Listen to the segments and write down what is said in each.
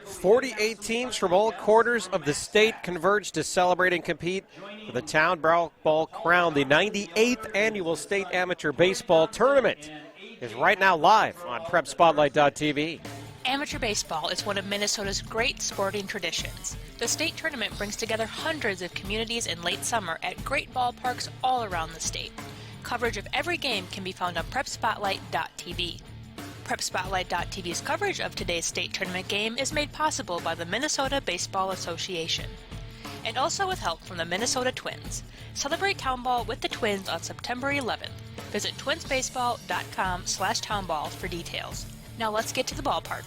48 teams from all quarters of the state converge to celebrate and compete for the Town Ball Crown. The 98th Annual State Amateur Baseball Tournament is right now live on PrepSpotlight.tv. Amateur baseball is one of Minnesota's great sporting traditions. The state tournament brings together hundreds of communities in late summer at great ballparks all around the state. Coverage of every game can be found on PrepSpotlight.tv. PrepSpotlight.tv's coverage of today's state tournament game is made possible by the Minnesota Baseball Association, and also with help from the Minnesota Twins. Celebrate Town Ball with the Twins on September 11th. Visit twinsbaseball.com/townball for details. Now let's get to the ballpark.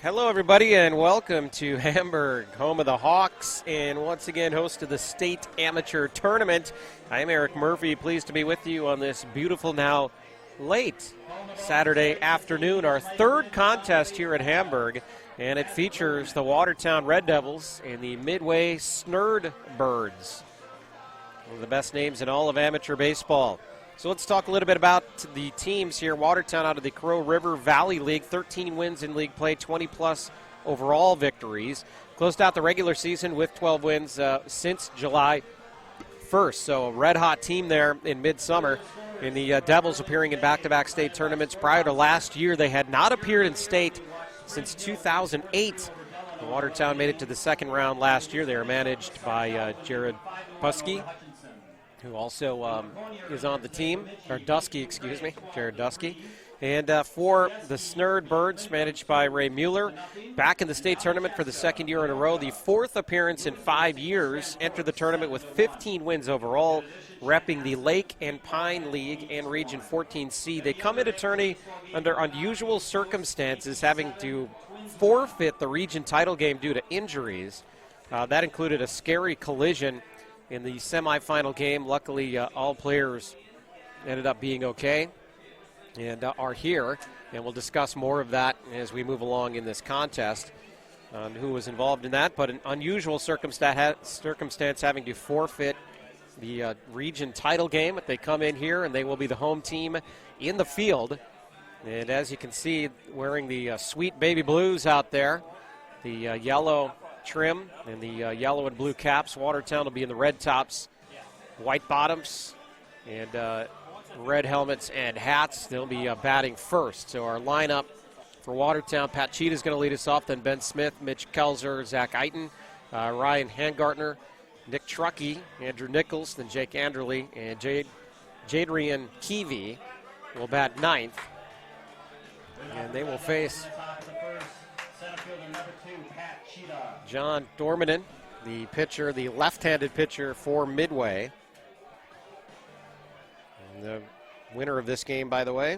Hello, everybody, and welcome to Hamburg, home of the Hawks, and once again, host of the State Amateur Tournament. I'm Eric Murphy, pleased to be with you on this beautiful, now late Saturday afternoon, our third contest here at Hamburg, and it features the Watertown Red Devils and the Midway Snurdbirds. One of the best names in all of amateur baseball. So let's talk a little bit about the teams here. Watertown out of the Crow River Valley League, 13 wins in league play, 20-plus overall victories. Closed out the regular season with 12 wins since July 1st. So a red-hot team there in midsummer. And the Devils appearing in back-to-back state tournaments. Prior to last year, they had not appeared in state since 2008. Watertown made it to the second round last year. They were managed by Jared Pusky, who also is on the team, or Dusky, excuse me, Jared Dusky. And for the Snurdbirds, managed by Ray Mueller, back in the state tournament for the second year in a row, the fourth appearance in 5 years, entered the tournament with 15 wins overall, repping the Lake and Pine League and Region 14C. They come into tourney under unusual circumstances, having to forfeit the region title game due to injuries. That included a scary collision in the semifinal game. Luckily, all players ended up being okay and are here, and we'll discuss more of that as we move along in this contest, who was involved in that. But an unusual circumstance having to forfeit the region title game. If they come in here, and they will be the home team in the field. And as you can see, wearing the sweet baby blues out there, the yellow trim and the yellow and blue caps. Watertown will be in the red tops, white bottoms, and red helmets and hats. They'll be batting first. So our lineup for Watertown: Pat Cheetah is going to lead us off, then Ben Smith, Mitch Kelzer, Zach Eiton, Ryan Hangartner, Nick Truckee, Andrew Nichols, then Jake Anderley, and Jadrian Keevy will bat ninth. And they will face John Dormanen, the pitcher, the left-handed pitcher for Midway. And the winner of this game, by the way,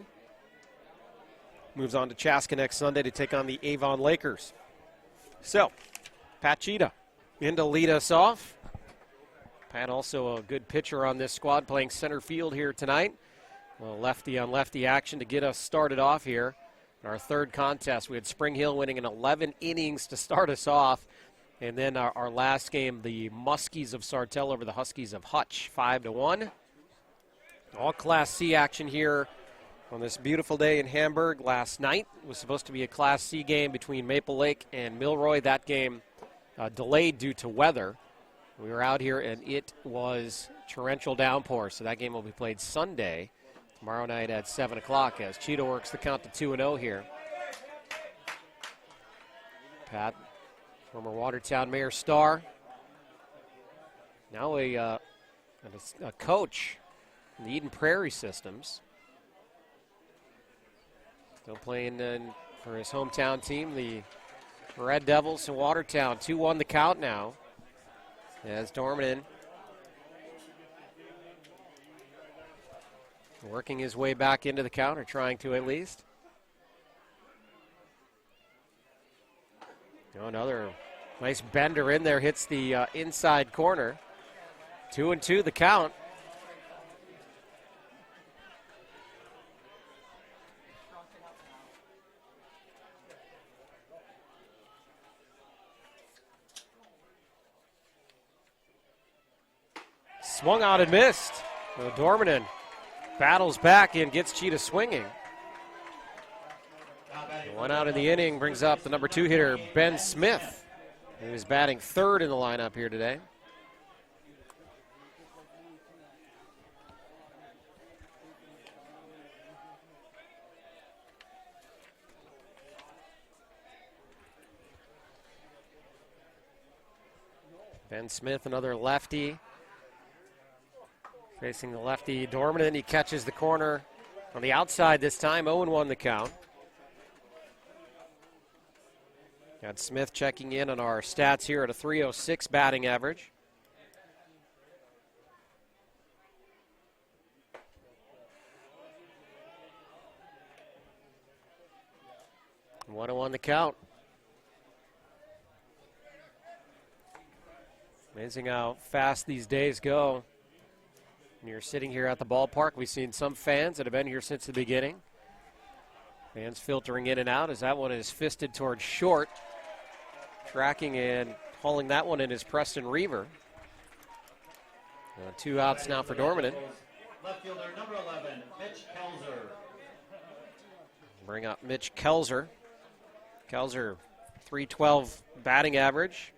moves on to Chaska next Sunday to take on the Avon Lakers. So, Pat Cheetah in to lead us off. Pat also a good pitcher on this squad, playing center field here tonight. Well, lefty-on-lefty action to get us started off here. In our third contest, we had Spring Hill winning in 11 innings to start us off. And then our last game, the Muskies of Sartell over the Huskies of Hutch, 5-1. All Class C action here on this beautiful day in Hamburg. Last night was supposed to be a Class C game between Maple Lake and Milroy. That game delayed due to weather. We were out here, and it was torrential downpour, so that game will be played Sunday, tomorrow night at 7 o'clock, as Cheetah works the count to 2-0 here. Pat, former Watertown Mayor star, now a coach in the Eden Prairie Systems. Still playing for his hometown team, the Red Devils in Watertown. 2-1 the count now, as Dormanen working his way back into the count, or trying to at least. Another nice bender in there, hits the inside corner. 2-2 the count. Swung out and missed. So Dormanen battles back and gets Cheetah swinging. One out in the inning brings up the number 2 hitter, Ben Smith, who is batting third in the lineup here today. Ben Smith, another lefty. Facing the lefty Dormanen, he catches the corner on the outside this time, 0-1 the count. Got Smith checking in on our stats here at a .306 batting average. And 1-1 the count. Amazing how fast these days go. When you're sitting here at the ballpark, we've seen some fans that have been here since the beginning. Fans filtering in and out as that one is fisted towards short. Tracking and hauling that one in is Preston Reaver. 2 outs now for Dormanen. Left fielder number 11, Mitch Kelzer. Bring up Mitch Kelzer. Kelzer, .312 batting average.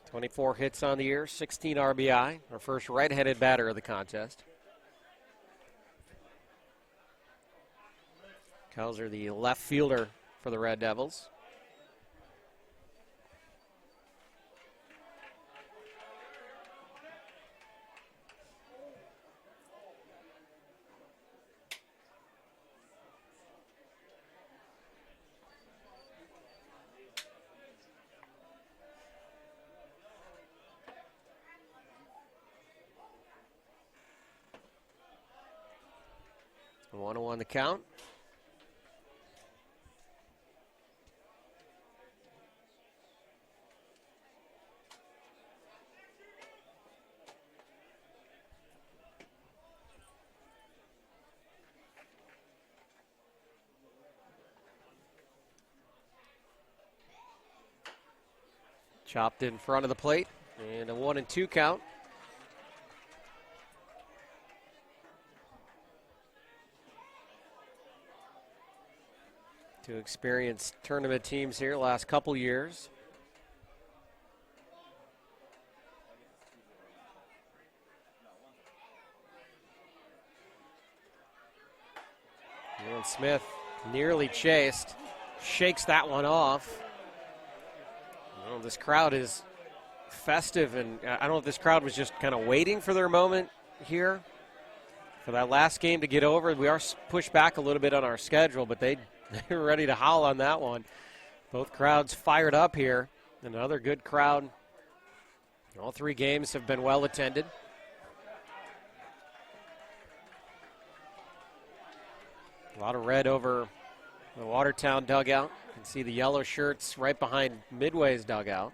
24 hits on the year, 16 RBI, our first right-handed batter of the contest. Kelzer, the left fielder for the Red Devils. And 1-1 the count. Chopped in front of the plate, and a 1-2 count. Two experienced tournament teams here last couple years. And Smith nearly chased, shakes that one off. Well, this crowd is festive, and I don't know if this crowd was just kind of waiting for their moment here for that last game to get over. We are pushed back a little bit on our schedule, but they were ready to howl on that one. Both crowds fired up here. Another good crowd. All three games have been well attended. A lot of red over the Watertown dugout. You can see the yellow shirts right behind Midway's dugout.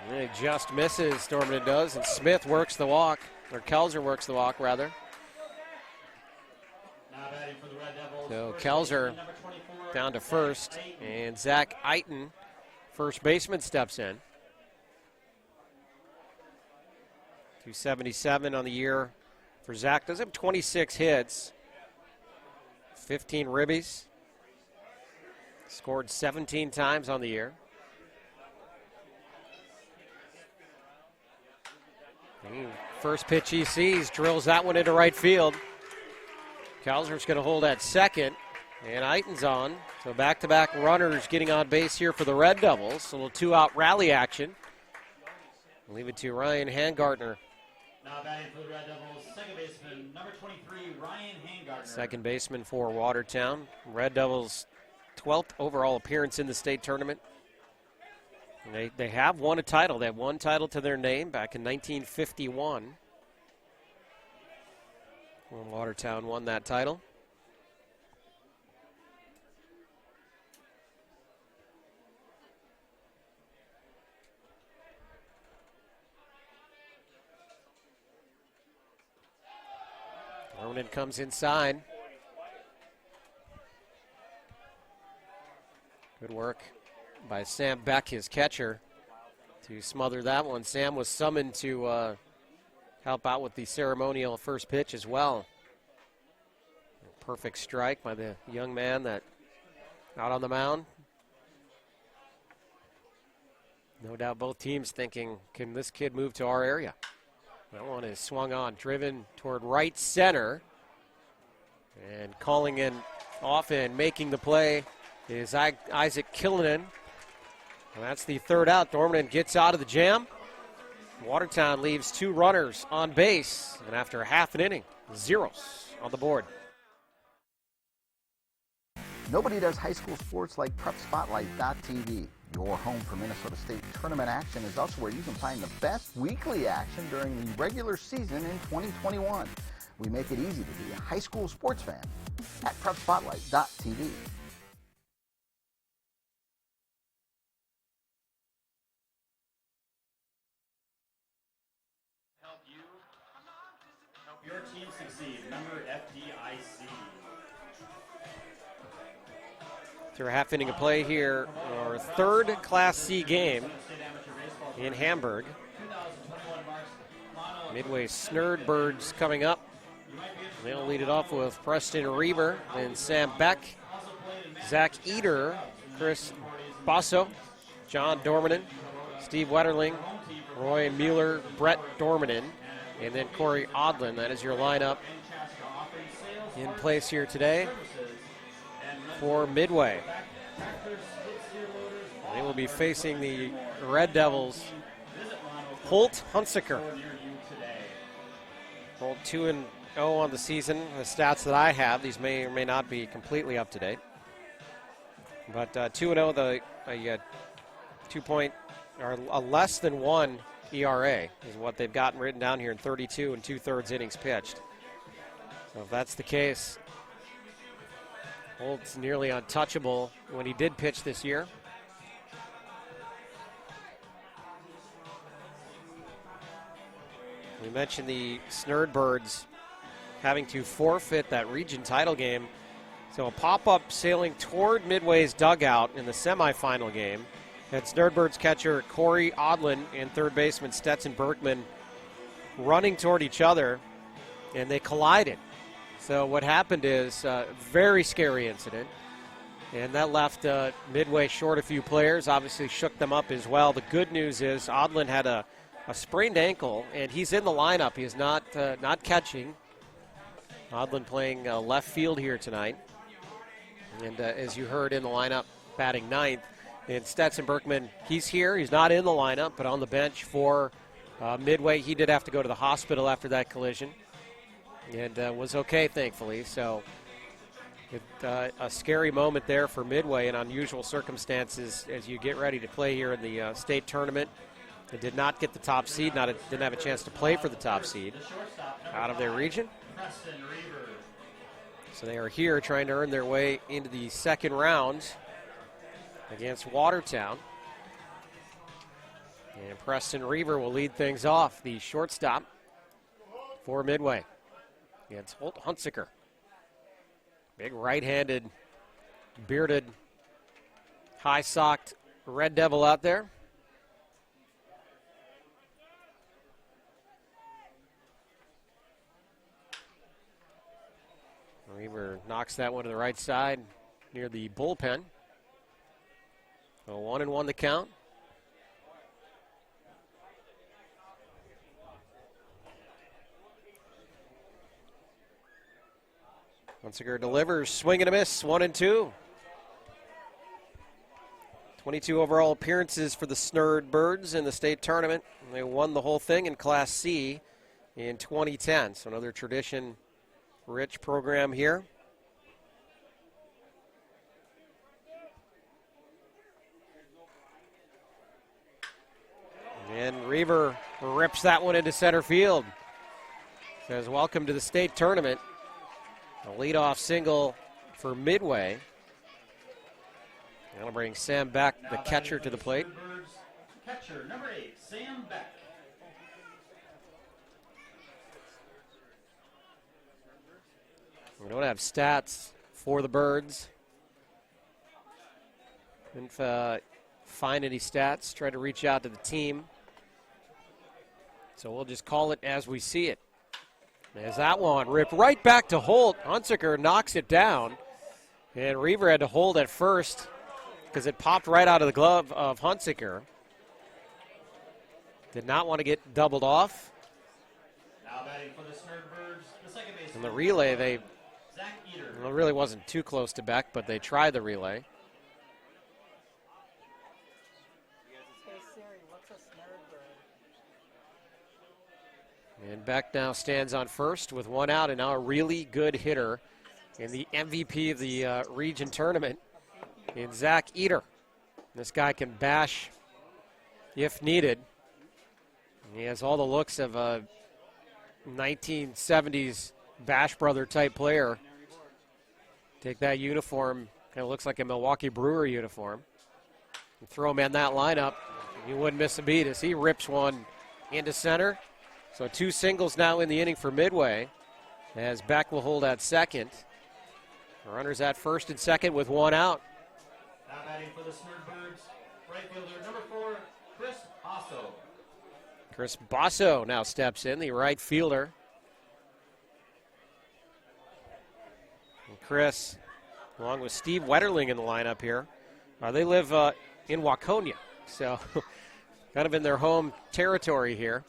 And it just misses, Dormanen does, and Smith works the walk, or Kelzer works the walk, rather. So Kelzer down to first, and Zach Eiton, first baseman, steps in. 277 on the year for Zach. Does have 26 hits, 15 ribbies, scored 17 times on the year. First pitch he sees, drills that one into right field. Kelzer's going to hold at second, and Eiton's on. So back-to-back runners getting on base here for the Red Devils. A little two-out rally action. Leave it to Ryan Hangartner. Now batting for the Red Devils, second baseman, number 23, Ryan Hangartner. Second baseman for Watertown. Red Devils' 12th overall appearance in the state tournament. And they have won a title. They have one title to their name back in 1951. When Watertown won that title. Dorman comes inside. Good work by Sam Beck, his catcher, to smother that one. Sam was summoned to help out with the ceremonial first pitch as well. Perfect strike by the young man that out on the mound. No doubt both teams thinking, can this kid move to our area? That one is swung on, driven toward right center. And calling in off and making the play is Isaac Killinen. And that's the third out. Dorman gets out of the jam. Watertown leaves 2 runners on base. And after half an inning, 0 on the board. Nobody does high school sports like PrepSpotlight.tv. Your home for Minnesota State tournament action is also where you can find the best weekly action during the regular season in 2021. We make it easy to be a high school sports fan at PrepSpotlight.tv. Help your team succeed. Member FDIC. Through a half inning of play here, our third Class C game in Hamburg. Midway Snurdbirds coming up. They'll lead it off with Preston Reber, then Sam Beck, Zach Eder, Chris Basso, John Dormanen, Steve Wetterling, Roy Mueller, Brett Dormanen, and then Corey Odlin. That is your lineup in place here today for Midway. They will be facing the Red Devils. Holt Hunsaker. Holt 2-0 on the season. The stats that I have, these may or may not be completely up to date. But 2-0, a 2-point or a less than 1 ERA is what they've gotten written down here in 32 2/3 innings pitched. So if that's the case, Holt's nearly untouchable when he did pitch this year. We mentioned the Snurdbirds having to forfeit that region title game. So a pop-up sailing toward Midway's dugout in the semifinal game. Had Snurdbirds catcher Corey Odlin and third baseman Stetson Berkman running toward each other, and they collided. So what happened is a very scary incident, and that left Midway short a few players, obviously shook them up as well. The good news is Odlin had a sprained ankle, and he's in the lineup. He is not catching. Odlin playing left field here tonight. And as you heard, in the lineup, batting ninth. And Stetson Berkman, he's here. He's not in the lineup, but on the bench for Midway. He did have to go to the hospital after that collision and was okay, thankfully. So a scary moment there for Midway in unusual circumstances as you get ready to play here in the state tournament. They did not get the top seed, didn't have a chance to play for the top seed out of their region. So they are here trying to earn their way into the second round against Watertown. And Preston Reber will lead things off, the shortstop for Midway against Holt Hunsaker. Big right-handed, bearded, high-socked Red Devil out there. Reber knocks that one to the right side near the bullpen. So 1-1 the count. Hunsaker delivers, swing and a miss, 1-2. 22 overall appearances for the Snurdbirds in the state tournament. They won the whole thing in Class C in 2010. So another tradition-rich program here. And Reber rips that one into center field. Says, welcome to the state tournament. A leadoff single for Midway. That'll bring Sam Beck, the catcher, to the plate. Catcher number 8, Sam Beck. We don't have stats for the Birds. Didn't find any stats. Tried to reach out to the team. So we'll just call it as we see it. As that one ripped right back to Holt. Hunsaker knocks it down. And Reaver had to hold at first because it popped right out of the glove of Hunsaker. Did not want to get doubled off. Now batting for the Snurdbirds, the second baseman. In the relay, they Zach Eater. well, it really wasn't too close to Beck, but they tried the relay. And Beck now stands on first with one out, and now a really good hitter and the MVP of the region tournament in Zach Eater. This guy can bash if needed. He has all the looks of a 1970s Bash Brother type player. Take that uniform, kind of looks like a Milwaukee Brewer uniform. And throw him in that lineup, you wouldn't miss a beat as he rips one into center. So 2 singles now in the inning for Midway as Beck will hold at second. Runners at first and second with one out. Now batting for the Snurdbirds, right fielder number 4, Chris Osso. Chris Basso now steps in, the right fielder. And Chris, along with Steve Wetterling in the lineup here. They live in Waconia, so kind of in their home territory here.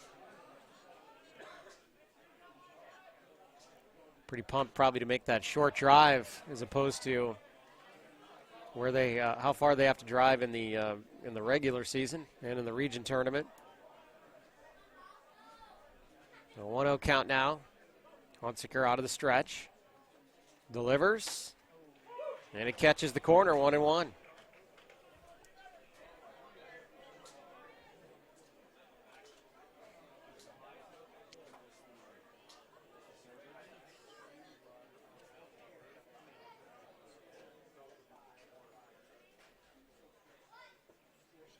Pretty pumped probably to make that short drive as opposed to where they how far they have to drive in the regular season and in the region tournament. So 1-0 count now. Hunsaker out of the stretch. Delivers. And it catches the corner, 1-1.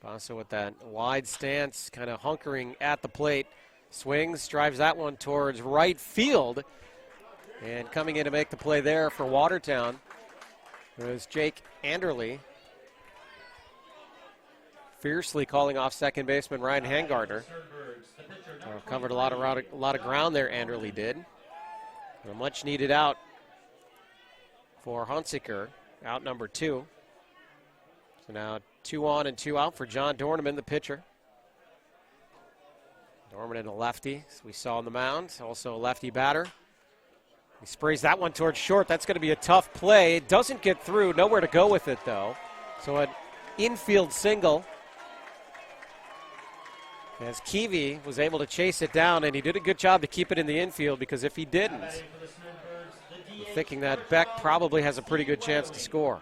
Basso with that wide stance, kind of hunkering at the plate. Swings, drives that one towards right field. And coming in to make the play there for Watertown was Jake Anderle. Fiercely calling off second baseman Ryan Hangardner. Covered a lot of ground there, Anderle did. A much needed out for Hunsaker, out number 2. So now 2 on and 2 out for John Dorneman, the pitcher. Dorman and a lefty, as we saw on the mound. Also a lefty batter. He sprays that one towards short. That's going to be a tough play. It doesn't get through. Nowhere to go with it, though. So an infield single. As Keevy was able to chase it down, and he did a good job to keep it in the infield, because if he didn't, I'm thinking that Beck probably has a pretty good chance to score.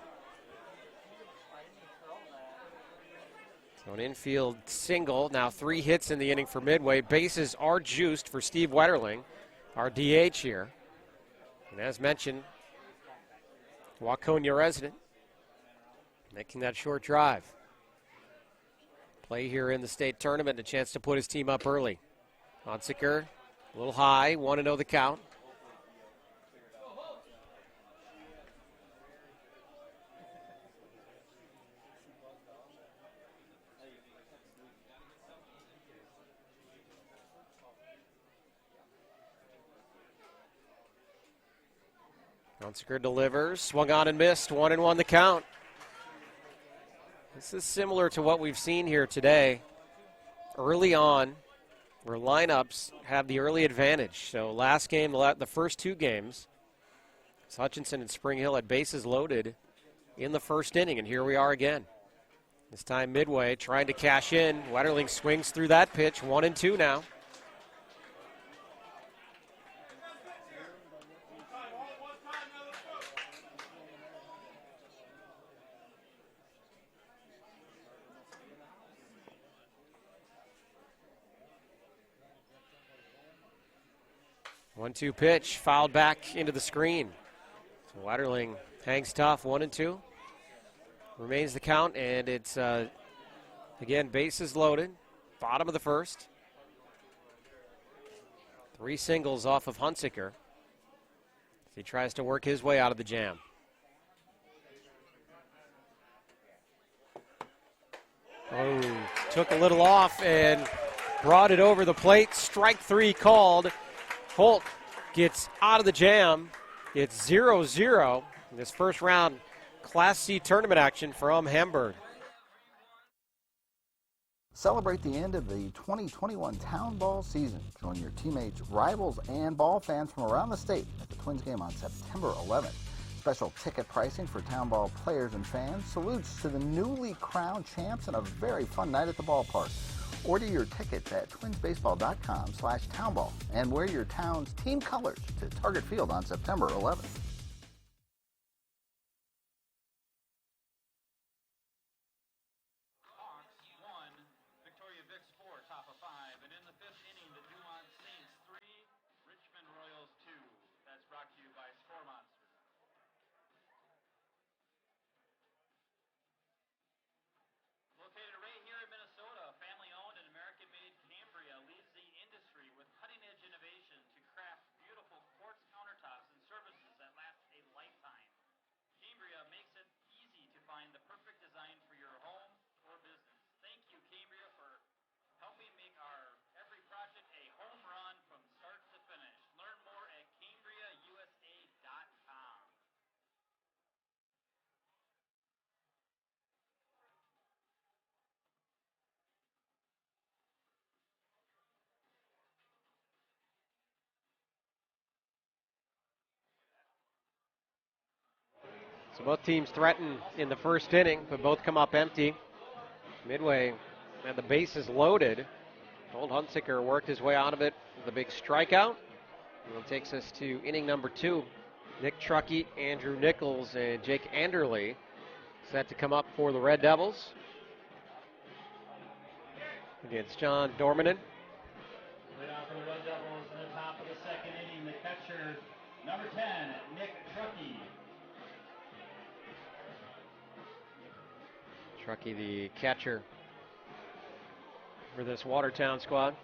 So an infield single, now 3 hits in the inning for Midway. Bases are juiced for Steve Wetterling, our DH here. And as mentioned, Waconia resident, making that short drive. Play here in the state tournament, a chance to put his team up early. Hunsaker, a little high, 1-0 the count. Hunsaker delivers, swung on and missed, 1-1 the count. This is similar to what we've seen here today. Early on, where lineups have the early advantage. So last game, the first 2 games, Hutchinson and Spring Hill had bases loaded in the first inning, and here we are again. This time Midway trying to cash in. Wetterling swings through that pitch, 1-2 now. One-two pitch, fouled back into the screen. So Wetterling hangs tough, 1-2. Remains the count, and it's, again, bases loaded. Bottom of the first. 3 singles off of Hunsaker. He tries to work his way out of the jam. Oh, took a little off and brought it over the plate. Strike 3 called. Holt gets out of the jam. It's 0-0 in this first round Class C tournament action from Hamburg. Celebrate the end of the 2021 Town Ball season. Join your teammates, rivals, and ball fans from around the state at the Twins game on September 11th. Special ticket pricing for Town Ball players and fans. Salutes to the newly crowned champs and a very fun night at the ballpark. Order your tickets at twinsbaseball.com/townball and wear your town's team colors to Target Field on September 11th. Located right here in Minnesota, family-owned and American-made Cambria leads the industry with cutting-edge innovation to craft beautiful quartz countertops and services that last a lifetime. Cambria makes it easy to find the perfect design for your home or business. Thank you, Cambria, for helping make our every project a home run from start to finish. Learn more at CambriaUSA.com. So both teams threaten in the first inning, but both come up empty. Midway had the bases loaded. Old Hunsicker worked his way out of it with a big strikeout. And it takes us to inning number 2. Nick Truckee, Andrew Nichols, and Jake Anderley set to come up for the Red Devils against John Dormanen. Lead off for the Red Devils in the top of the second inning, the catcher, number 10, Nick Truckee. Truckee, the catcher for this Watertown squad.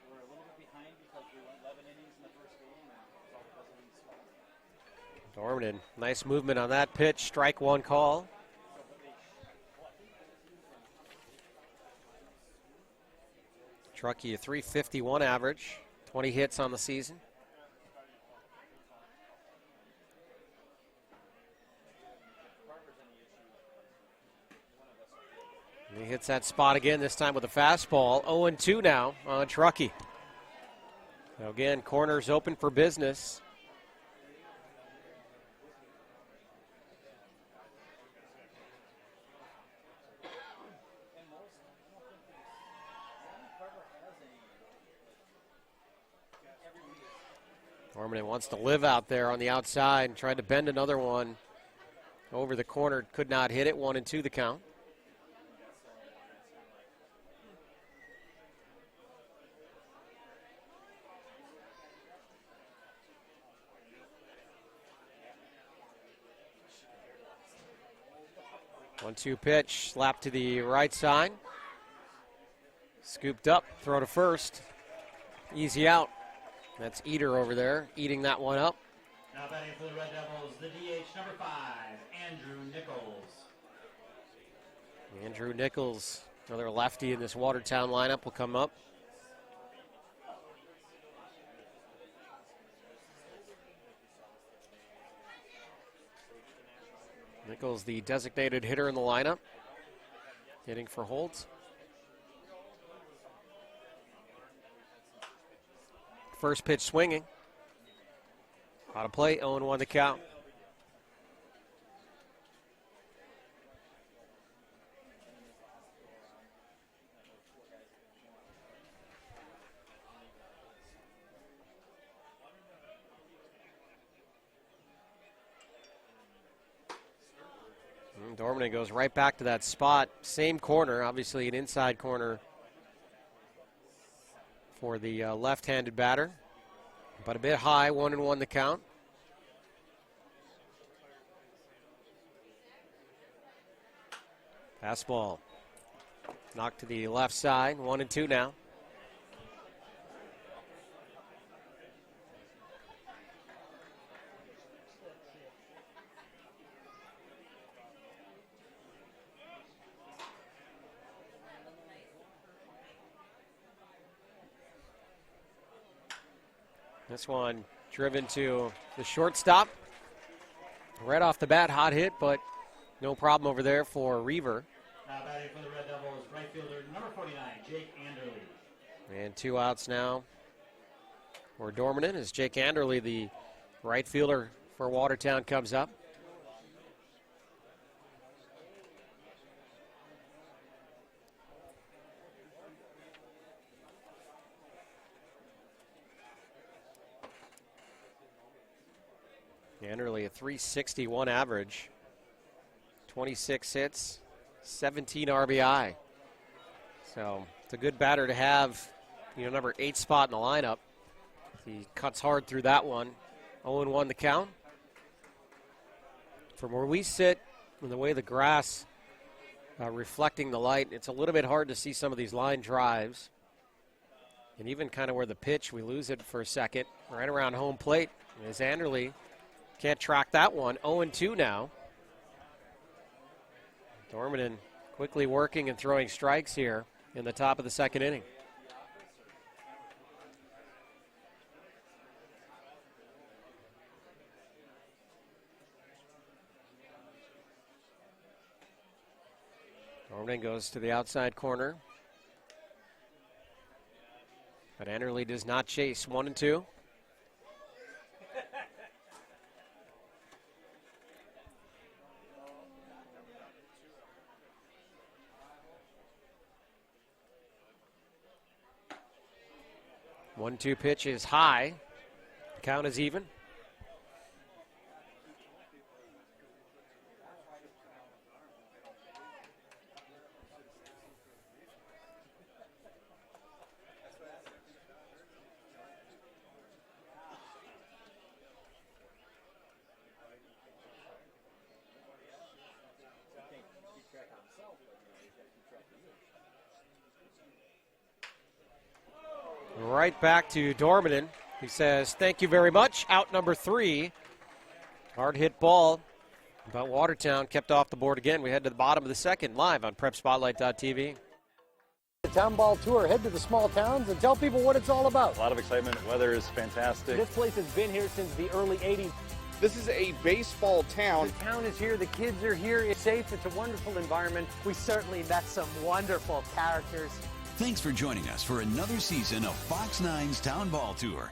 We're a little bit behind because we went 11 innings in the first game, and it's all because of these spots. Dormanen, nice movement on that pitch. Strike 1 call. Truckee, a .351 average, 20 hits on the season. And he hits that spot again, this time with a fastball. 0-2 now on Truckee. So again, corners open for business. Dormanen wants to live out there on the outside and tried to bend another one over the corner. Could not hit it. 1-2 the count. One-two pitch, slap to the right side. Scooped up, throw to first. Easy out. That's Eater over there, eating that one up. Now batting for the Red Devils, the DH number 5, Andrew Nichols. Andrew Nichols, another lefty in this Watertown lineup, will come up. Nichols, the designated hitter in the lineup, hitting for Holt. First pitch swinging. Out of play, 0-1 the count. Dormanen goes right back to that spot. Same corner, obviously an inside corner for the left-handed batter. But a bit high, 1-1 the count. Fastball knocked to the left side, 1-2 now. This one driven to the shortstop. Right off the bat, hot hit, but no problem over there for Reaver. Batting for the Red Devils, right fielder number 49, Jake Anderle. And 2 outs now for Dormanen as Jake Anderle, the right fielder for Watertown, comes up. Anderle, a .361 average, 26 hits, 17 RBI. So it's a good batter to have, number 8 spot in the lineup. He cuts hard through that one. 0-1 the count. From where we sit, and the way the grass reflecting the light, it's a little bit hard to see some of these line drives. And even kind of where the pitch, we lose it for a second, right around home plate. As Anderle can't track that one. 0-2 now. Dormanen quickly working and throwing strikes here in the top of the second inning. Dormanen goes to the outside corner. But Anderle does not chase. 1-2. One-two pitch is high. The count is even. Right back to Dormanen. He says, thank you very much. Out number 3. Hard hit ball. But Watertown kept off the board again. We head to the bottom of the second live on PrepSpotlight.tv. The Town Ball Tour. Head to the small towns and tell people what it's all about. A lot of excitement. Weather is fantastic. This place has been here since the early 80s. This is a baseball town. The town is here. The kids are here. It's safe. It's a wonderful environment. We certainly met some wonderful characters. Thanks for joining us for another season of Fox 9's Town Ball Tour.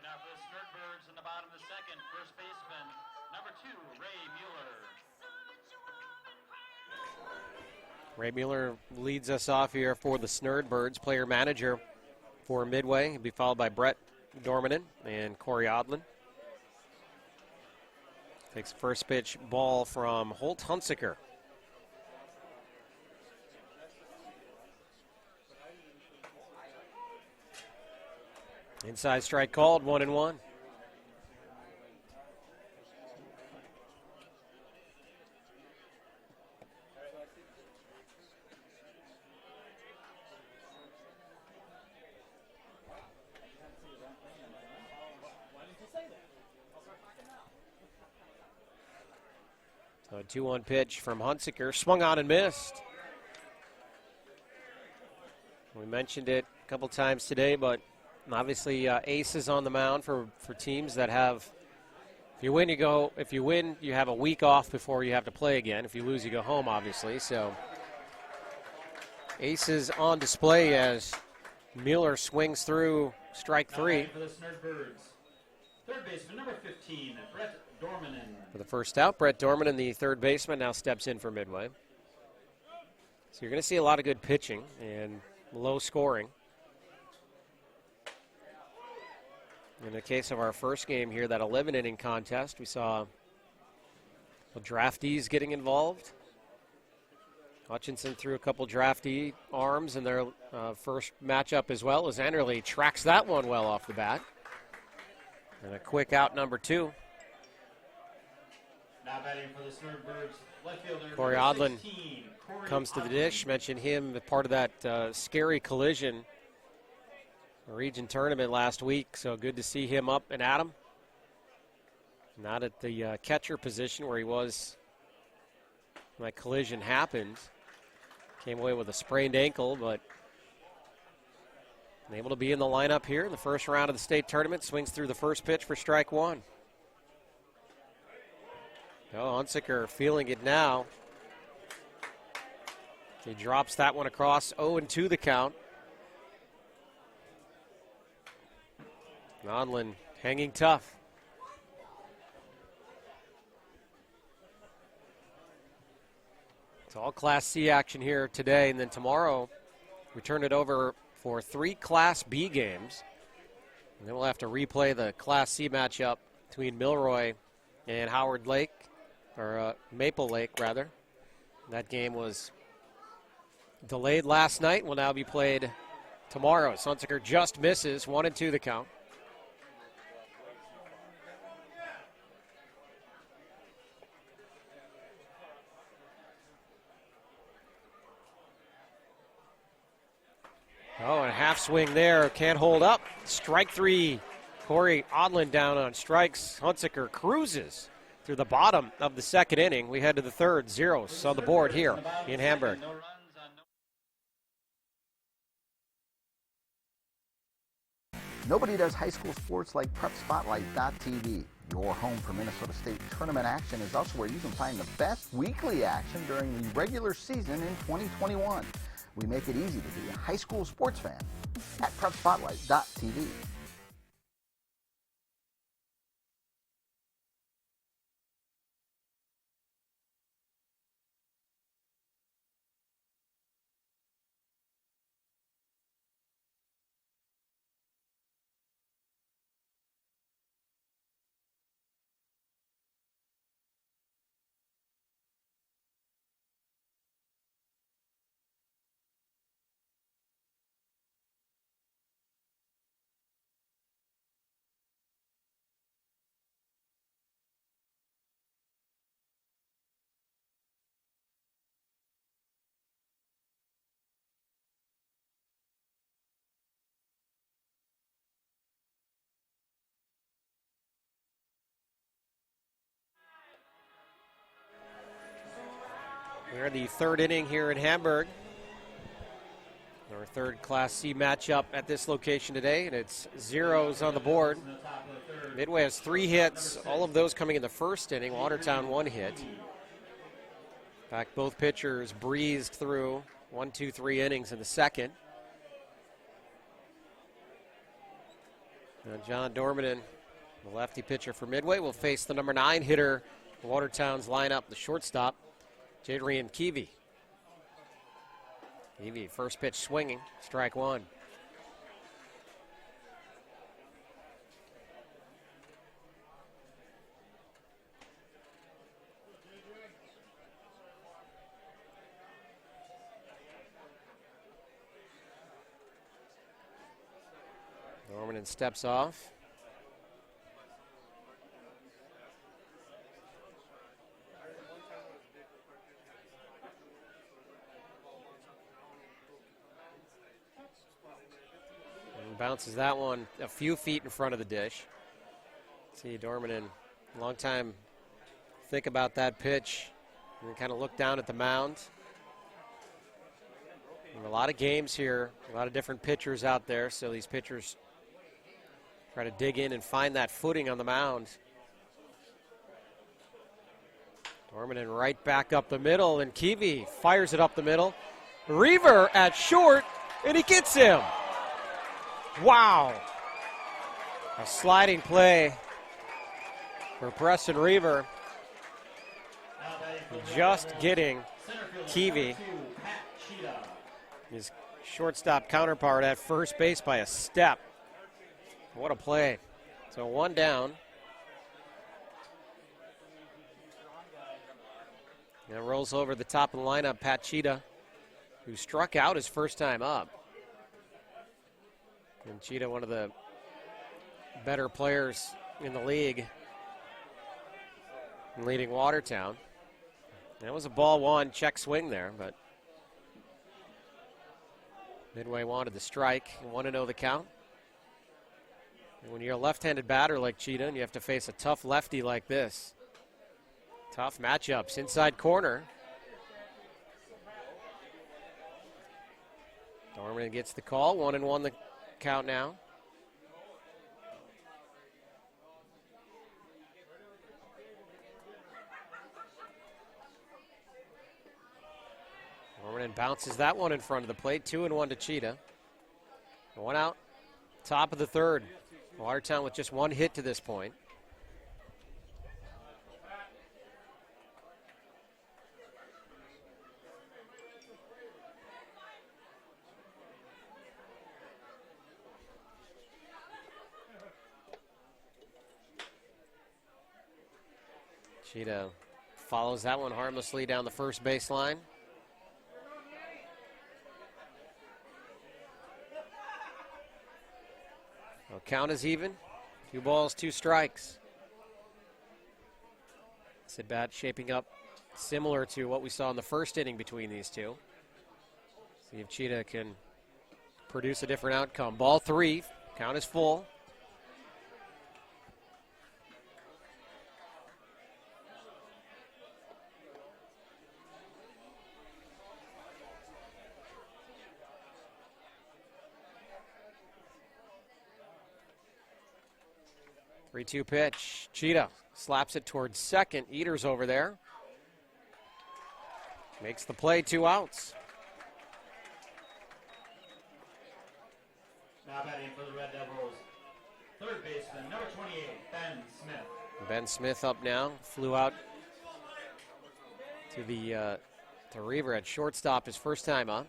Now for the Snurdbirds in the bottom of the second, first baseman, number 2, Ray Mueller. Ray Mueller leads us off here for the Snurdbirds, player manager for Midway. He'll be followed by Brett Dormanen and Corey Odlin. Takes first pitch ball from Holt Hunsaker. Inside strike called, 1-1. So a 2-1 pitch from Hunsaker, swung on and missed. We mentioned it a couple times today, but And obviously, aces on the mound for teams that have. If you win, you go. If you win, you have a week off before you have to play again. If you lose, you go home, obviously. So, aces on display as Mueller swings through strike three. For the Snurdbirds, third baseman, number 15, Brett Dormanen. For the first out, Brett Dormanen, the third baseman, now steps in for Midway. So you're going to see a lot of good pitching and low scoring. In the case of our first game here, that 11-inning contest, we saw the draftees getting involved. Hutchinson threw a couple draftee arms in their first matchup as well, as Anderle tracks that one well off the bat. And a quick out, number 2. Now batting for the Snurdbirds, left fielder, Corey number Odlin 16, Corey comes to the Odlin. dish. Mentioned him as part of that scary collision region tournament last week, so good to see him up and at him. Not at the catcher position where he was when that collision happened. Came away with a sprained ankle, but able to be in the lineup here in the first round of the state tournament. Swings through the first pitch for strike 1. Oh, Hunsaker feeling it now. He drops that one across, 0-2 the count. Nodlin hanging tough. It's all Class C action here today, and then tomorrow we turn it over for 3 Class B games. And then we'll have to replay the Class C matchup between Milroy and Howard Lake, or Maple Lake, rather. That game was delayed last night, will now be played tomorrow. Hunsaker just misses, 1-2 the count. Oh, and a half swing there. Can't hold up. Strike 3. Corey Odlin down on strikes. Hunsaker cruises through the bottom of the second inning. We head to the third. 0s on the board here in Hamburg. Nobody does high school sports like PrepSpotlight.tv. Your home for Minnesota State tournament action is also where you can find the best weekly action during the regular season in 2021. We make it easy to be a high school sports fan at PrepSpotlight.tv. We're in the third inning here in Hamburg. Our third Class C matchup at this location today, and it's 0s on the board. Midway has 3 hits, all of those coming in the first inning. Watertown 1 hit. In fact, both pitchers breezed through 1, 2, 3 innings in the second. And John Dormanen, the lefty pitcher for Midway, will face the number 9 hitter in Watertown's lineup, the shortstop, Jadrian Keevy. Keevy, first pitch swinging, strike 1. Dormanen steps off. Bounces that one a few feet in front of the dish. See Dormanen, long time think about that pitch and kind of look down at the mound. And a lot of games here, a lot of different pitchers out there, so these pitchers Try to dig in and find that footing on the mound. Dorman right back up the middle, and Keevy fires it up the middle. Reaver at short, and he gets him. Wow. A sliding play for Preston Reaver. Just getting Keevy, his shortstop counterpart, at first base by a step. What a play. So one down. And rolls over the top of the lineup, Pat Cheetah, who struck out his first time up. And Cheetah, one of the better players in the league, leading Watertown. That was a ball one, check swing there, but Midway wanted the strike and want to know the count. And when you're a left-handed batter like Cheetah and you have to face a tough lefty like this, tough matchups, inside corner. Dorman gets the call, 1-1 the count now. Dorman bounces that one in front of the plate, 2-1 to Cheetah. One out, top of the third. Watertown with just one hit to this point. Cheetah follows that one harmlessly down the first baseline. Well, count is even. 2 balls, 2 strikes. This at bat shaping up similar to what we saw in the first inning between these two. See if Cheetah can produce a different outcome. Ball 3, count is full. Three-two pitch. Cheetah slaps it towards second. Eater's over there. Makes the play, 2 outs. Now batting for the Red Devils, third baseman, number 28, Ben Smith. Ben Smith up now. Flew out to the to Reaver at shortstop his first time up.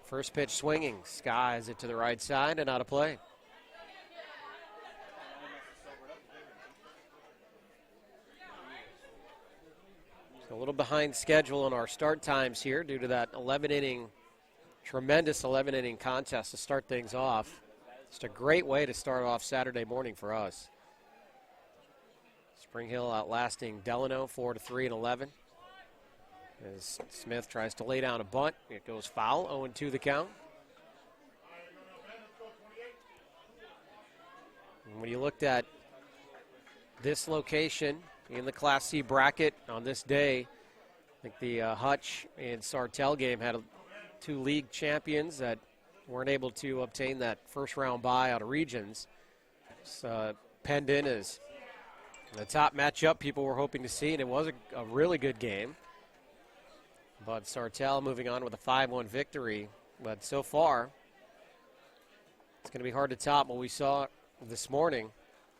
First pitch swinging, skies it to the right side and out of play. So a little behind schedule in our start times here due to that 11-inning, tremendous 11-inning contest to start things off. Just a great way to start off Saturday morning for us. Spring Hill outlasting Delano 4-3 in 11. As Smith tries to lay down a bunt, it goes foul, 0-2 the count. And when you looked at this location in the Class C bracket on this day, I think the Hutch and Sartell game had 2 league champions that weren't able to obtain that first round bye out of regions. It's penned in as the top matchup people were hoping to see, and it was a really good game. But Sartell moving on with a 5-1 victory. But so far, it's going to be hard to top what we saw this morning.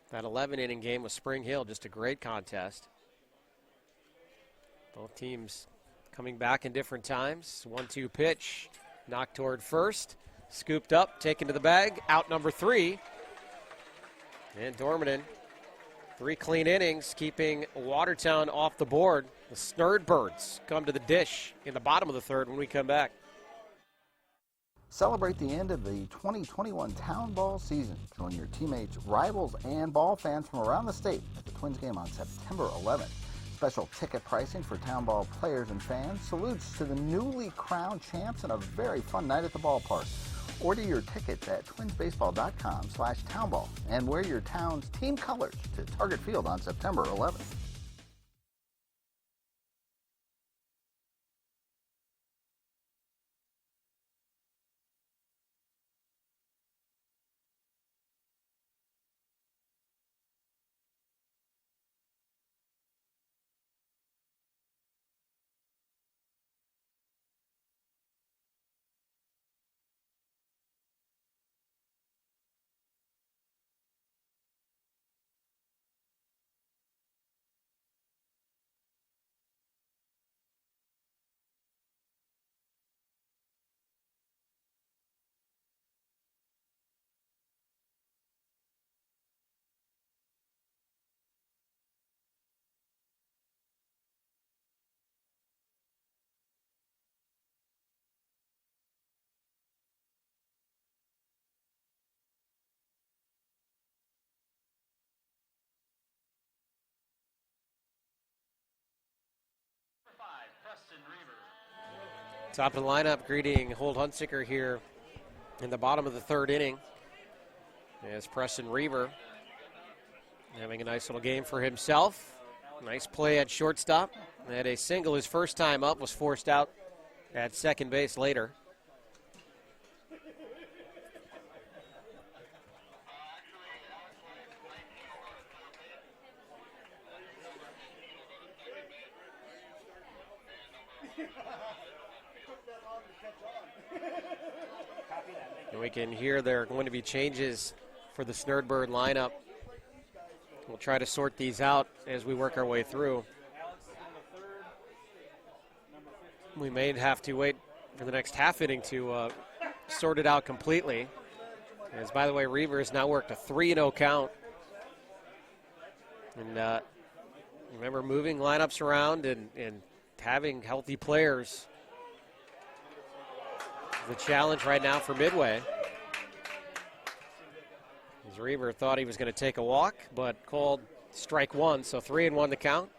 That 11-inning game with Spring Hill, just a great contest. Both teams coming back in different times. 1-2 pitch, knocked toward first, scooped up, taken to the bag, out number 3. And Dorman, 3 clean innings, keeping Watertown off the board. The Snurdbirds come to the dish in the bottom of the third when we come back. Celebrate the end of the 2021 Town Ball season. Join your teammates, rivals, and ball fans from around the state at the Twins game on September 11th. Special ticket pricing for Town Ball players and fans. Salutes to the newly crowned champs and a very fun night at the ballpark. Order your tickets at twinsbaseball.com/townball and wear your town's team colors to Target Field on September 11th. Top of the lineup, greeting Holt Hunsicker here in the bottom of the third inning. As Preston Reaver having a nice little game for himself. Nice play at shortstop. Had a single his first time up, was forced out at second base later. And we can hear there are going to be changes for the Snurdbird lineup. We'll try to sort these out as we work our way through. We may have to wait for the next half inning to sort it out completely. As, by the way, Reaver has now worked a 3-0 count. And remember, moving lineups around and having healthy players is the challenge right now for Midway. As Reaver thought he was going to take a walk, but called strike one, so 3-1 the count.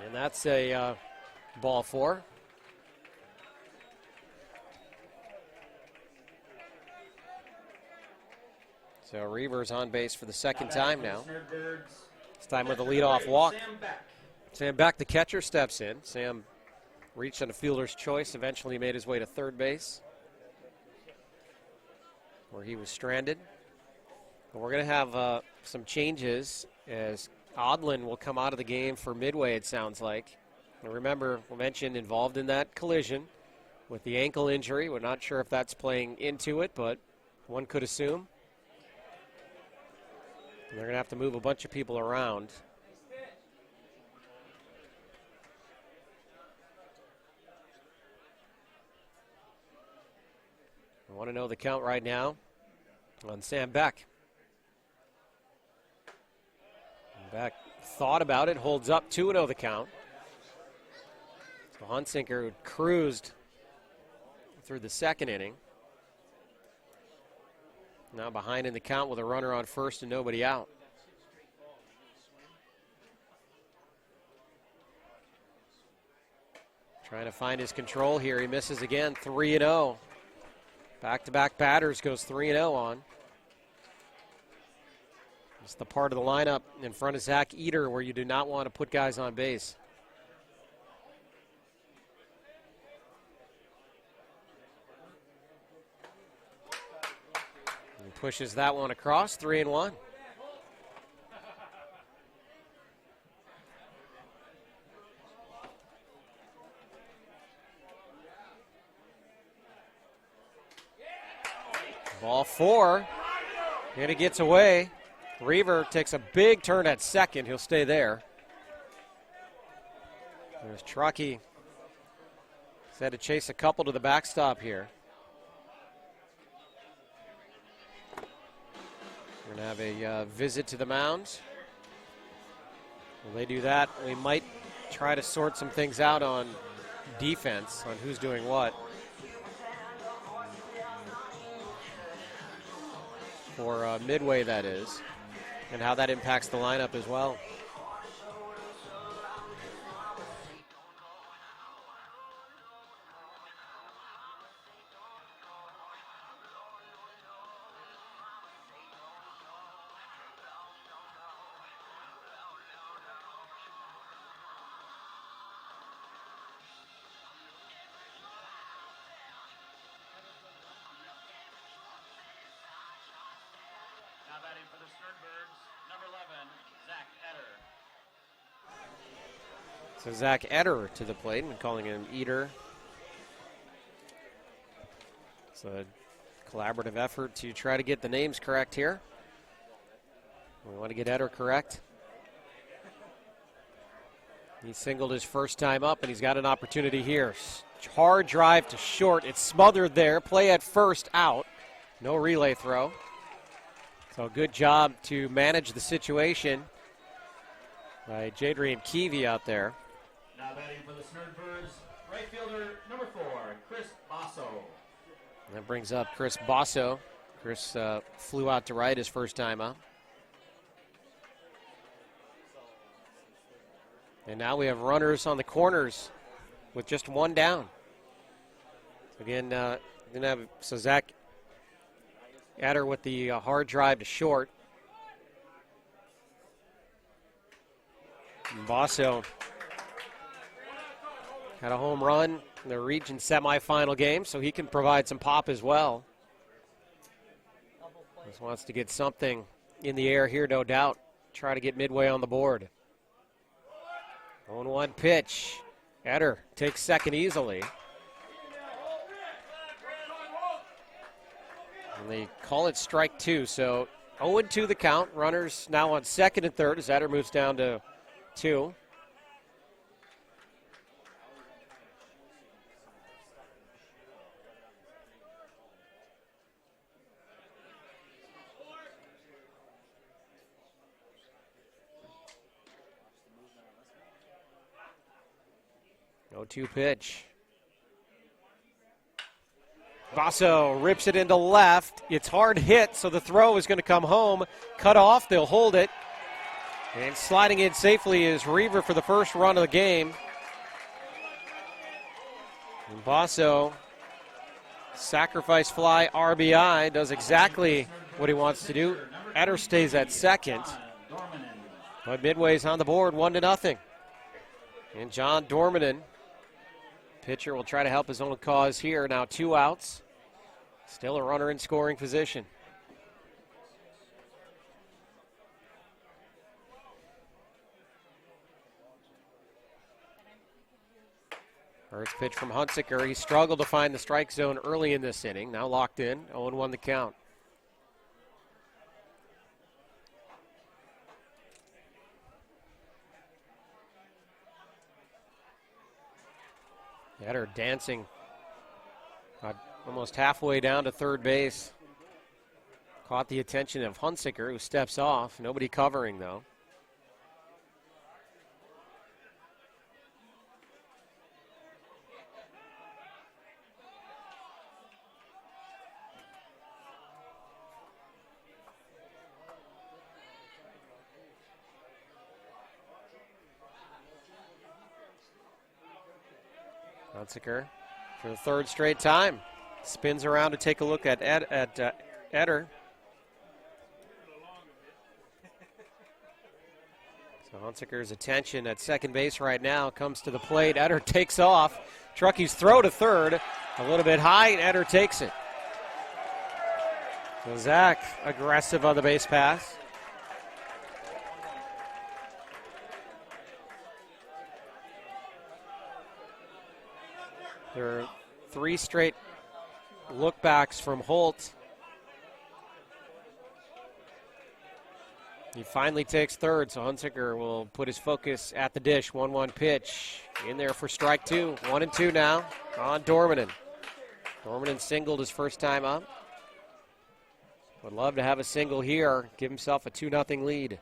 And that's a ball four. So Reaver's on base for the second time now. This time with a leadoff walk. Sam Beck, the catcher, steps in. Sam reached on a fielder's choice, eventually made his way to third base, where he was stranded. But we're going to have some changes as Odlin will come out of the game for Midway, it sounds like. And remember, we mentioned involved in that collision with the ankle injury. We're not sure if that's playing into it, but one could assume. And they're going to have to move a bunch of people around. I want to know the count right now on Sam Beck. Beck thought about it, holds up 2-0 the count. So Hunsicker cruised through the second inning. Now behind in the count with a runner on first and nobody out. Trying to find his control here. He misses again, 3-0. Back-to-back batters, goes 3-0 on. It's the part of the lineup in front of Zach Eater where you do not want to put guys on base. He pushes that one across, 3-1. Ball four, and it gets away. Reaver takes a big turn at second. He'll stay there. There's Truckee. He's had to chase a couple to the backstop here. We're going to have a visit to the mound. When they do that, we might try to sort some things out on defense, on who's doing what. For Midway, that is, and how that impacts the lineup as well. batting for the Snurdbirds, number 11, Zach Etter. So Zach Etter to the plate, and calling him Eater. It's a collaborative effort to try to get the names correct here. We want to get Etter correct. He singled his first time up, and he's got an opportunity here. Hard drive to short. It's smothered there. Play at first, out. No relay throw. So good job to manage the situation by Jadrian Keevy out there. Now batting for the Snurdbirds, right fielder, number 4, Chris Basso. That brings up Chris Basso. Chris flew out to right his first time up. And now we have runners on the corners with just one down. Again, so Zach Etter with the hard drive to short. And Basso had a home run in the region semifinal game, so he can provide some pop as well. Just wants to get something in the air here, no doubt. Try to get Midway on the board. 0-1 pitch. Etter takes second easily. And they call it strike 2, so 0-2 the count. Runners now on second and third as Etter moves down to 2. No-2 pitch. Basso rips it into left. It's hard hit, so the throw is going to come home. Cut off, they'll hold it. And sliding in safely is Reaver for the first run of the game. And Basso, sacrifice fly RBI, does exactly what he wants to do. Etter stays at second. But Midway's on the board, 1-0. And John Dormanen, pitcher, will try to help his own cause here. Now 2 outs. Still a runner in scoring position. First pitch from Hunsaker. He struggled to find the strike zone early in this inning. Now locked in. 0-1 the count. Etter dancing almost halfway down to third base. Caught the attention of Hunsaker, who steps off. Nobody covering, though. Hunsaker for the third straight time. Spins around to take a look at Etter. So Hunsaker's attention at second base right now comes to the plate. Etter takes off. Truckey's throw to third. A little bit high, and Etter takes it. So Zach aggressive on the base pass. There are 3 straight lookbacks from Holt. He finally takes third, so Hunsaker will put his focus at the dish. 1-1 pitch in there for strike 2. 1-2 now on Dormanen. Dormanen singled his first time up. Would love to have a single here, give himself a 2-0 lead.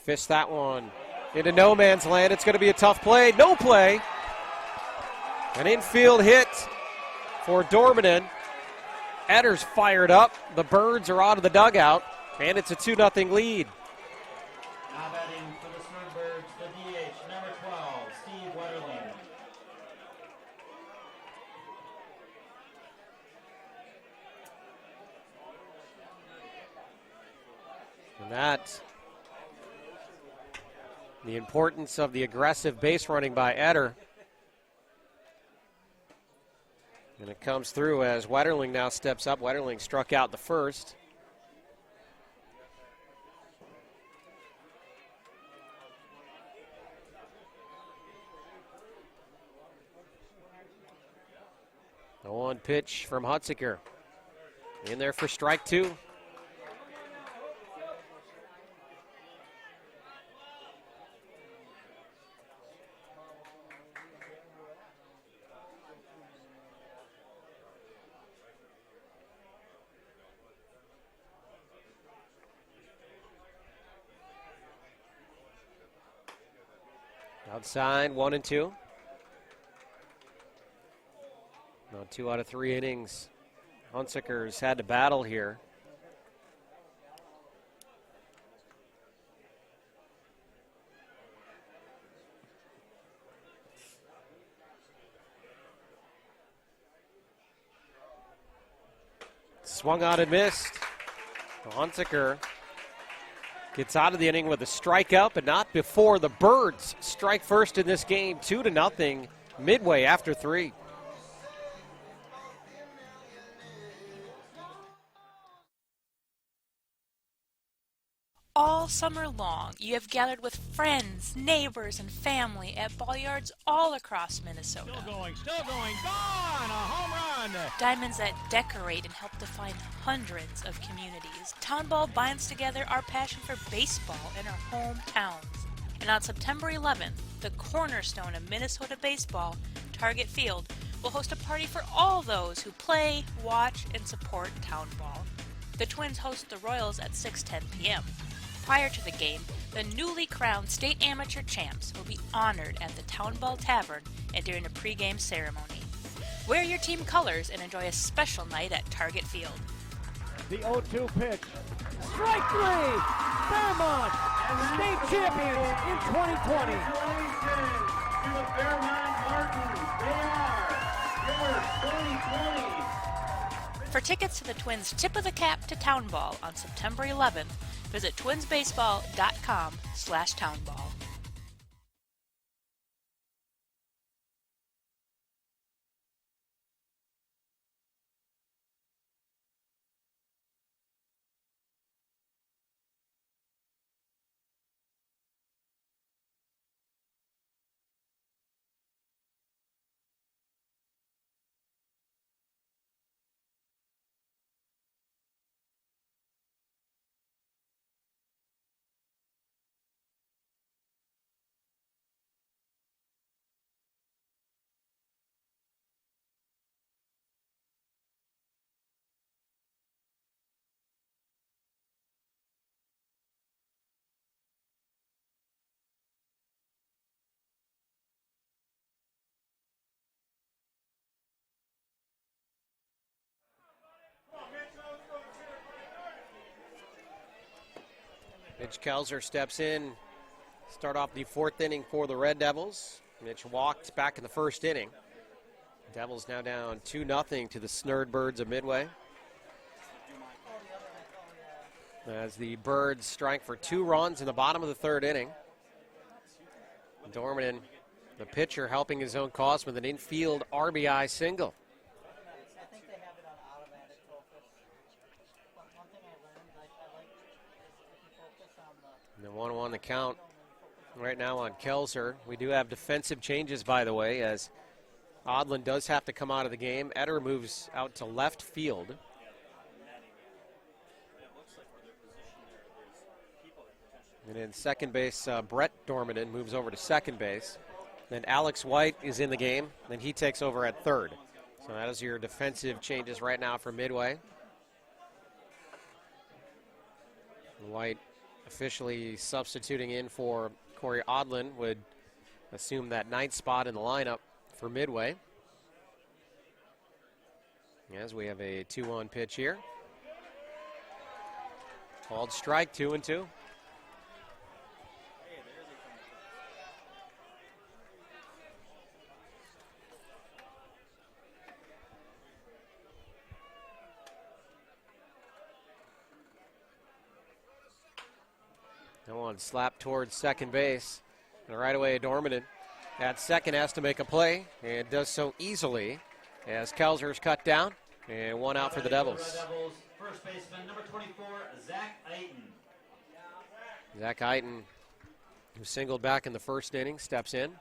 Fist that one into no man's land. It's going to be a tough play. No play. An infield hit for Dormanen. Etter's fired up. The Birds are out of the dugout, and it's a 2-0 lead. Now batting for the Snurdbirds, the DH, number 12, Steve Wetterling. And that, the importance of the aggressive base running by Etter. And it comes through as Wetterling now steps up. Wetterling struck out the first. The 1 pitch from Hutziker. In there for strike 2. Outside, 1-2. Now 2 out of 3 innings. Hunziker's had to battle here. Swung out and missed. Hunziker gets out of the inning with a strikeout, but not before the Birds strike first in this game, 2-0, Midway after 3. All summer long, you have gathered with friends, neighbors, and family at ball yards all across Minnesota. Still going, gone! A home run! Diamonds that decorate and help define hundreds of communities. Town Ball binds together our passion for baseball in our hometowns. And on September 11th, the cornerstone of Minnesota baseball, Target Field, will host a party for all those who play, watch, and support Town Ball. The Twins host the Royals at 6:10 p.m. Prior to the game, the newly crowned state amateur champs will be honored at the Town Ball Tavern and during a pregame ceremony. Wear your team colors and enjoy a special night at Target Field. The 0-2 pitch. Strike 3! Fairmont, state champions in 2020. To the Fairmont Martins, they are your 2020. For tickets to the Twins' Tip of the Cap to Town Ball on September 11th, visit twinsbaseball.com/townball. Mitch Kelzer steps in, start off the 4th inning for the Red Devils. Mitch walked back in the 1st inning. Devils now down 2-0 to the Snurdbirds of Midway. As the Birds strike for 2 runs in the bottom of the 3rd inning. Dorman, the pitcher, helping his own cause with an infield RBI single. The 1-1 the count right now on Kelzer. We do have defensive changes, by the way, as Odlin does have to come out of the game. Etter moves out to left field. And in second base, Brett Dormanen moves over to second base. Then Alex White is in the game, and he takes over at third. So that is your defensive changes right now for Midway. White officially substituting in for Corey Odlin, would assume that 9th spot in the lineup for Midway. As we have a 2-1 pitch here. Called strike, 2-2. No one slapped towards second base. And right away, Dormanen at second has to make a play, and does so easily. as Kelser's cut down, and one out for the Devils. First baseman, number 24, Zach Eiton. Zach Eiton, who singled back in the first inning, steps in.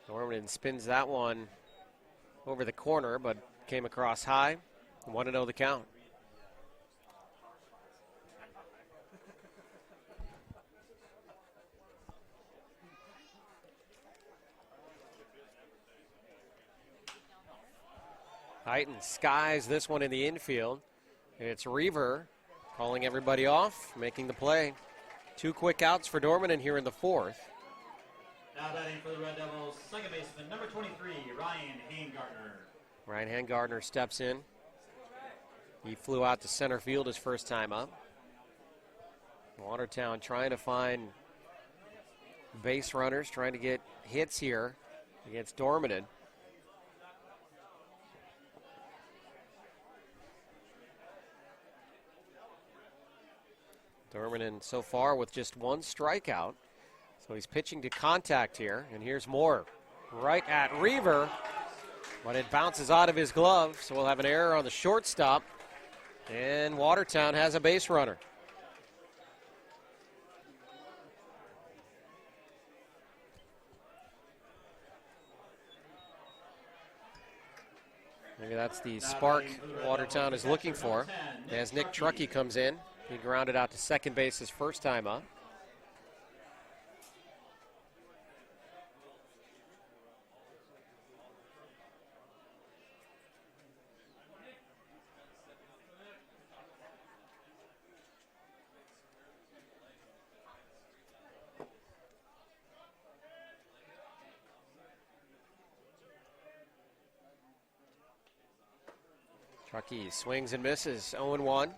Norman spins that one over the corner, but came across high. 1-0 the count. Heighton skies this one in the infield. It's Reaver calling everybody off, making the play. 2 quick outs for Dorman here in the fourth. Now batting for the Red Devils, second baseman, number 23, Ryan Hangartner. Ryan Hangartner steps in. He flew out to center field his first time up. Watertown trying to find base runners, trying to get hits here against Dorman. Dorman so far with just 1 strikeout. So he's pitching to contact here, and here's more. Right at Reaver, but it bounces out of his glove, so we'll have an error on the shortstop, and Watertown has a base runner. Maybe that's the spark Watertown is looking for as Nick Truckee comes in. He grounded out to second base his first time up. Truckee swings and misses, 0-1.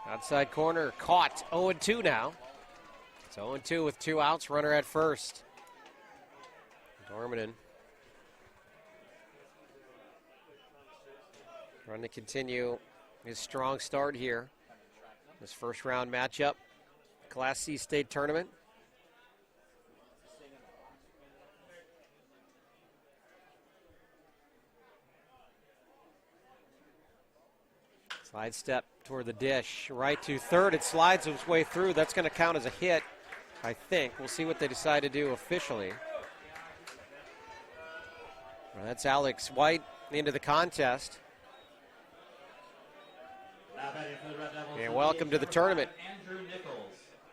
Outside corner, caught, 0-2 now. It's 0-2 with 2 outs, runner at first. Dorman trying to continue his strong start here. This first round matchup, Class C state tournament. Slide step toward the dish, right to third. It slides its way through. That's going to count as a hit, I think. We'll see what they decide to do officially. Well, that's Alex White into the contest. And welcome to the tournament.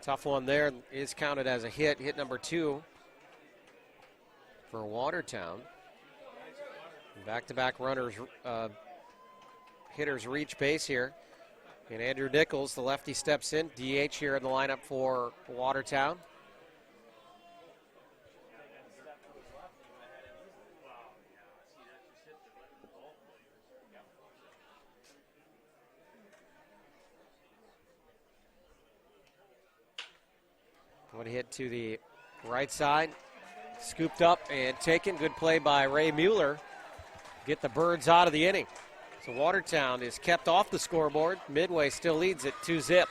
Tough one there is counted as a hit. Hit number 2 for Watertown. Back-to-back runners, hitters reach base here. And Andrew Nichols, the lefty, steps in. DH here in the lineup for Watertown. One hit to the right side. Scooped up and taken. Good play by Ray Mueller. Get the Birds out of the inning. So Watertown is kept off the scoreboard. Midway still leads it 2-0.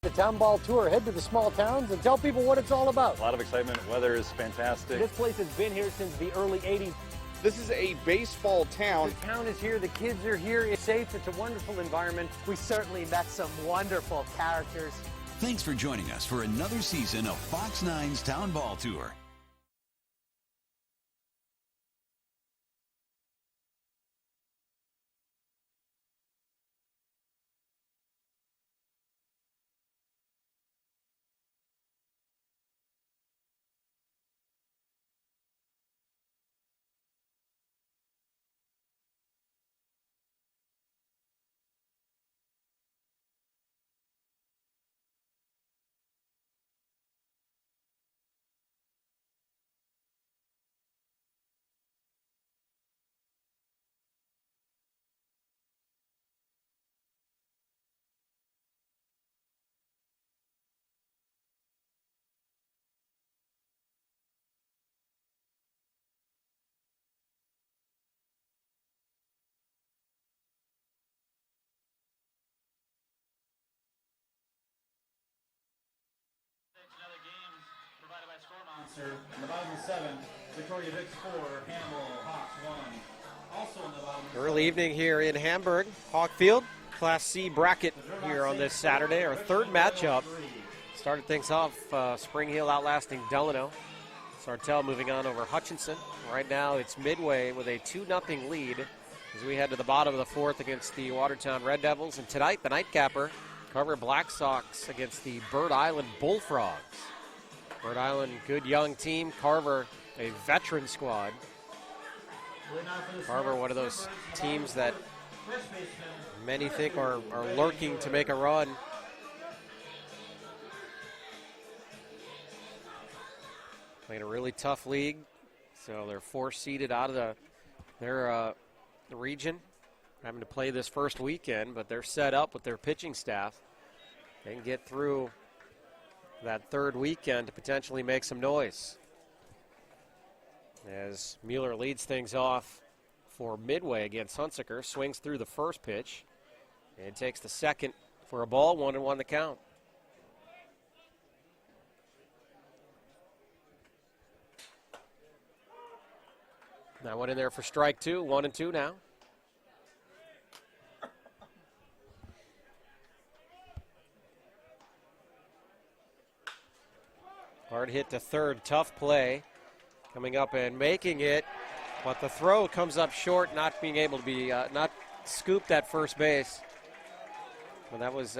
The Town Ball Tour. Head to the small towns and tell people what it's all about. A lot of excitement. Weather is fantastic. This place has been here since the early 80s. This is a baseball town. The town is here. The kids are here. It's safe. It's a wonderful environment. We certainly met some wonderful characters. Thanks for joining us for another season of Fox 9's Town Ball Tour. Sponsor in the bottom of the 7, Victoria Vicks 4, Hannibal Hawks 1. Also in the bottom of the Early evening here in Hamburg, Hawk Field, Class C bracket here on this Saturday. Our third matchup. Started things off, Spring Hill outlasting Delano. Sartell moving on over Hutchinson. Right now it's Midway with a 2-0 lead as we head to the bottom of the fourth against the Watertown Red Devils. And tonight, the nightcapper, Carver Black Sox against the Bird Island Bullfrogs. Bird Island, good young team. Carver, a veteran squad. Carver, one of those teams that many think are lurking to make a run. Playing a really tough league, so they're 4-seeded out of the region, having to play this first weekend, but they're set up with their pitching staff. They can get through that third weekend to potentially make some noise. As Mueller leads things off for Midway against Hunsaker, swings through the first pitch and takes the second for a ball, 1-1 the count. That one in there for strike two, 1-2 now. Hard hit to third, tough play. Coming up and making it, but the throw comes up short, not being able to be, not scooped at first base. Well, that was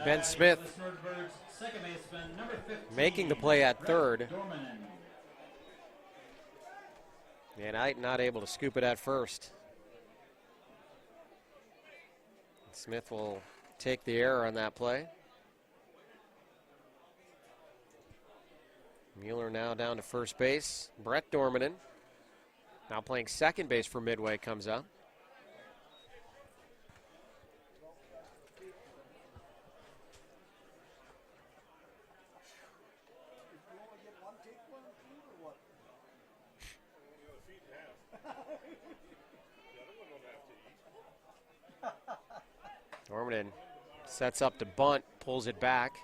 Ben Smith making the play at third. And not able to scoop it at first. Smith will take the error on that play. Mueller now down to first base. Brett Dormanen, now playing second base for Midway, comes up. Dormanen sets up to bunt, pulls it back.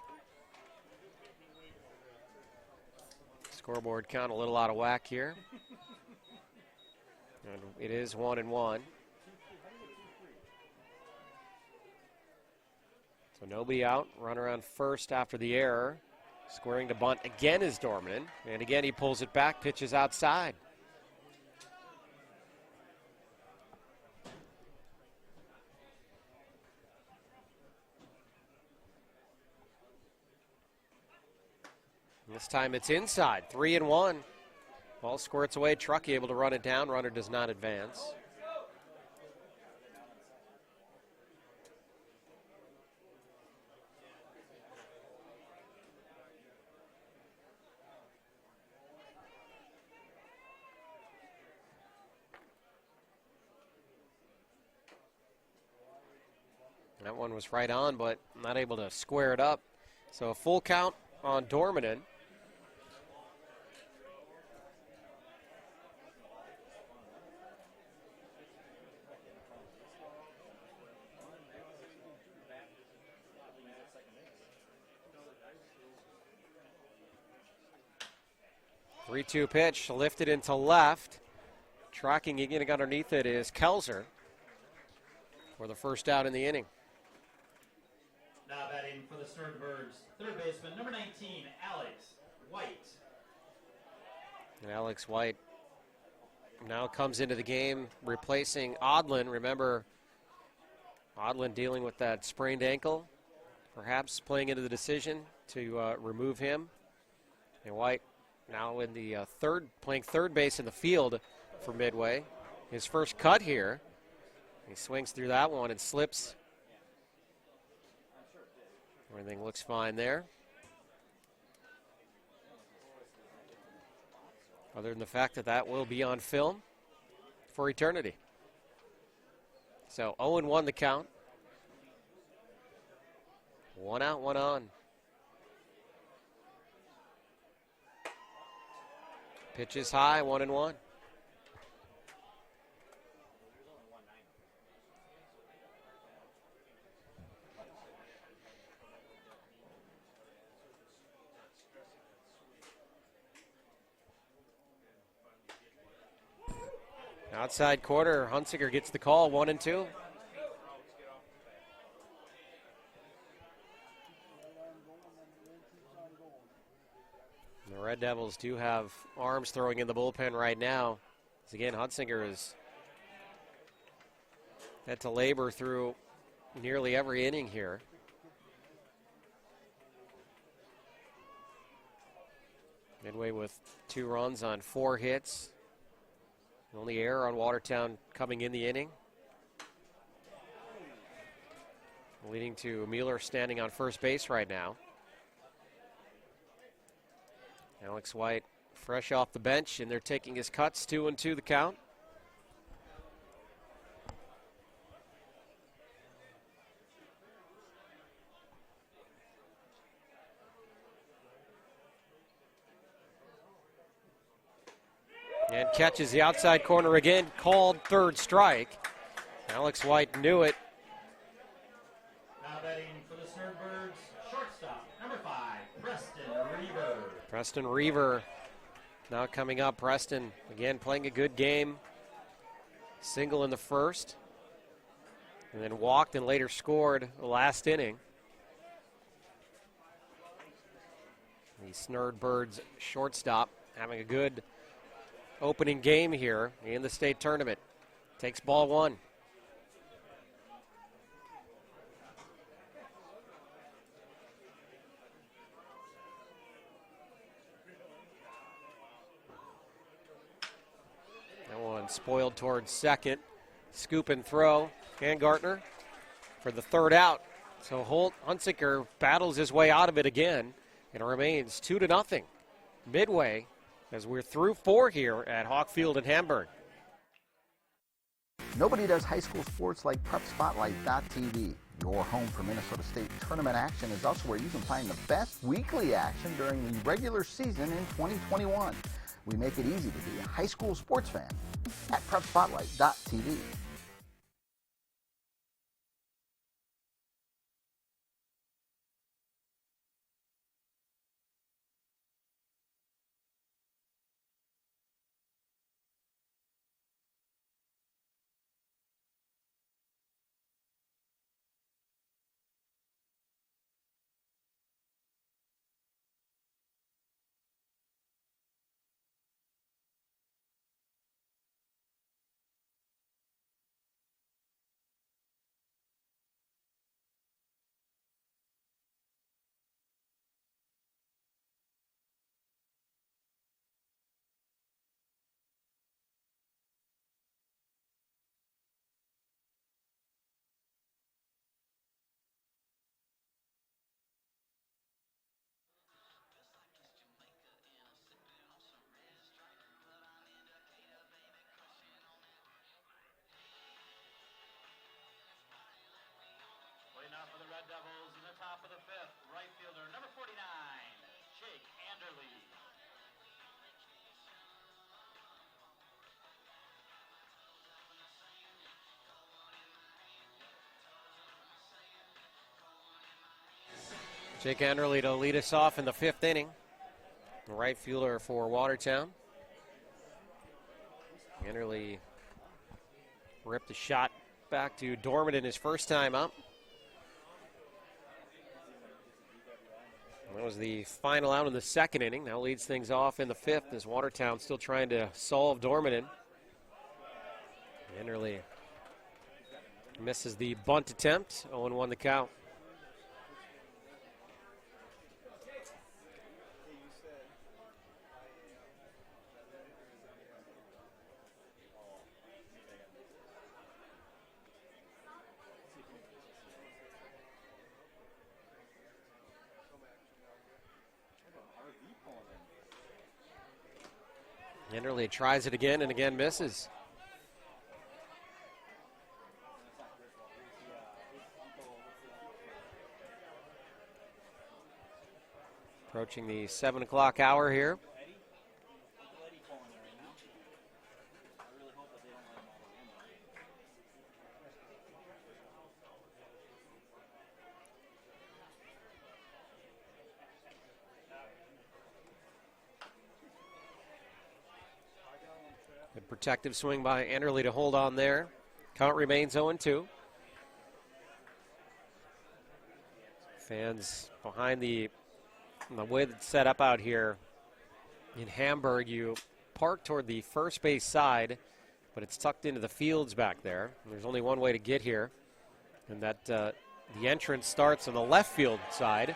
Scoreboard count a little out of whack here. And it is 1-1. So nobody out. Runner on first after the error. Squaring to bunt again is Dormanen. And again he pulls it back, pitches outside. This time it's inside, 3-1. Ball squirts away, Truckee able to run it down. Runner does not advance. That one was right on, but not able to square it up. So a full count on Dormanen. 3-2 pitch, lifted into left. Tracking and getting underneath it is Kelzer for the first out in the inning. Now batting for the Snurdbirds, third baseman, number 19, Alex White. And Alex White now comes into the game replacing Odlin. Remember, Odlin dealing with that sprained ankle, perhaps playing into the decision to remove him. And White now in the playing third base in the field for Midway. His first cut here. He swings through that one and slips. Everything looks fine there. Other than the fact that that will be on film for eternity. So 0-1 the count. 1 out, 1 on. Pitch is high, 1-1. Outside corner, Hunsicker gets the call, 1-2. The Red Devils do have arms throwing in the bullpen right now. As again, Hunsicker has had to labor through nearly every inning here. Midway with 2 runs on 4 hits. The only error on Watertown coming in the inning. Leading to Mueller standing on first base right now. Alex White fresh off the bench, and they're taking his cuts, 2-2 the count. And catches the outside corner again, called third strike. Alex White knew it. Now batting for the Snurdbirds, shortstop, number 5, Preston Reaver. Preston Reaver now coming up. Preston again playing a good game. Single in the first, and then walked and later scored the last inning. The Snurdbirds shortstop having a good opening game here in the state tournament. Takes ball 1. That one spoiled towards second. Scoop and throw. Gartner for the third out. So Hunsicker battles his way out of it again, and it remains 2-0. Midway, as we're through 4 here at Hawk Field in Hamburg. Nobody does high school sports like PrepSpotlight.tv. Your home for Minnesota State tournament action is also where you can find the best weekly action during the regular season in 2021. We make it easy to be a high school sports fan at PrepSpotlight.tv. Now for the Red Devils in the top of the 5th, right fielder number 49, Jake Anderle. Jake Anderle to lead us off in the 5th inning. The right fielder for Watertown. Anderle ripped the shot back to Dormant in his first time up. That was the final out in the 2nd inning. Now leads things off in the 5th as Watertown still trying to solve Dormant. Anderle misses the bunt attempt. 0-1 the count. Anderle tries it again and again misses. Approaching the 7 o'clock hour here. Good protective swing by Enderle to hold on there. Count remains 0-2. Fans behind the way that's set up out here in Hamburg, you park toward the first base side, but it's tucked into the fields back there. There's only one way to get here, and that the entrance starts on the left field side.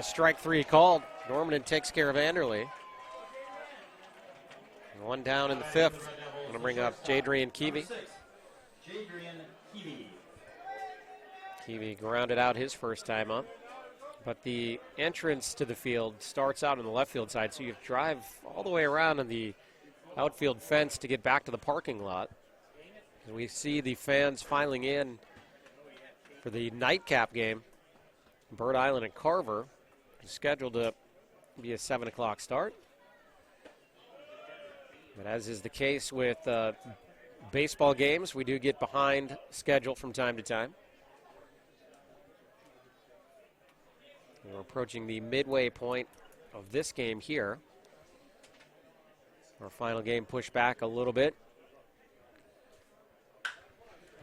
Strike 3 called. Normanton takes care of Anderle. And one down in the 5th. Going to bring up Jadrian Keevy. Keevy grounded out his first time up. But the entrance to the field starts out on the left field side, so you drive all the way around on the outfield fence to get back to the parking lot. And we see the fans filing in for the nightcap game. Bird Island and Carver is scheduled to be a 7 o'clock start. But as is the case with baseball games, we do get behind schedule from time to time. We're approaching the midway point of this game here. Our final game pushed back a little bit.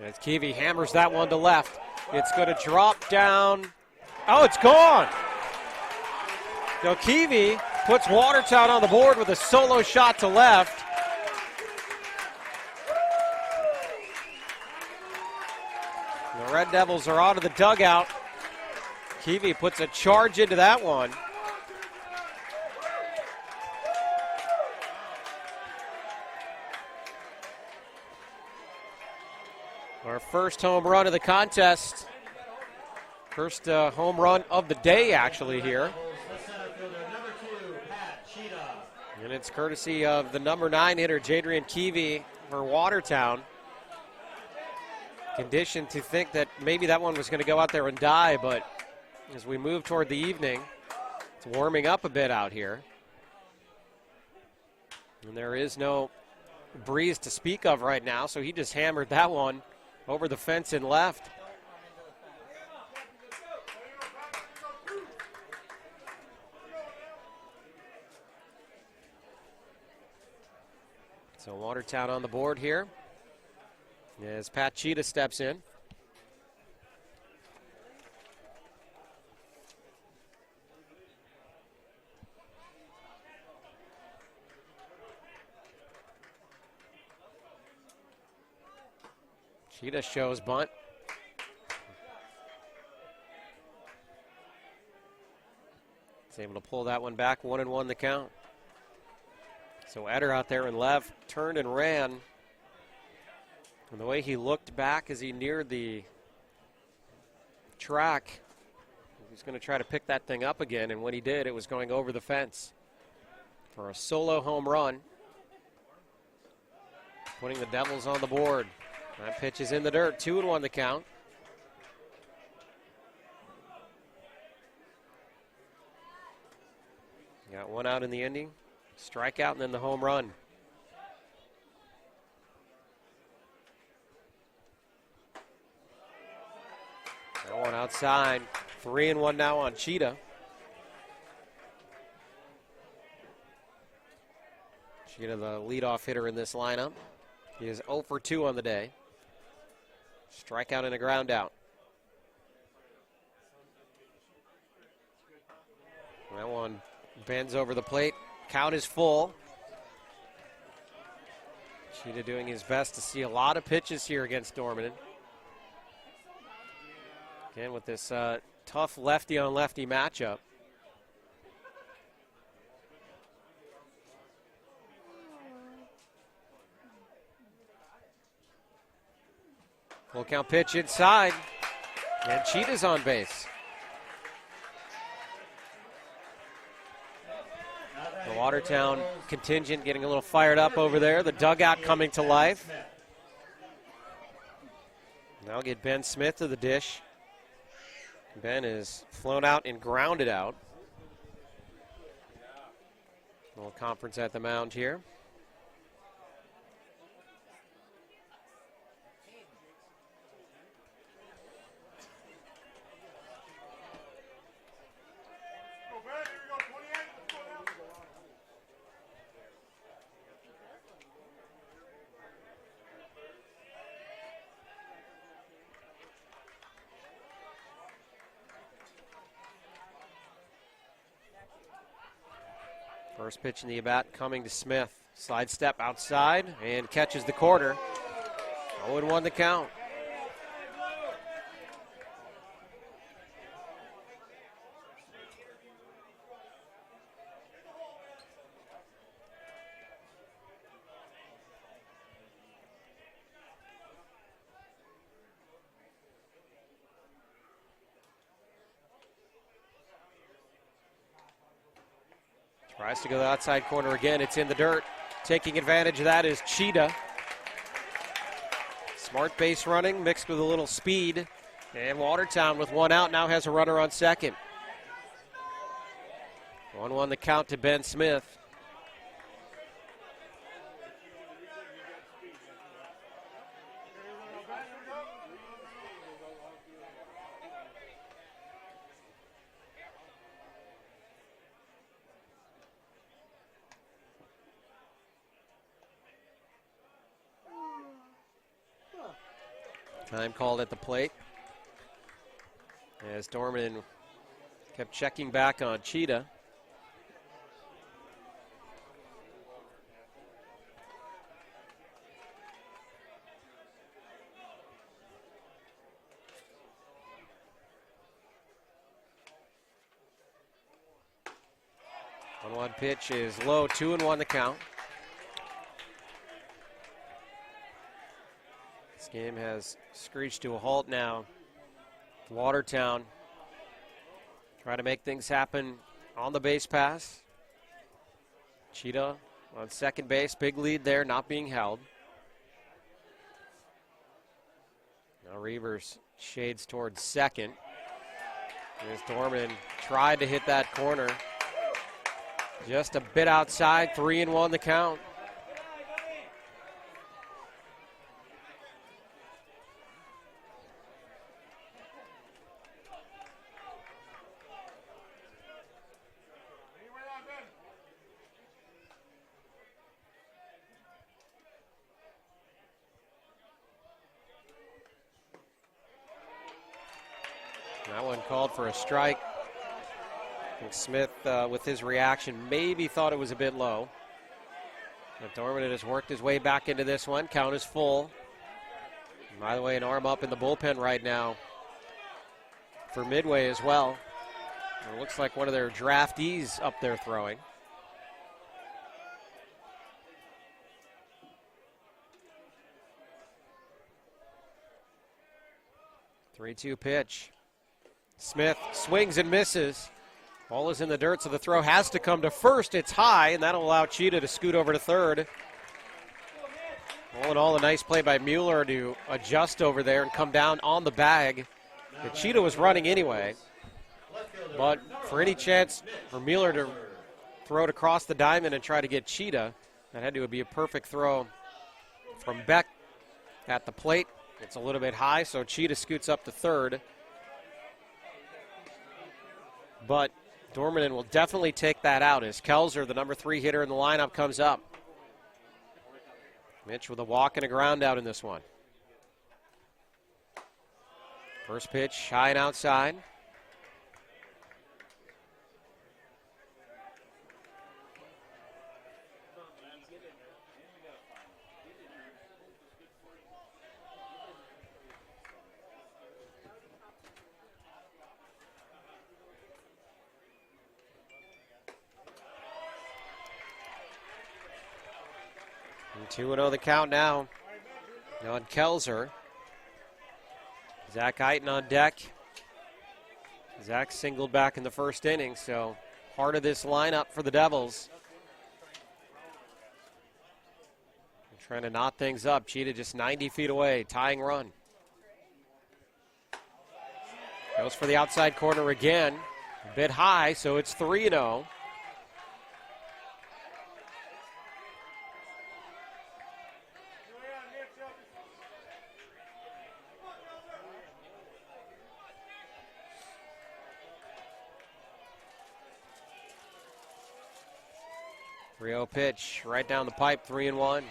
As Keevy hammers that one to left, it's going to drop down. Oh, it's gone. Now Keevy puts Watertown on the board with a solo shot to left. The Red Devils are out of the dugout. Keevy puts a charge into that one. Our first home run of the contest. First home run of the day, actually, here. And it's courtesy of the number 9 hitter, Jadrian Keevy, for Watertown. Conditioned to think that maybe that one was going to go out there and die, but as we move toward the evening, it's warming up a bit out here. And there is no breeze to speak of right now, so he just hammered that one over the fence and left. So Watertown on the board here as Pat Cheetah steps in. Cheetah shows bunt. He's able to pull that one back, 1-1 the count. So Eder out there in left, turned and ran. And the way he looked back as he neared the track, he was going to try to pick that thing up again, and when he did, it was going over the fence for a solo home run, putting the Devils on the board. That pitch is in the dirt, 2-1 the count. Got one out in the inning, strikeout, and then the home run. That one outside, 3-1 now on Cheetah. Cheetah, the leadoff hitter in this lineup. He is 0 for 2 on the day. Strikeout and a ground out. That one bends over the plate. Count is full. Cheetah doing his best to see a lot of pitches here against Normanton. Again, with this tough lefty-on-lefty matchup. Full count pitch inside, and Cheetah's on base. The Watertown contingent getting a little fired up over there. The dugout coming to life. Now get Ben Smith to the dish. Ben is flown out and grounded out. A little conference at the mound here. First pitch in the at-bat coming to Smith. Slide step outside and catches the corner. 0-1 the count. Tries to go the outside corner again. It's in the dirt. Taking advantage of that is Cheetah. Smart base running mixed with a little speed. And Watertown with one out now has a runner on second. 1-1 the count to Ben Smith. Time called at the plate. As Dorman kept checking back on Cheetah. One pitch is low, 2-1 the count. This game has screeched to a halt now. Watertown trying to make things happen on the base pass. Cheetah on second base, big lead there, not being held. Now Reavers shades towards second. As Dorman tried to hit that corner. Just a bit outside, 3-1 the count. That one called for a strike. And Smith, with his reaction, maybe thought it was a bit low. But Dorman has worked his way back into this one. Count is full. And by the way, an arm up in the bullpen right now for Midway as well. It looks like one of their draftees up there throwing. Three-two pitch. Smith swings and misses. Ball is in the dirt, so the throw has to come to first. It's high, and that'll allow Cheetah to scoot over to third. All in all, a nice play by Mueller to adjust over there and come down on the bag. The Cheetah was running anyway, but for any chance for Mueller to throw it across the diamond and try to get Cheetah, that had to be a perfect throw from Beck at the plate. It's a little bit high, so Cheetah scoots up to third. But Dorman will definitely take that out as Kelzer, the number 3 hitter in the lineup, comes up. Mitch with a walk and a ground out in this one. First pitch, high and outside. And 2-0 the count now on Kelzer. Zach Eiten on deck. Zach singled back in the first inning, so part of this lineup for the Devils. They're trying to knot things up. Cheetah just 90 feet away, tying run. Goes for the outside corner again. A bit high, so it's 3-0. Rio pitch right down the pipe, 3-1.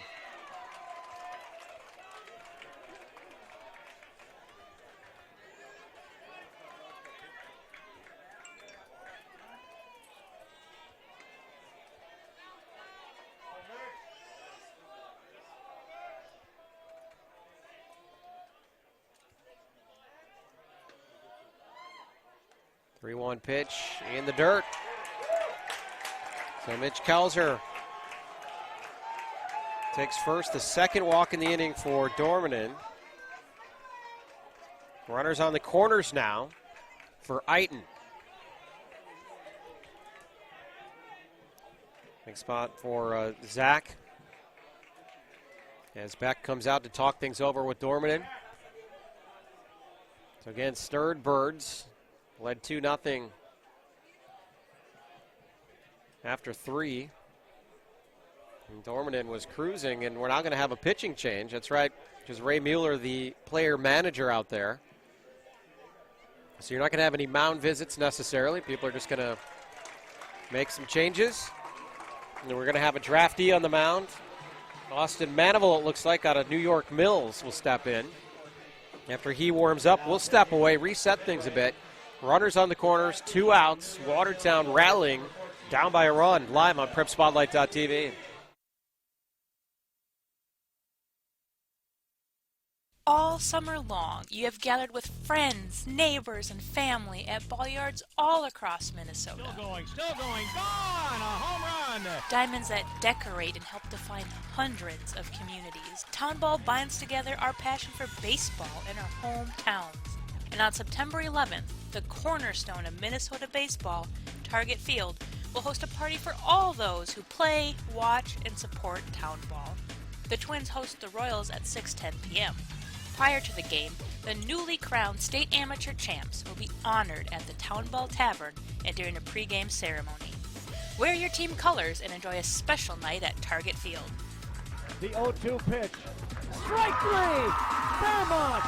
3-1 pitch in the dirt. So Mitch Kelzer takes first, the second walk in the inning for Dormanen. Runners on the corners now for Eiton. Big spot for Zach. As Beck comes out to talk things over with Dormanen. So again, Snurdbirds led 2-0 after 3. And Dormanen was cruising, and we're now going to have a pitching change. That's right, because Ray Mueller, the player manager out there. So you're not going to have any mound visits necessarily. People are just going to make some changes. And we're going to have a draftee on the mound. Austin Manival, it looks like, out of New York Mills, will step in. After he warms up, we'll step away, reset things a bit. Runners on the corners, 2 outs. Watertown rallying, down by a run, live on PrepSpotlight.tv. All summer long, you have gathered with friends, neighbors, and family at ball yards all across Minnesota. Still going, gone! A home run! Diamonds that decorate and help define hundreds of communities. Town Ball binds together our passion for baseball in our hometowns. And on September 11th, the cornerstone of Minnesota baseball, Target Field, will host a party for all those who play, watch, and support Town Ball. The Twins host the Royals at 6:10 p.m. Prior to the game, the newly crowned state amateur champs will be honored at the Town Ball Tavern and during a pregame ceremony. Wear your team colors and enjoy a special night at Target Field. The 0-2 pitch. Strike 3! Fairmont,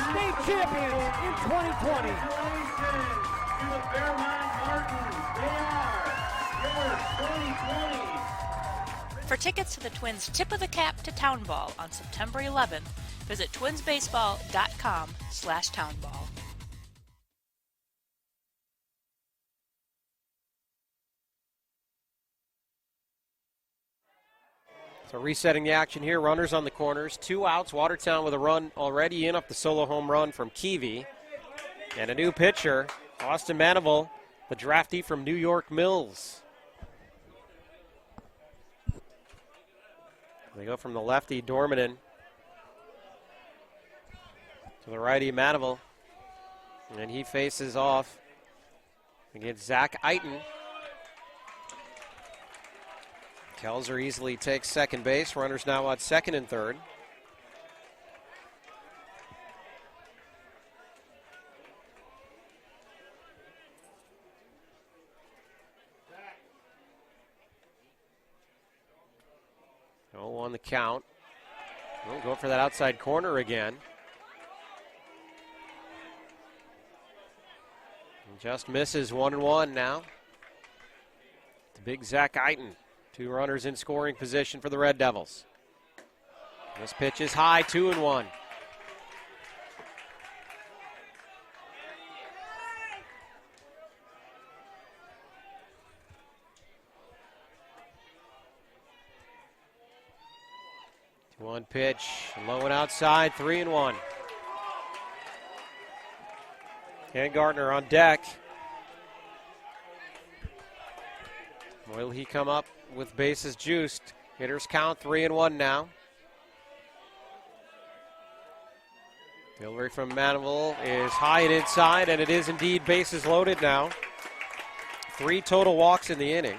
state champions in 2020. Congratulations to the Fairmont Martins. They are your 2020. For tickets to the Twins' Tip of the Cap to Town Ball on September 11th, visit twinsbaseball.com/townball. So resetting the action here, runners on the corners, 2 outs. Watertown with a run already in off the solo home run from Keevy. And a new pitcher, Austin Manival, the draftee from New York Mills. They go from the lefty, Dormanen, to the righty, Manival. And he faces off against Zach Eiton. Kelzer easily takes second base. Runners now at second and third. Oh, on the count. We'll go for that outside corner again. And just misses 1-1 now. The big Zach Eiton. 2 runners in scoring position for the Red Devils. This pitch is high, 2-1. One pitch, low and outside, 3-1. And Gardner on deck. Will he come up with bases juiced? Hitters count 3-1 now. Delivery from Manival is high and inside, and it is indeed bases loaded now. 3 total walks in the inning.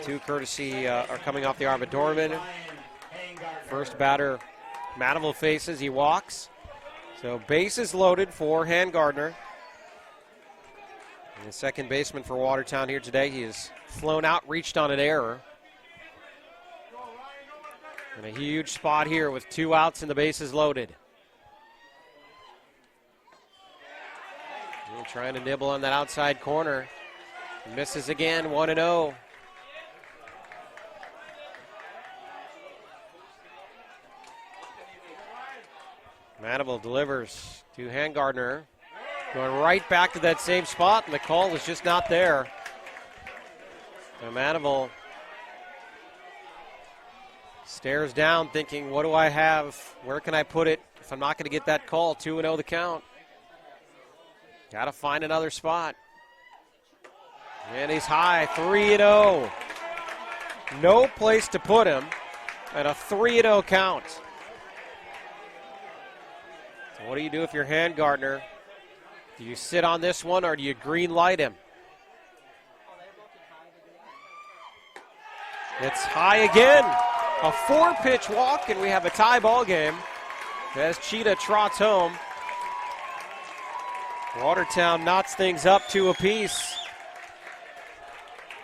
2 courtesy are coming off the arm of Dorman. First batter, Manival faces, he walks. So bases loaded for Gardner. And the second baseman for Watertown here today, he has flown out, reached on an error. And a huge spot here with 2 outs and the bases loaded. And trying to nibble on that outside corner. Misses again, 1-0. Manival delivers to Gardner. Going right back to that same spot, and the call is just not there. So Manival stares down thinking, what do I have? Where can I put it if I'm not going to get that call? 2-0 the count. Got to find another spot. And he's high, 3-0. No place to put him at a 3-0 count. So what do you do if you're Handgartner? Do you sit on this one or do you green light him? It's high again. A 4-pitch walk, and we have a tie ball game as Cheetah trots home. Watertown knots things up 2 apiece.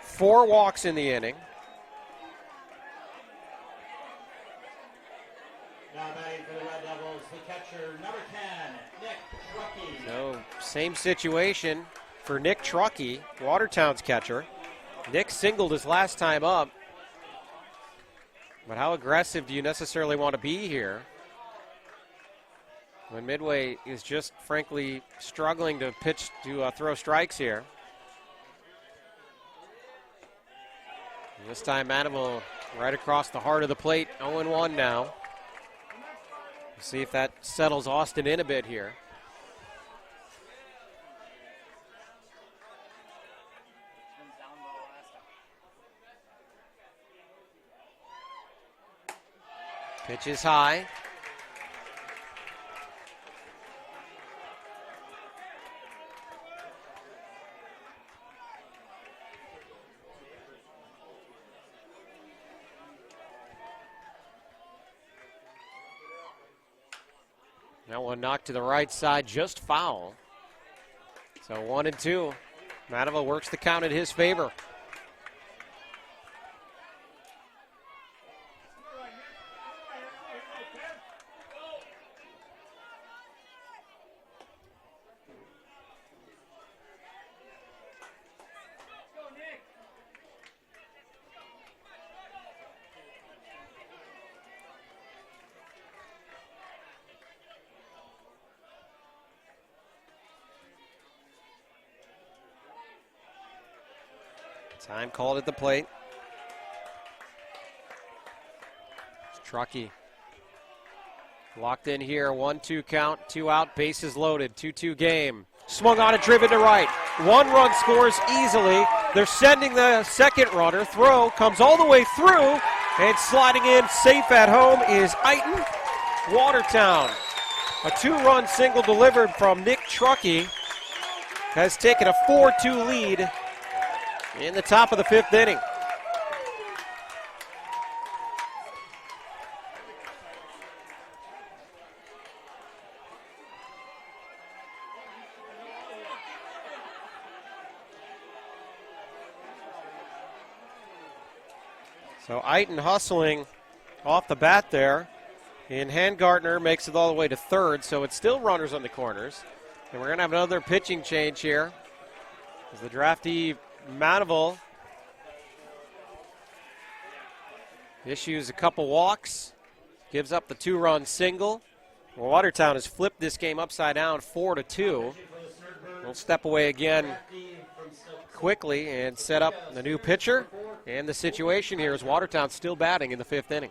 4 walks in the inning. Now batting for the Red Devils, the catcher, number 10, Nick Truckee. So, same situation for Nick Truckee, Watertown's catcher. Nick singled his last time up. But how aggressive do you necessarily want to be here when Midway is just, frankly, struggling to pitch to throw strikes here? And this time, Manimal right across the heart of the plate, 0-1 now. We'll see if that settles Austin in a bit here. Pitch is high. That one knocked to the right side, just foul. So 1-2. Madova works the count in his favor. Time called at the plate. It's Truckee. Locked in here, 1-2 count, 2 out, bases loaded, 2-2 game. Swung on and driven to right. 1 run scores easily. They're sending the second runner. Throw comes all the way through, and sliding in safe at home is Eiton. Watertown. A 2-run single delivered from Nick Truckee has taken a 4-2 lead in the top of the 5th inning. So Eiton hustling off the bat there. And Handgartner makes it all the way to 3rd, so it's still runners on the corners. And we're going to have another pitching change here as the draftee Manival issues a couple walks, gives up the 2-run single. Watertown has flipped this game upside down, 4-2. We'll step away again quickly and set up the new pitcher. And the situation here is Watertown still batting in the 5th inning.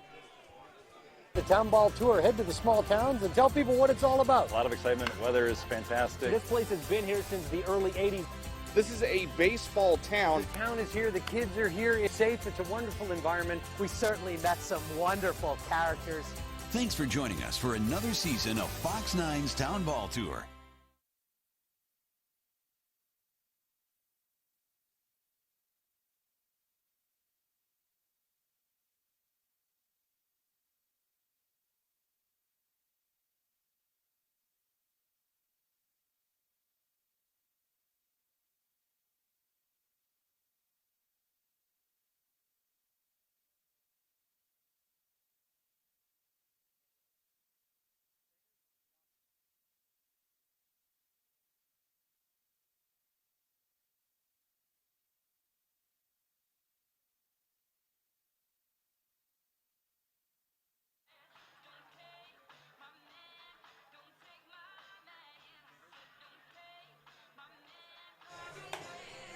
The Town Ball Tour, head to the small towns and tell people what it's all about. A lot of excitement. Weather is fantastic. This place has been here since the early 80s. This is a baseball town. The town is here, the kids are here, it's safe, it's a wonderful environment. We certainly met some wonderful characters. Thanks for joining us for another season of Fox 9's Town Ball Tour.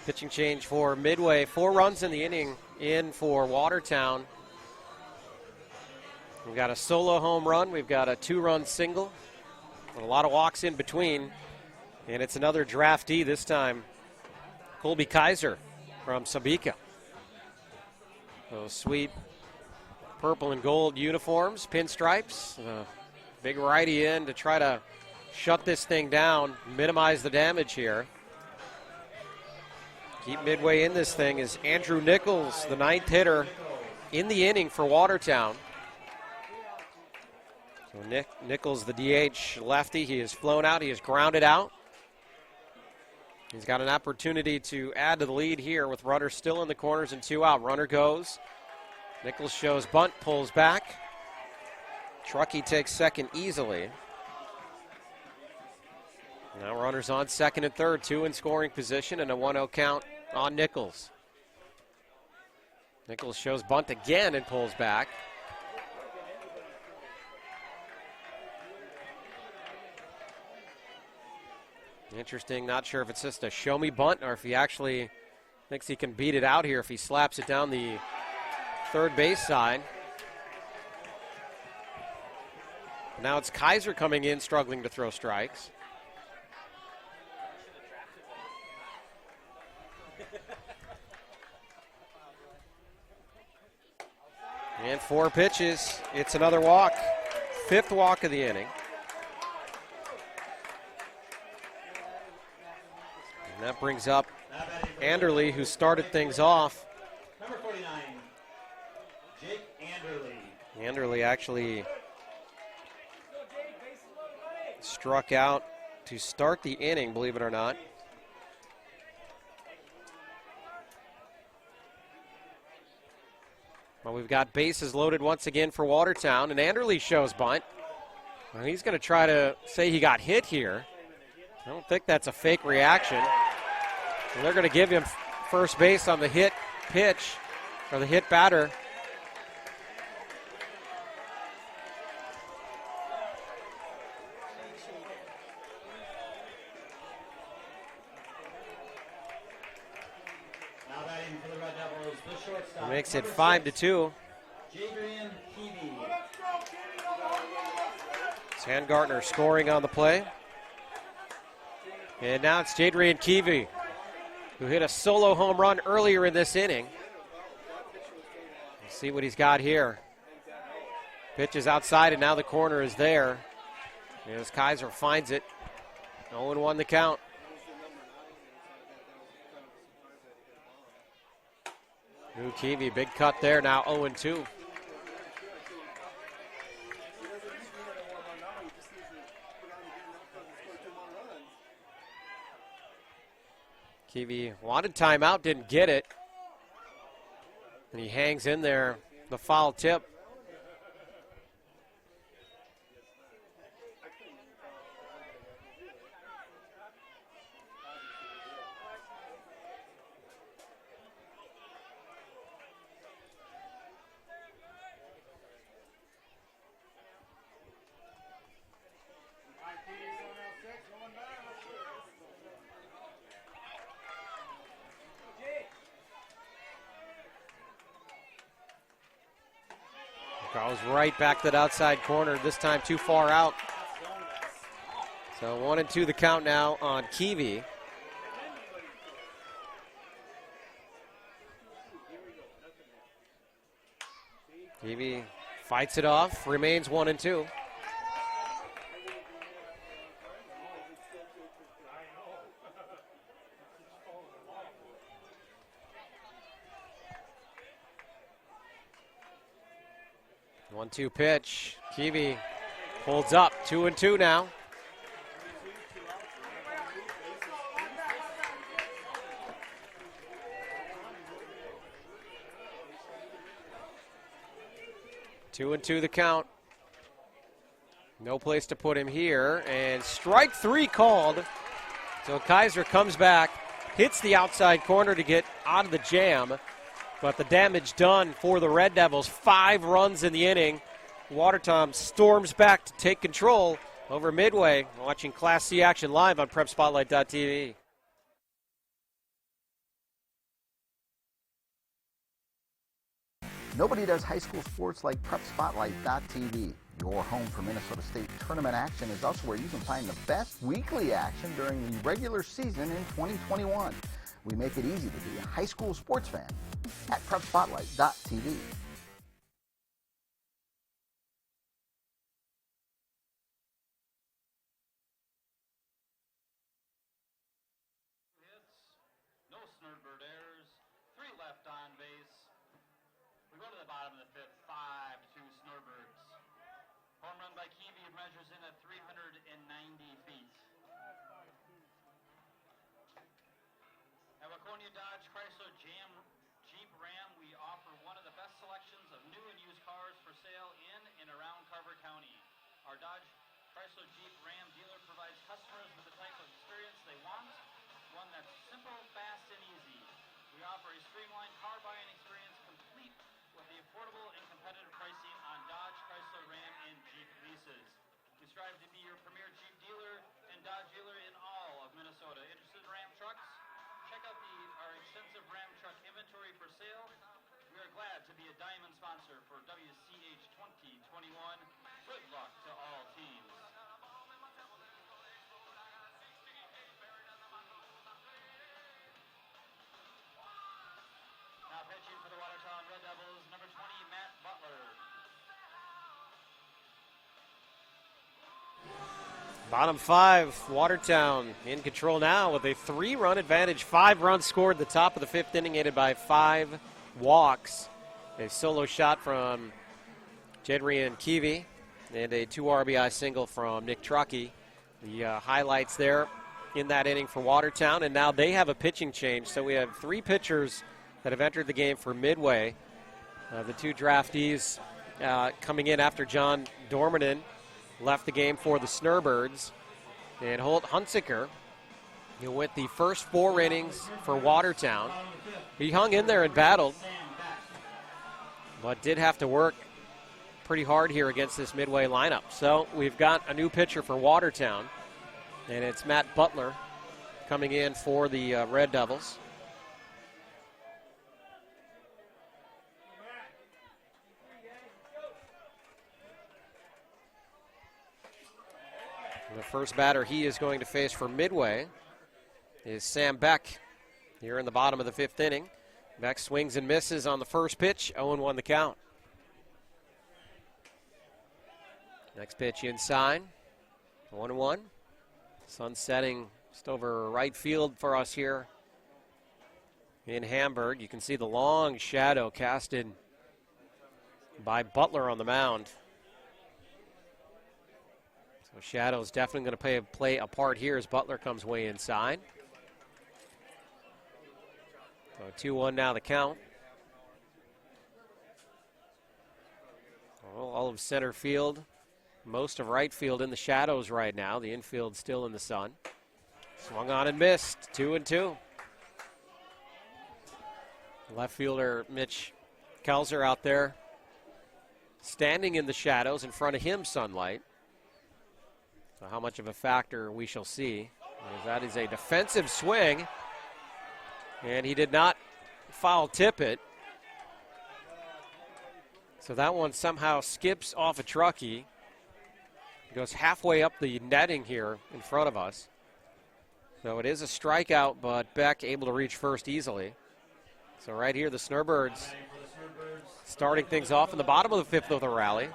Pitching change for Midway. 4 runs in the inning in for Watertown. We've got a solo home run. We've got a 2-run single. And a lot of walks in between. And it's another draftee this time, Colby Kaiser from Sabika. Those sweet purple and gold uniforms, pinstripes, big righty in to try to shut this thing down, minimize the damage here. Keep Midway in this thing is Andrew Nichols, the 9th hitter in the inning for Watertown. So Nichols, the DH lefty, he has flown out, he has grounded out. He's got an opportunity to add to the lead here with runners still in the corners and 2 out. Runner goes. Nichols shows bunt, pulls back. Truckee takes second easily. Now runners on second and third, 2 in scoring position and a 1-0 count on Nichols. Nichols shows bunt again and pulls back. Interesting, not sure if it's just a show me bunt or if he actually thinks he can beat it out here if he slaps it down the third base side. Now it's Kaiser coming in, struggling to throw strikes. And 4 pitches. It's another walk. 5th walk of the inning. And that brings up Anderle, who started things off. Number 49, Jake Anderle. Anderle actually struck out to start the inning, believe it or not. Well, we've got bases loaded once again for Watertown, and Anderle shows bunt. Well, he's going to try to say he got hit here. I don't think that's a fake reaction. And they're going to give him first base on the hit pitch, or the hit batter. Now batting for the Red Devils, the shortstop. It makes it 5-2. Jadrian Keevy. Sandgartner scoring on the play. And now it's Jadrian Keevy, who hit a solo home run earlier in this inning. Let's see what he's got here. Pitch is outside, and now the corner is there. As Kaiser finds it. 0-1 the count. New Keevy, big cut there, now 0-2. Keevy wanted timeout, didn't get it. And he hangs in there, the foul tip. Goes right back to that outside corner, this time too far out. So 1-2 the count now on Keevy. Keevy fights it off, remains 1-2. One-two pitch. Keevy holds up. 2-2 now. Two and two the count. No place to put him here. And strike 3 called. So Kaiser comes back, hits the outside corner to get out of the jam. But the damage done for the Red Devils. 5 runs in the inning. Watertown storms back to take control over Midway. Watching Class C action live on PrepSpotlight.tv. Nobody does high school sports like PrepSpotlight.tv. Your home for Minnesota State tournament action is also where you can find the best weekly action during the regular season in 2021. We make it easy to be a high school sports fan at PrepSpotlight.tv. No Snurdbird errors, 3 left on base. We go to the bottom of the 5th, 5-2 Snurdbirds. Home run by Keevy measures in at 390 feet. At Waconia Dodge Chrysler Jeep Ram, we offer one of the best selections of new and used cars for sale in and around Carver County. Our Dodge Chrysler Jeep Ram dealer provides customers with the type of experience they want, one that's simple, fast, and easy. We offer a streamlined car buying experience complete with the affordable and competitive pricing on Dodge, Chrysler, Ram, and Jeep leases. We strive to be your premier Jeep dealer and Dodge dealer in all of Minnesota. Interested in Ram trucks? Check out our extensive Ram truck inventory for sale. We are glad to be a diamond sponsor for WCH 2021. Good luck to all teams. Now pitching for the Watertown Red Devils, number 20, Matt Butler. Bottom 5, Watertown in control now with a 3-run advantage. 5 runs scored at the top of the 5th inning, aided by 5 walks. A solo shot from Jedrian Keevy and a 2 RBI single from Nick Truckee. The highlights there in that inning for Watertown, and now they have a pitching change. So we have 3 pitchers that have entered the game for Midway. The 2 draftees coming in after John Dormanen left the game for the Snurdbirds. And Holt Hunziker, who went the first 4 innings for Watertown. He hung in there and battled, but did have to work pretty hard here against this Midway lineup. So we've got a new pitcher for Watertown, and it's Matt Butler coming in for the Red Devils. The first batter he is going to face for Midway is Sam Beck here in the bottom of the 5th inning. Beck swings and misses on the first pitch, 0-1 the count. Next pitch inside, 1-1. Sun setting just over right field for us here in Hamburg. You can see the long shadow casted by Butler on the mound. So shadow's definitely going to play a part here as Butler comes way inside. So 2-1 now the count. Well, all of center field, most of right field in the shadows right now. The infield still in the sun. Swung on and missed, 2-2. Left fielder Mitch Kelzer out there standing in the shadows, in front of him sunlight. So how much of a factor we shall see. As that is a defensive swing, and he did not foul tip it. So that one somehow skips off a Truckee. Goes halfway up the netting here in front of us. So it is a strikeout, but Beck able to reach first easily. So right here, the Snurdbirds starting things off in the bottom of the 5th of the rally.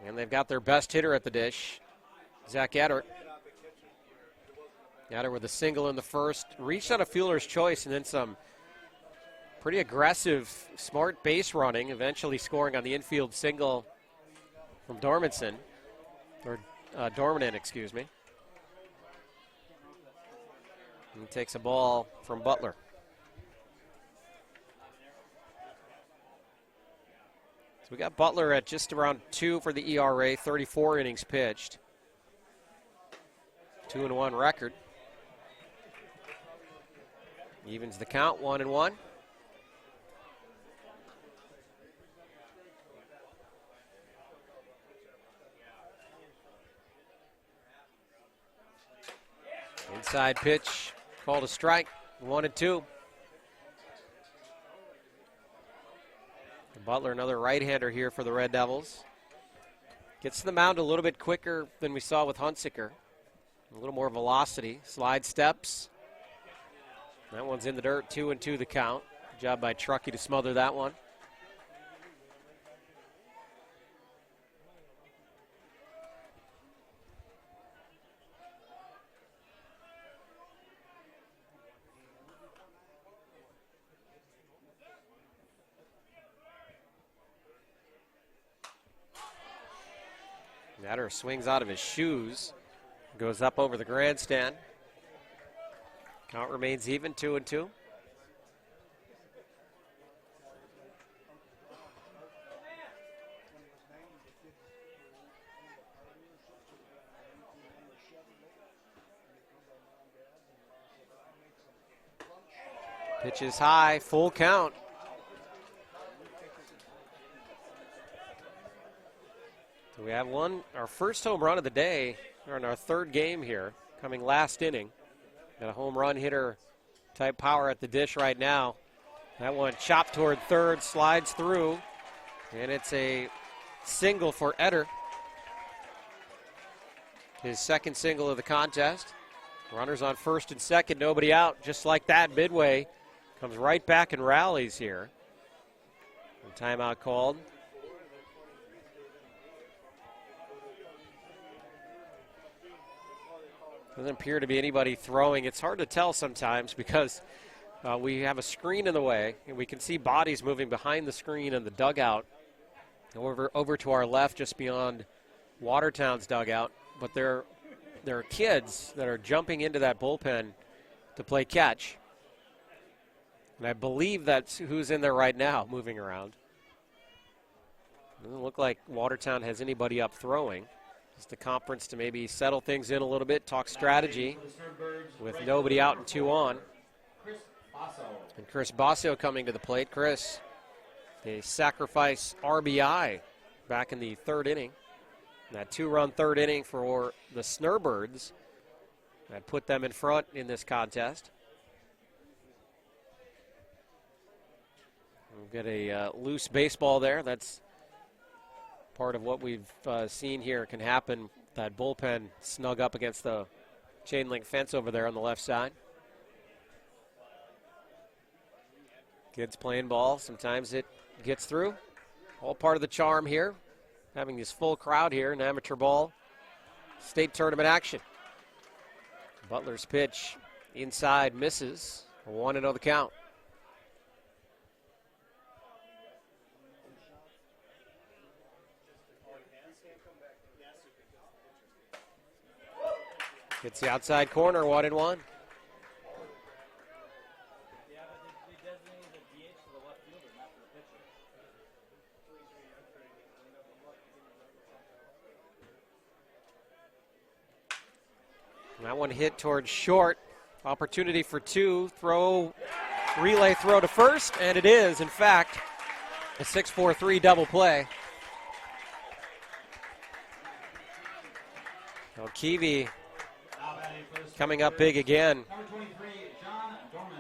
And they've got their best hitter at the dish, Zach Eddard. Eddard with a single in the first, reached on a fielder's choice, and then some pretty aggressive, smart base running, eventually scoring on the infield single from Dormanen, excuse me. He takes a ball from Butler. So we got Butler at just around 2 for the ERA, 34 innings pitched. 2-1 record. Evens the count, 1-1. Inside pitch, called a strike, 1-2. Butler, another right-hander here for the Red Devils. Gets to the mound a little bit quicker than we saw with Hunsicker. A little more velocity. Slide steps. That one's in the dirt, 2-2 the count. Good job by Truckee to smother that one. Natter swings out of his shoes, goes up over the grandstand. Count remains even, 2-2. Pitch is high, full count. So we have our first home run of the day, or in our third game here, coming last inning. Got a home run hitter type power at the dish right now. That one chopped toward third, slides through, and it's a single for Etter. His second single of the contest. Runners on first and second, nobody out. Just like that, Midway comes right back and rallies here. And timeout called. Doesn't appear to be anybody throwing. It's hard to tell sometimes because we have a screen in the way, and we can see bodies moving behind the screen in the dugout over to our left just beyond Watertown's dugout. But there are kids that are jumping into that bullpen to play catch. And I believe that's who's in there right now moving around. Doesn't look like Watertown has anybody up throwing. Just the conference to maybe settle things in a little bit, talk strategy with nobody out and 2 on. And Chris Basso coming to the plate. Chris, a sacrifice RBI back in the third inning. That 2-run third inning for the Snurdbirds that put them in front in this contest. We'll get a loose baseball there. That's part of what we've seen here can happen. That bullpen snug up against the chain link fence over there on the left side. Kids playing ball. Sometimes it gets through. All part of the charm here. Having this full crowd here in amateur ball. State tournament action. Butler's pitch inside misses. 1-0 the count. Gets the outside corner, 1-1. That one hit towards short. Opportunity for 2. Relay throw to first, and it is, in fact, a 6-4-3 double play. Kiwi coming up big again. Number 23, John Dorman.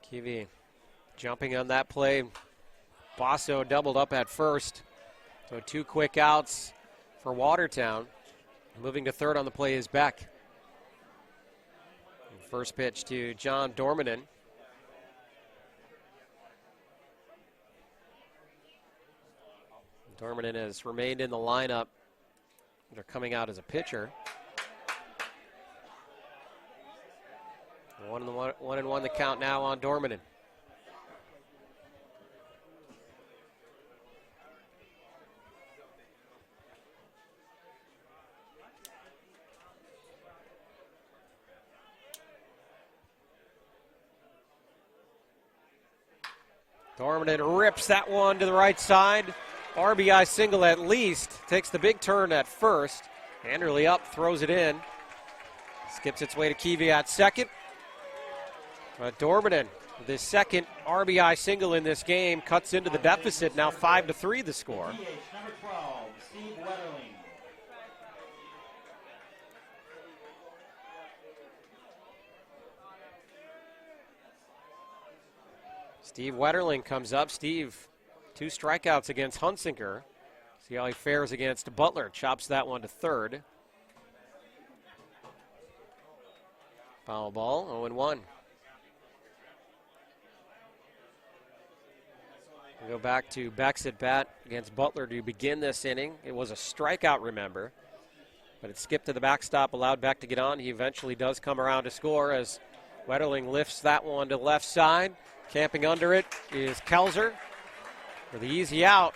Kiwi jumping on that play. Basso doubled up at first. So 2 quick outs for Watertown. Moving to third on the play is Beck. First pitch to John Dormanen. Dormanen has remained in the lineup. They're coming out as a pitcher. 1-1 the count now on Dormanen. Dormanen rips that one to the right side. RBI single at least. Takes the big turn at first. Anderley up, throws it in. Skips its way to Kiviat second. Dormanen, with his second RBI single in this game, cuts into the deficit. Now 5-3 the score. Number 12, Steve Wetterling. Steve Wetterling comes up. Steve, 2 strikeouts against Hunsinger. See how he fares against Butler. Chops that one to third. Foul ball, 0-1. We go back to Beck's at bat against Butler to begin this inning. It was a strikeout, remember, but it skipped to the backstop, allowed Beck to get on. He eventually does come around to score as Wetterling lifts that one to the left side. Camping under it is Kelzer for the easy out.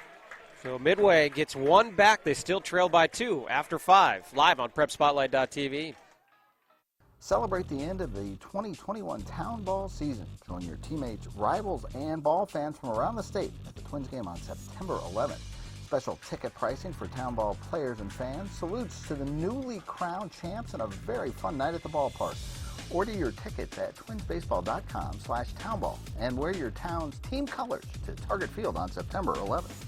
So Midway gets 1 back. They still trail by 2 after 5. Live on PrepSpotlight.tv. Celebrate the end of the 2021 Town Ball season. Join your teammates, rivals, and ball fans from around the state at the Twins game on September 11th. Special ticket pricing for Town Ball players and fans. Salutes to the newly crowned champs and a very fun night at the ballpark. Order your tickets at twinsbaseball.com/townball and wear your town's team colors to Target Field on September 11th.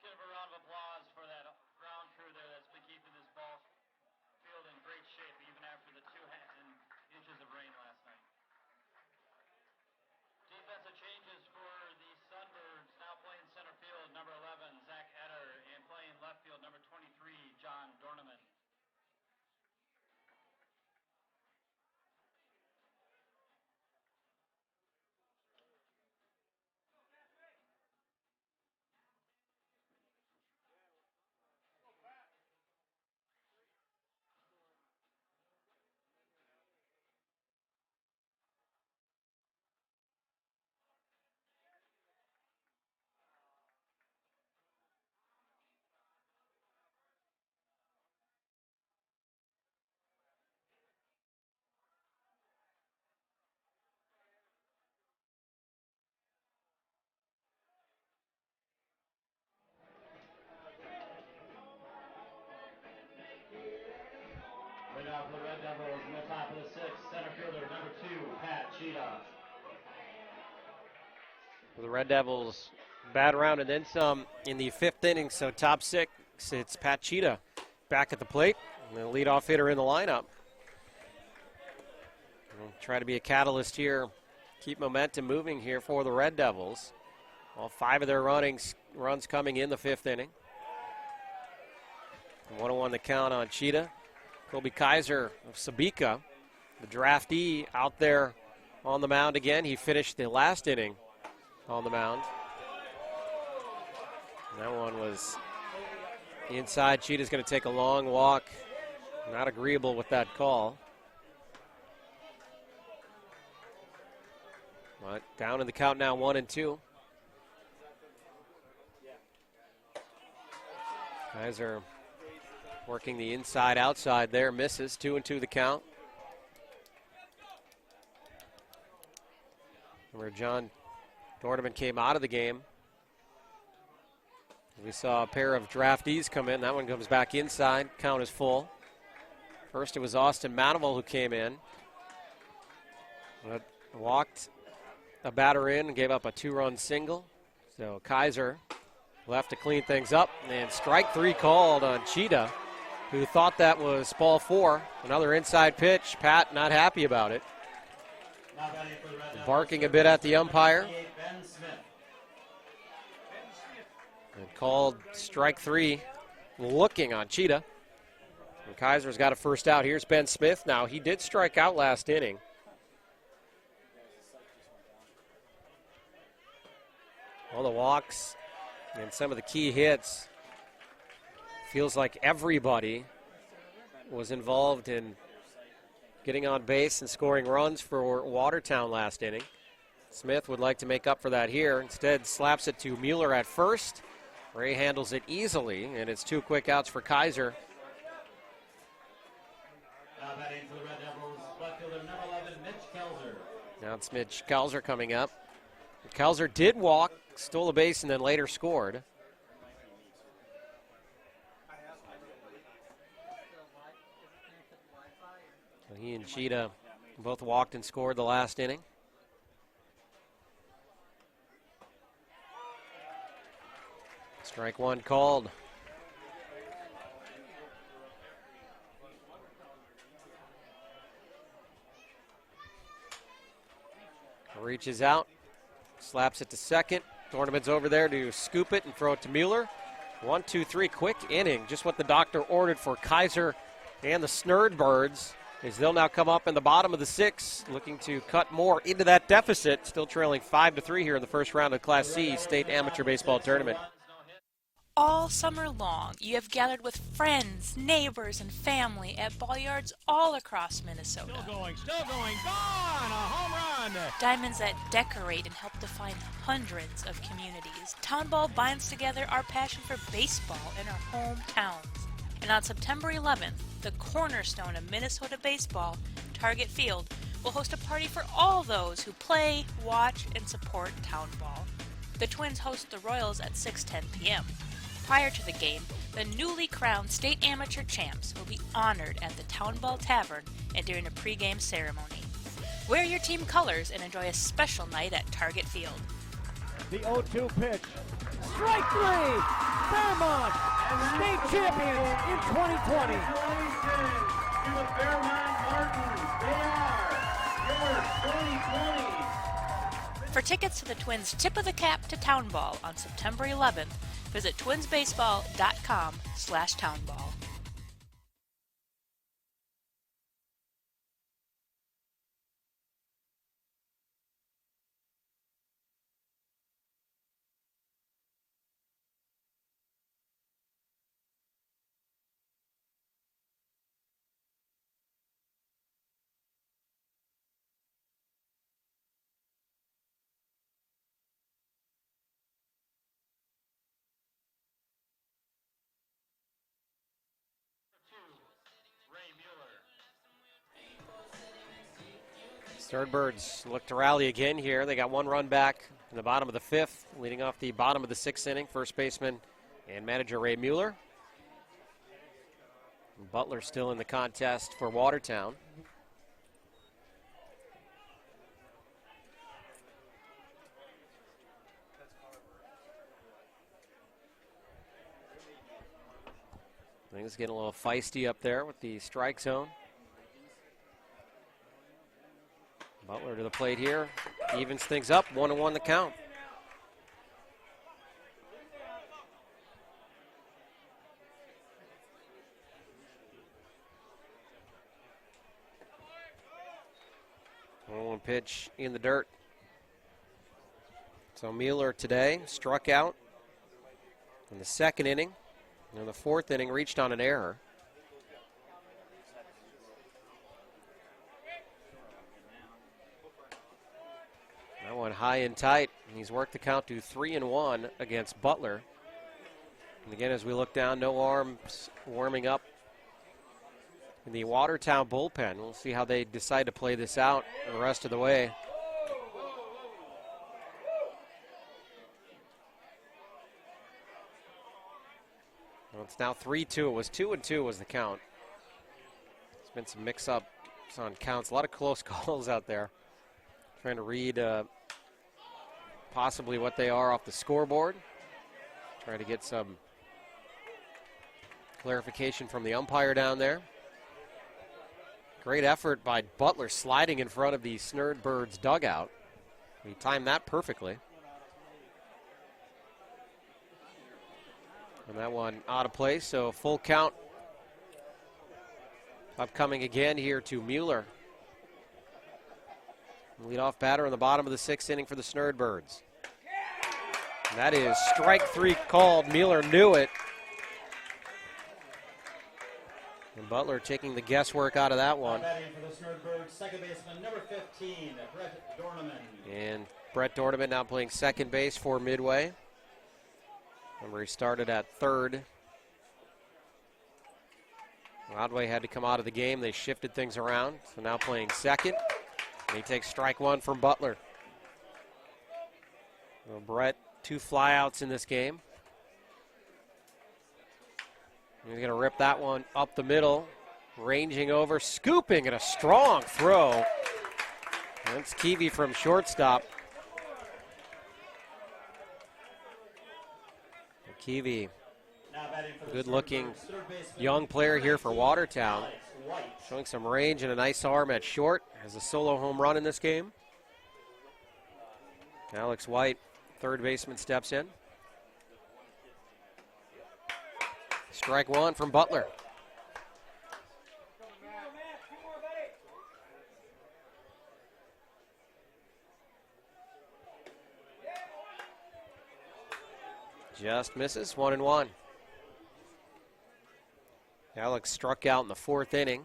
Let's give a round of applause for that ground crew there that's been keeping this ball field in great shape even after the 2 inches of rain last night. Defensive changes for the Sunbirds. Now playing center field, number 11, Zach Etter, and playing left field, number 23, John Dorneman. Right now for the Red Devils in the top of the 6th, center fielder number 2, Pat Cheetah. The Red Devils bat around and then some in the 5th inning. So top 6, it's Pat Cheetah back at the plate. And the leadoff hitter in the lineup. We'll try to be a catalyst here. Keep momentum moving here for the Red Devils. All 5 of their runs coming in the 5th inning. 1-1 the count on Cheetah. Colby Kaiser of Sabika, the draftee, out there on the mound again. He finished the last inning on the mound. And that one was inside. Cheetah's going to take a long walk. Not agreeable with that call. But down in the count now, 1-2. Kaiser working the inside outside there, misses. 2-2 the count. Where John Dorneman came out of the game. We saw a pair of draftees come in. That one comes back inside. Count is full. First it was Austin Manival who came in. But walked a batter in and gave up a 2-run single. So Kaiser left to clean things up. And strike 3 called on Cheetah, who thought that was ball 4. Another inside pitch. Pat not happy about it. Barking a bit at the umpire. And called strike 3, looking on Cheetah. And Kaiser's got a first out. Here's Ben Smith now. He did strike out last inning. All the walks and some of the key hits. Feels like everybody was involved in getting on base and scoring runs for Watertown last inning. Smith would like to make up for that here. Instead, slaps it to Mueller at first. Ray handles it easily, and it's 2 quick outs for Kaiser. Batting for the Red Devils, left fielder number 11, Mitch Kelzer. Now it's Mitch Kelzer coming up. Kelzer did walk, stole a base, and then later scored. So he and Cheetah both walked and scored the last inning. Strike one called. Reaches out, slaps it to second. Thorneman's over there to scoop it and throw it to Mueller. 1, 2, 3, quick inning. Just what the doctor ordered for Kaiser and the Snurdbirds, as they'll now come up in the bottom of the 6th, looking to cut more into that deficit. Still trailing 5-3 here in the first round of Class C State Amateur Baseball Tournament. All summer long, you have gathered with friends, neighbors, and family at ball yards all across Minnesota. Still going, gone! A home run! Diamonds that decorate and help define hundreds of communities. Town Ball binds together our passion for baseball in our hometowns. And on September 11th, the cornerstone of Minnesota baseball, Target Field, will host a party for all those who play, watch, and support Town Ball. The Twins host the Royals at 6:10 p.m. Prior to the game, the newly crowned state amateur champs will be honored at the Town Ball Tavern and during a pregame ceremony. Wear your team colors and enjoy a special night at Target Field. The 0-2 pitch. Strike 3! Fairmont, state champions in 2020. Congratulations to the Fairmont Martins. They are your 2020. For tickets to the Twins' Tip of the Cap to Town Ball on September 11th, visit twinsbaseball.com/townball. Snurdbirds look to rally again here. They got 1 run back in the bottom of the 5th, leading off the bottom of the 6th inning. First baseman and manager Ray Mueller. Butler still in the contest for Watertown. Things getting a little feisty up there with the strike zone. Butler to the plate here, evens things up, 1-1 the count. One pitch in the dirt. So Mueller today struck out in the 2nd inning. In the 4th inning, reached on an error. That one high and tight, and he's worked the count to 3-1 against Butler. And again, as we look down, no arms warming up in the Watertown bullpen. We'll see how they decide to play this out the rest of the way. Well, it's now 3-2. It was 2-2 was the count. There's been some mix-ups on counts. A lot of close calls out there. Trying to read possibly what they are off the scoreboard. Trying to get some clarification from the umpire down there. Great effort by Butler sliding in front of the Snurdbirds dugout. He timed that perfectly. And that one out of place, so full count upcoming again here to Mueller. Leadoff batter in the bottom of the 6th inning for the Snurdbirds. And that is strike 3 called. Mueller knew it. And Butler taking the guesswork out of that one. Batting for the Snurdbirds, second baseman, number 15, Brett Dorneman. And Brett Dorneman now playing second base for Midway. Remember, he started at third. Rodway had to come out of the game. They shifted things around. So now playing second. And he takes strike one from Butler. Well, Brett, 2 flyouts in this game. He's going to rip that one up the middle. Ranging over, scooping, and a strong throw. That's Keevy from shortstop. Keevy, good-looking young player here for Watertown. Showing some range and a nice arm at short. Has a solo home run in this game. Alex White, third baseman, steps in. Strike one from Butler. Just misses, 1-1. Alex struck out in the 4th inning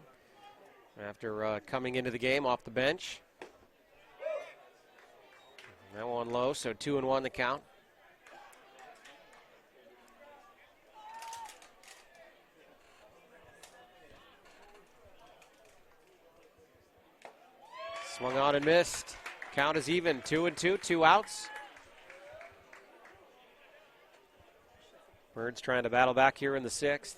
after coming into the game off the bench. That one low, so 2-1 the count. Swung on and missed. Count is even, 2-2, 2 outs. Birds trying to battle back here in the 6th.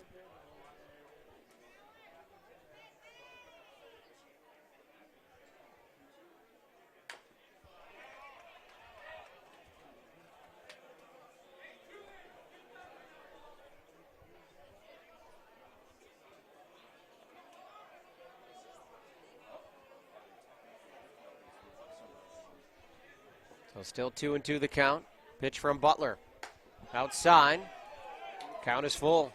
So still 2-2 the count. Pitch from Butler. Outside. Count is full.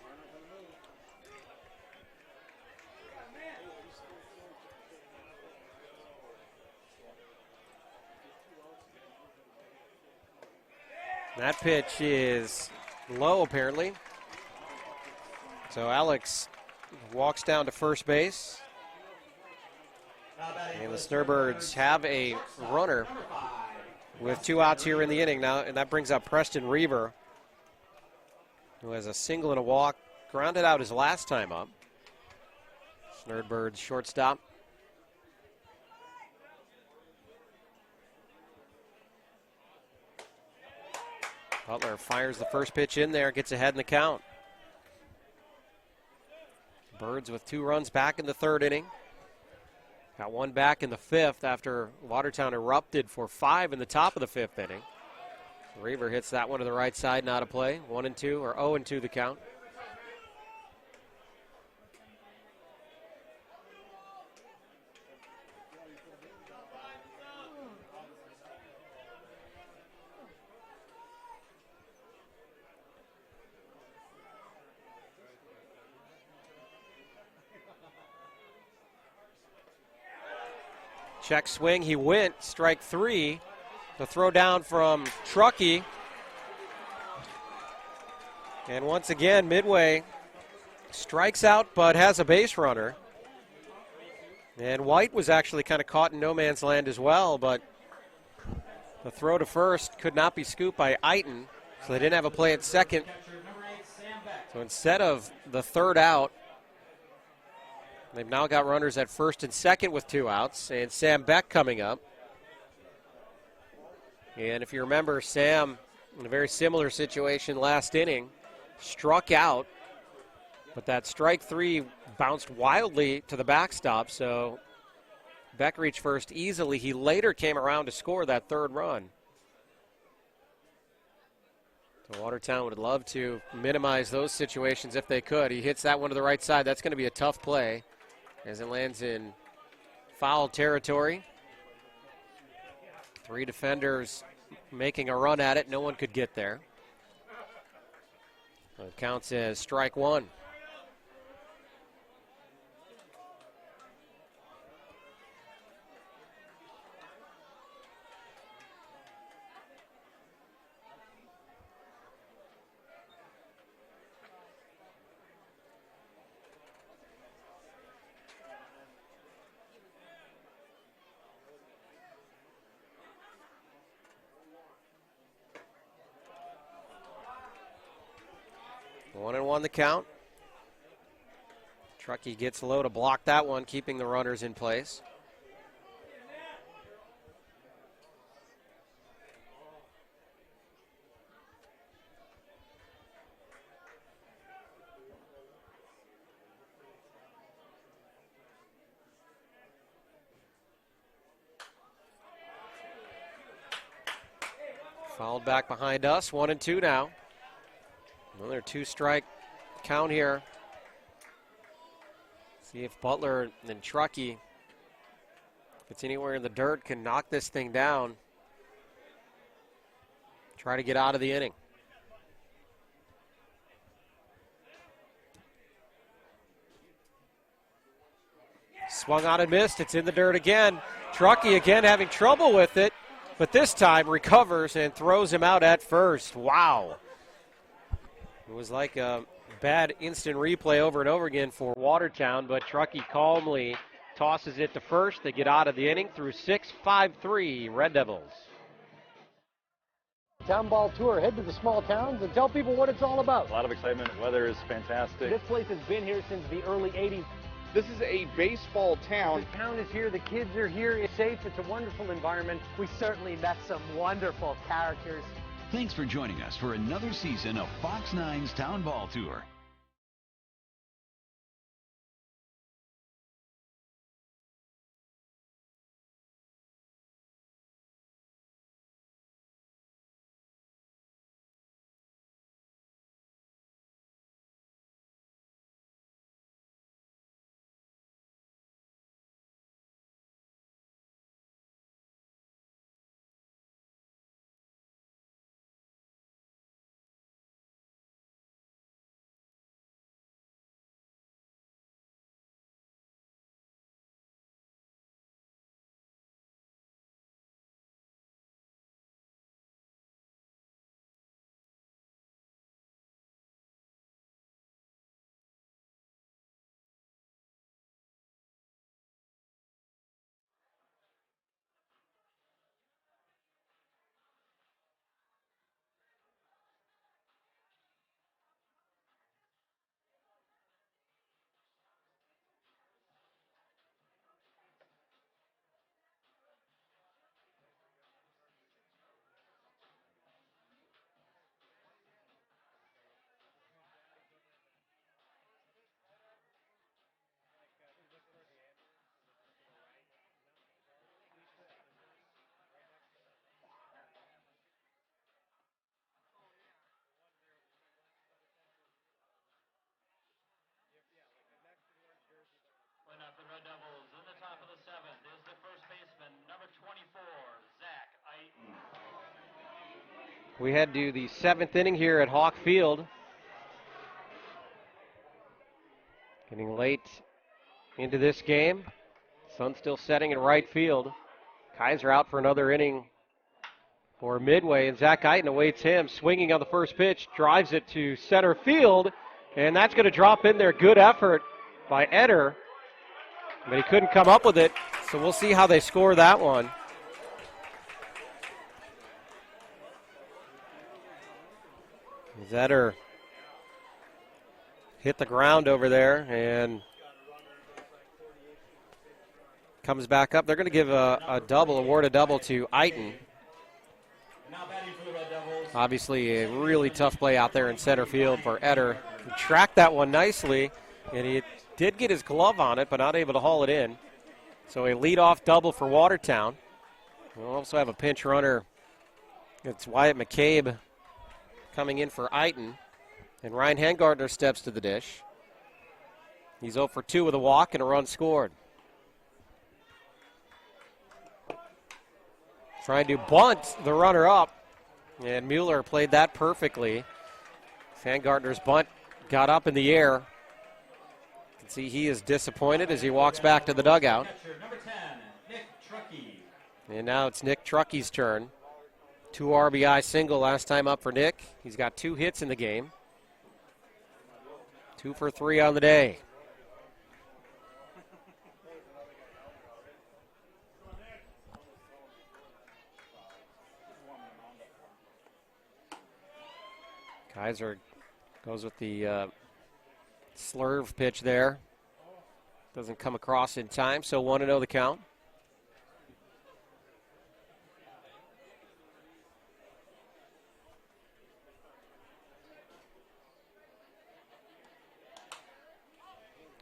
That pitch is low, apparently. So Alex walks down to first base. And the Snurdbirds have a runner with 2 outs here in the inning now, and that brings up Preston Reaver, who has a single and a walk, grounded out his last time up. Snurdbirds shortstop. Butler fires the first pitch in there, gets ahead in the count. Birds with 2 runs back in the 3rd inning. Got 1 back in the 5th after Watertown erupted for 5 in the top of the 5th inning. Reaver hits that one to the right side, not a play. 1-2 or 0-2 the count. Check swing, he went, strike 3. The throw down from Truckee. And once again, Midway strikes out but has a base runner. And White was actually kind of caught in no man's land as well, but the throw to first could not be scooped by Eiton, so they didn't have a play at second. So instead of the 3rd out, they've now got runners at first and second with 2 outs, and Sam Beck coming up. And if you remember, Sam, in a very similar situation last inning, struck out, but that strike 3 bounced wildly to the backstop, so Beck reached first easily. He later came around to score that 3rd run. So Watertown would love to minimize those situations if they could. He hits that one to the right side. That's going to be a tough play as it lands in foul territory. 3 defenders making a run at it. No one could get there. It counts as strike 1. 1-1 the count. Truckee gets low to block that one, keeping the runners in place. Fouled back behind us, 1-2 now. Another 2-strike count here. See if Butler and Truckee, if it's anywhere in the dirt, can knock this thing down. Try to get out of the inning. Swung on and missed. It's in the dirt again. Truckee again having trouble with it, but this time recovers and throws him out at first. Wow. It was like a bad instant replay over and over again for Watertown, but Truckee calmly tosses it to first. They get out of the inning through 6, 5-3 Red Devils. Town ball tour. Head to the small towns and tell people what it's all about. A lot of excitement. Weather is fantastic. This place has been here since the early 80s. This is a baseball town. The town is here. The kids are here. It's safe. It's a wonderful environment. We certainly met some wonderful characters. Thanks for joining us for another season of Fox 9's Town Ball Tour. Up the Red Devils in the top of the seventh is the first baseman, number 24, Zach Eiton. We head to the 7th inning here at Hawk Field. Getting late into this game. Sun still setting in right field. Kaiser out for another inning for Midway, and Zach Eiton awaits him, swinging on the first pitch, drives it to center field, and that's going to drop in there. Good effort by Eder, but he couldn't come up with it, so we'll see how they score that one. Eder hit the ground over there and comes back up. They're going to give award a double to Eiton. Obviously a really tough play out there in center field for Eder. He tracked that one nicely, and he did get his glove on it, but not able to haul it in. So a leadoff double for Watertown. We'll also have a pinch runner. It's Wyatt McCabe coming in for Eiton. And Ryan Hangardner steps to the dish. He's 0 for 2 with a walk and a run scored. Trying to bunt the runner up. And Mueller played that perfectly. Hangardner's bunt got up in the air. You can see he is disappointed as he walks back to the dugout. Number 10, Nick Truckee. And now it's Nick Truckee's turn. 2 RBI single last time up for Nick. He's got 2 hits in the game. 2 for 3 on the day. Kaiser Goes with the slurve pitch there. Doesn't come across in time, so 1-0 the count.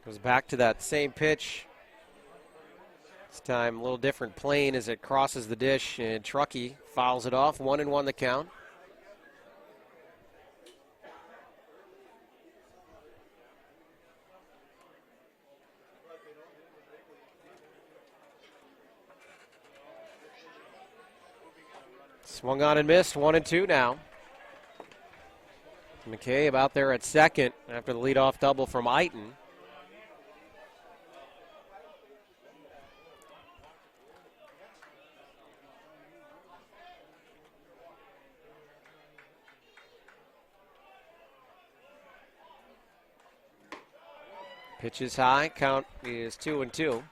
Goes back to that same pitch. This time a little different plane as it crosses the dish, and Truckee fouls it off. 1-1 the count. Swung on and missed. 1-2 now. McKay out there at second after the leadoff double from Eiton. Pitch is high. Count is 2-2.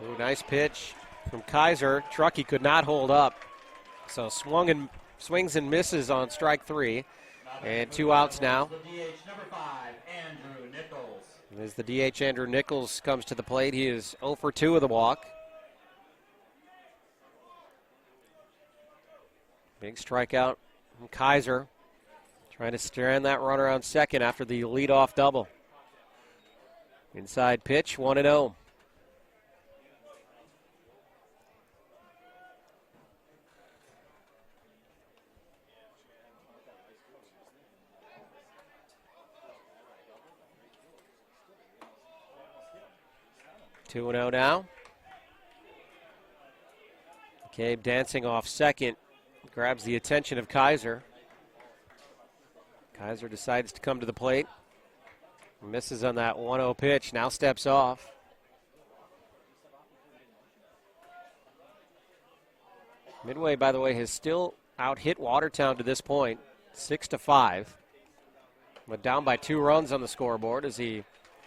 Ooh, nice pitch from Kaiser. Truckee could not hold up. So swings and misses on strike 3. And 2 outs now. As the DH, Andrew Nichols, comes to the plate, he is 0 for 2 of the walk. Big strikeout from Kaiser, trying to strand that runner on second after the leadoff double. Inside pitch, 1-0. Two and 0 now. McCabe dancing off second, grabs the attention of Kaiser. Kaiser decides to come to the plate. Misses on that 1-0 pitch, now steps off. Midway, by the way, has still out-hit Watertown to this point, 6-5. But down by 2 runs on the scoreboard as he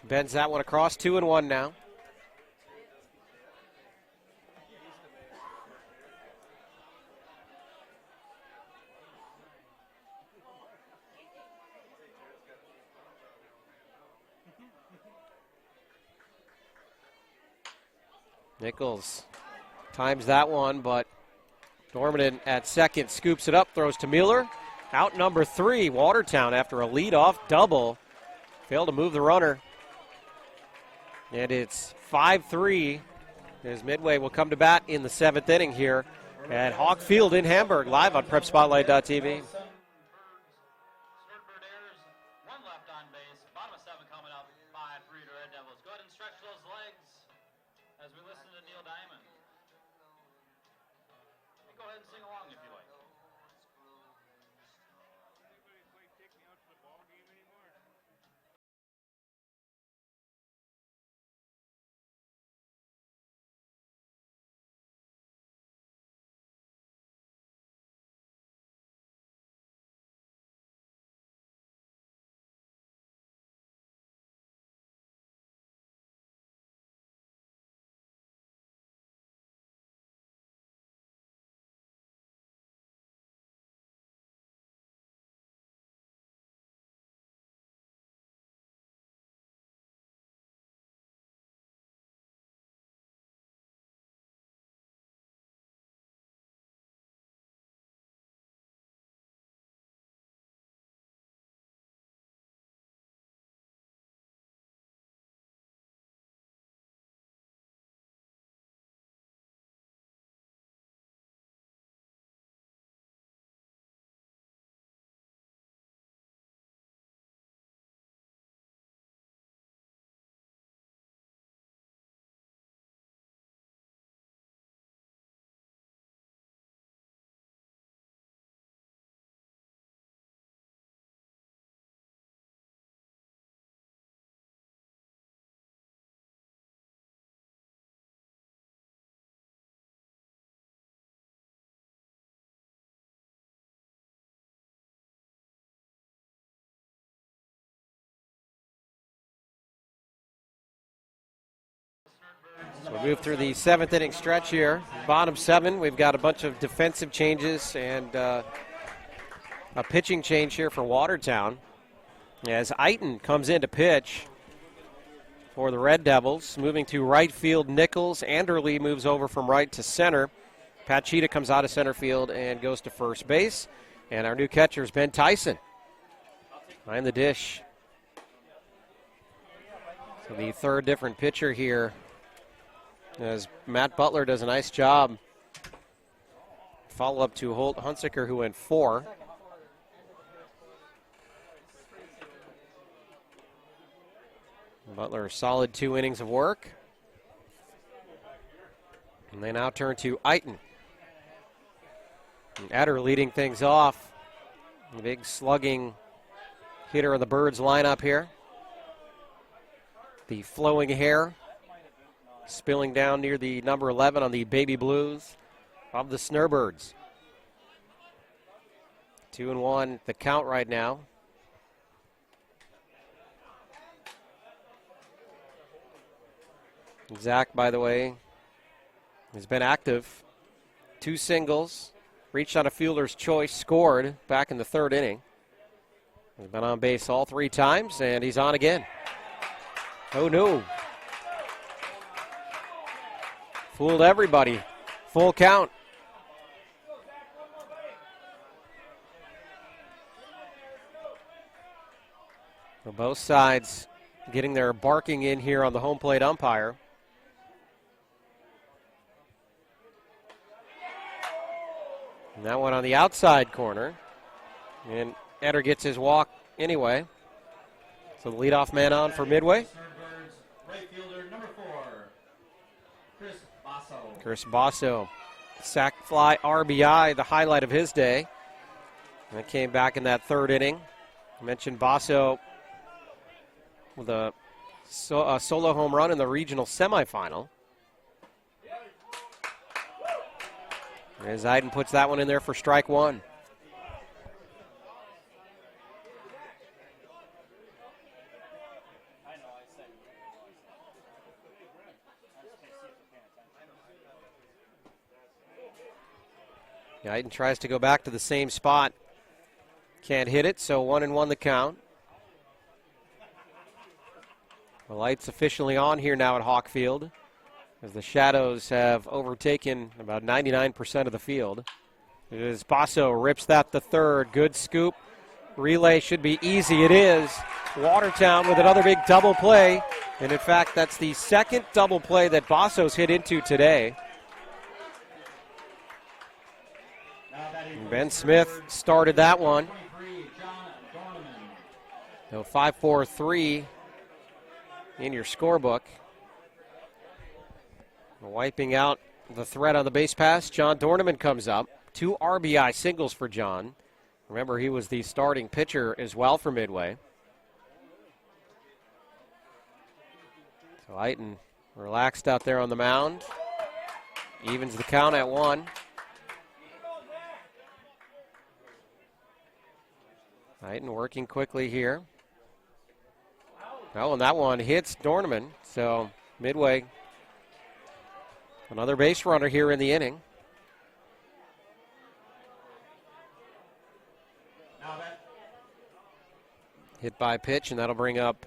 bends that one across. 2-1 now. Nichols times that one, but Dormanen at second scoops it up, throws to Mueller. Out number 3, Watertown after a leadoff double. Failed to move the runner. And it's 5-3 as Midway will come to bat in the 7th inning here at Hawk Field in Hamburg, live on PrepSpotlight.tv. One left on base. Bottom of 7 coming up. 5-3 to Red Devils. Go ahead and stretch those legs as we listen to Neil Diamond. Go ahead and sing along if you like. Move through the 7th inning stretch here. Bottom 7, we've got a bunch of defensive changes and a pitching change here for Watertown. As Eiton comes in to pitch for the Red Devils. Moving to right field, Nichols. Anderle moves over from right to center. Pachita comes out of center field and goes to first base. And our new catcher is Ben Tyson behind the dish. So the third different pitcher here, as Matt Butler does a nice job. Follow up to Holt Hunsaker, who went 4. Butler, a solid 2 innings of work. And they now turn to Eiton. And Eder leading things off. The big slugging hitter of the Birds lineup here. The flowing hair spilling down near the number 11 on the baby blues of the Snurdbirds. 2-1 the count right now. Zach, by the way, has been active. 2 singles, reached on a fielder's choice, scored back in the 3rd inning. He's been on base all 3 times, and he's on again. Oh, no. Fooled everybody. Full count. So both sides getting their barking in here on the home plate umpire. And that one on the outside corner. And Eder gets his walk anyway. So the leadoff man on for Midway. Right fielder, number 4, Chris Basso. Chris Basso, sac fly RBI, the highlight of his day. And it came back in that 3rd inning. I mentioned Basso with a solo home run in the regional semifinal. As Eiton puts that one in there for strike 1. Eiton tries to go back to the same spot. Can't hit it, so 1-1 the count. The lights officially on here now at Hawk Field, as the shadows have overtaken about 99% of the field. As Basso rips that to third. Good scoop. Relay should be easy. It is. Watertown with another big double play. And in fact, that's the 2nd double play that Basso's hit into today. And Ben Smith started that one. So 5-4-3 in your scorebook. Wiping out the threat on the base pass, John Dorneman comes up. 2 RBI singles for John. Remember, he was the starting pitcher as well for Midway. So Eiton relaxed out there on the mound. Evens the count at 1. Eiton working quickly here. Oh, and that one hits Dorneman. So Midway, another base runner here in the inning. Hit by pitch, and that'll bring up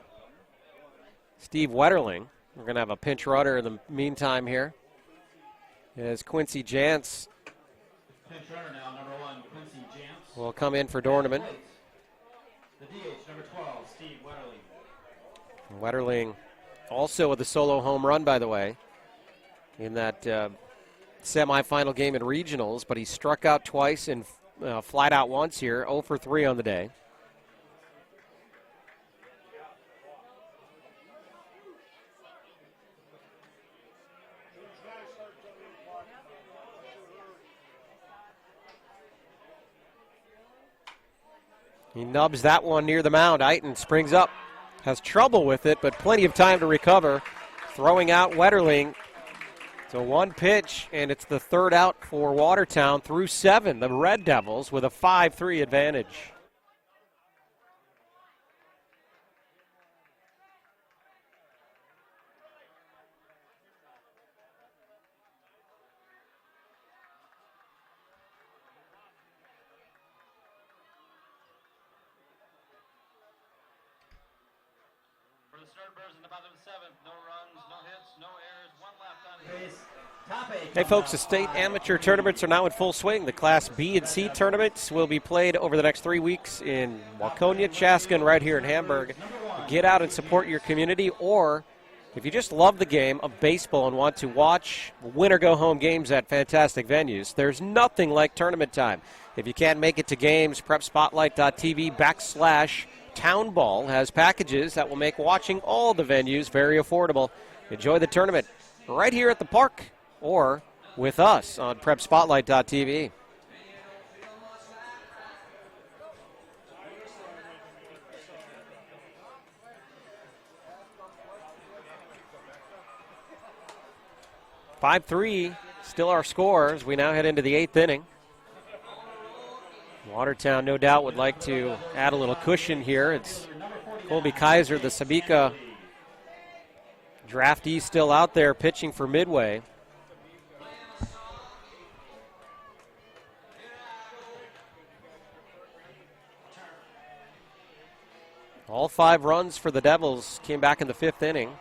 Steve Wetterling. We're going to have a pinch runner in the meantime here, as Quincy Jantz Pinch runner now, number 1, Quincy Jantz. will come in for Dorneman. The DH, number 12, Steve Wetterling. Wetterling also with a solo home run, by the way, in that semifinal game in regionals, but he struck out twice and flat out once here, 0 for 3 on the day. He nubs that one near the mound. Eiton springs up, has trouble with it, but plenty of time to recover. Throwing out Wetterling. So 1 pitch, and it's the 3rd out for Watertown through 7. The Red Devils with a 5-3 advantage. Snurdbirds in the bottom of the seventh. No runs, no hits, no errors, one left on base. Hey folks, the state amateur tournaments are now in full swing. The Class B and C tournaments will be played over the next 3 weeks in Waconia, Chaska, and right here in Hamburg. Get out and support your community, or if you just love the game of baseball and want to watch win or go home games at fantastic venues, there's nothing like tournament time. If you can't make it to games, prepspotlight.tv/townball has packages that will make watching all the venues very affordable. Enjoy the tournament right here at the park or with us on prepspotlight.tv. (5-3) still our score as we now head into the 8th inning. Watertown, no doubt, would like to add a little cushion here. It's Colby Kaiser, the Sabika draftee, still out there pitching for Midway. All 5 runs for the Devils came back in the 5th inning.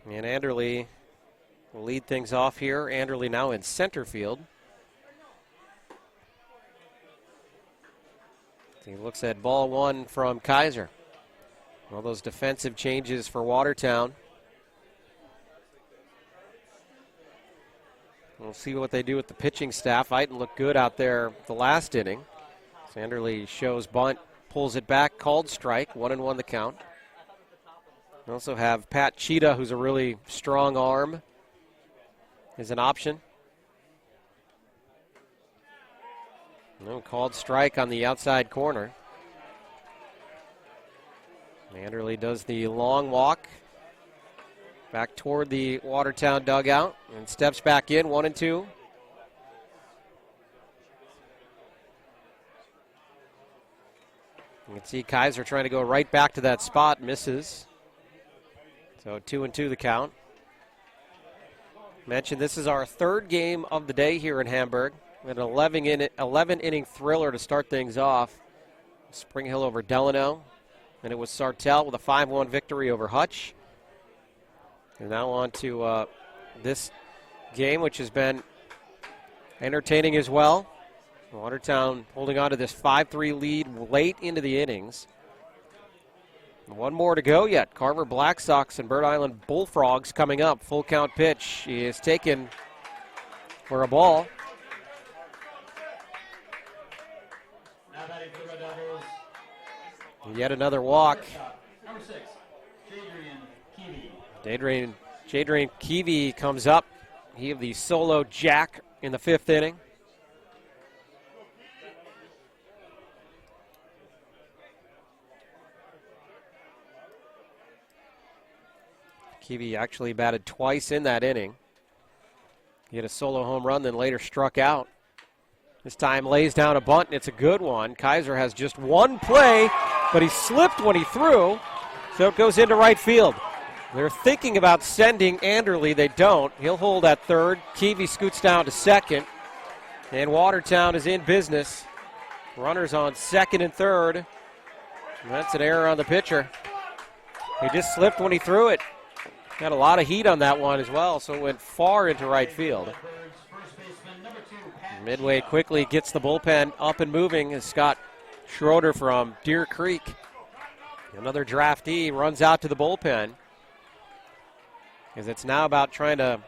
And Anderle will lead things off here. Anderle now in center field. He looks at ball 1 from Kaiser. All those defensive changes for Watertown. We'll see what they do with the pitching staff. Eiton looked good out there the last inning. Anderle shows bunt, pulls it back, called strike, 1-1 the count. We also have Pat Cheetah, who's a really strong arm, is an option. No, called strike on the outside corner. Anderle does the long walk back toward the Watertown dugout and steps back in, 1-2. You can see Kaiser trying to go right back to that spot, misses. So 2-2 the count. Mentioned this is our 3rd game of the day here in Hamburg. We had an 11-inning thriller to start things off. Spring Hill over Delano. And it was Sartell with a 5-1 victory over Hutch. And now on to this game, which has been entertaining as well. Watertown holding on to this 5-3 lead late into the innings. 1 more to go yet. Carver Black Sox and Bird Island Bullfrogs coming up. Full count pitch is taken for a ball. Now batting for the Red Devils. Yet another walk. Number 6, Jadrian Keevy. Jadrian Keevy comes up. He of the solo jack in the 5th inning. Keevy actually batted twice in that inning. He had a solo home run, then later struck out. This time lays down a bunt, and it's a good one. Kaiser has just 1 play, but he slipped when he threw, so it goes into right field. They're thinking about sending Anderle. They don't. He'll hold at 3rd. Keevy scoots down to 2nd, and Watertown is in business. Runners on 2nd and 3rd. And that's an error on the pitcher. He just slipped when he threw it. Got a lot of heat on that one as well, so it went far into right field. Midway quickly gets the bullpen up and moving as Scott Schroeder from Deer Creek, another draftee, runs out to the bullpen. Because it's now about trying to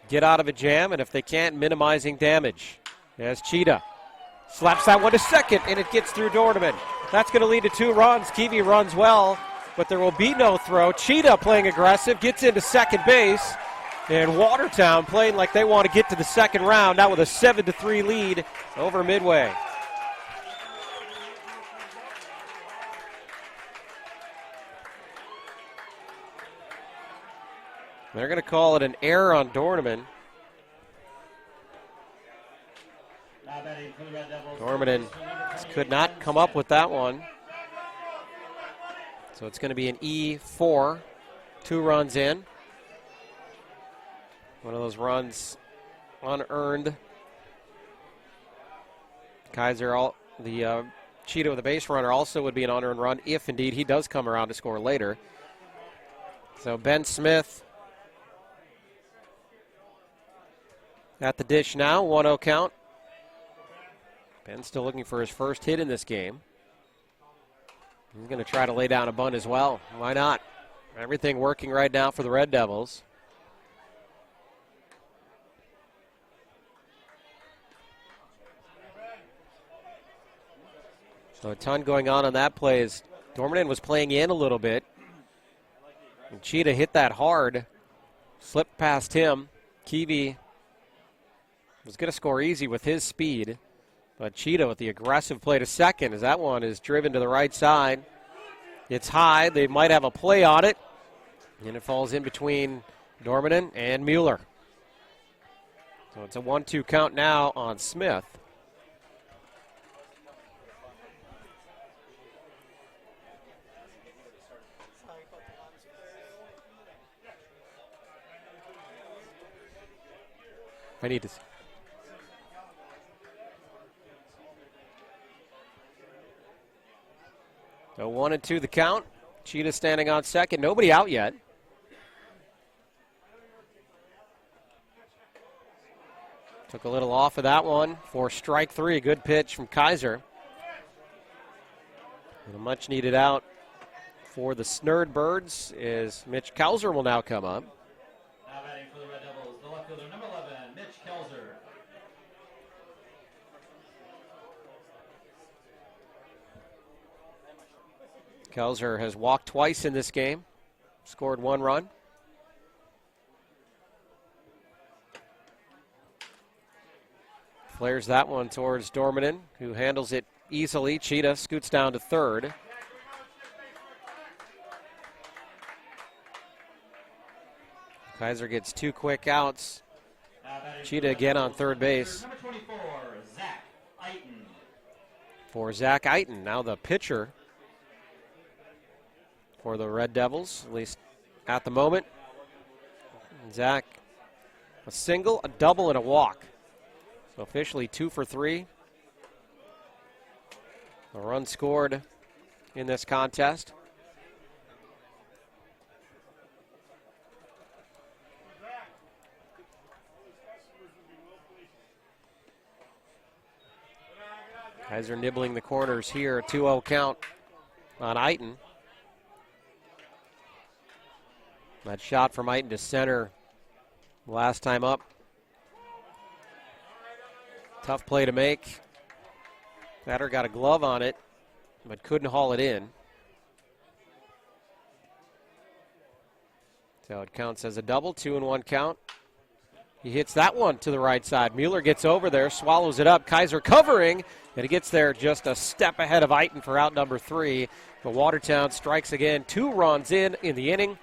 get out of a jam, and if they can't, minimizing damage. As Cheetah slaps that one to 2nd, and it gets through Dorneman. That's going to lead to 2 runs. Keevy runs well, but there will be no throw. Cheetah playing aggressive, gets into 2nd base, and Watertown playing like they want to get to the 2nd round, now with a 7-3 lead over Midway. They're going to call it an error on Dorneman. Dorneman could not come up with that one. So it's going to be an E4, 2 runs in. One of those runs unearned. Kaiser, the Cheetah with a base runner also would be an on-earned run if indeed he does come around to score later. So Ben Smith at the dish now, 1-0 count. Ben still looking for his first hit in this game. He's going to try to lay down a bunt as well. Why not? Everything working right now for the Red Devils. So a ton going on that play as Dormanen was playing in a little bit. And Cheetah hit that hard. Slipped past him. Kiwi was going to score easy with his speed. But Cheetah with the aggressive play to second as that one is driven to the right side. It's high. They might have a play on it. And it falls in between Dormanen and Mueller. So it's a 1-2 count now on Smith. I need to. So 1-2 the count. Cheetah standing on second. Nobody out yet. Took a little off of that one for strike three. Good pitch from Kaiser. And a much needed out for the Snurdbirds is Mitch Kauser will now come up. Now batting for the Red Devils, the left fielder, number 11, Mitch Kelzer. Kelzer has walked twice in this game, scored 1 run. Flares that one towards Dormanen, who handles it easily. Cheetah scoots down to third. Kaiser gets 2 quick outs. Cheetah again on third base. Number 24, Zach Eiton. For Zach Eiton, now the pitcher for the Red Devils, at least at the moment. Zach, a single, a double, and a walk. So officially 2 for 3. A run scored in this contest. Kaiser nibbling the corners here, a 2-0 count on Eiton. That shot from Eiton to center last time up. Tough play to make. Batter got a glove on it, but couldn't haul it in. So it counts as a double, 2-1 count. He hits that one to the right side. Mueller gets over there, swallows it up. Kaiser covering, and he gets there just a step ahead of Eiton for out number 3. But Watertown strikes again, 2 runs in the inning.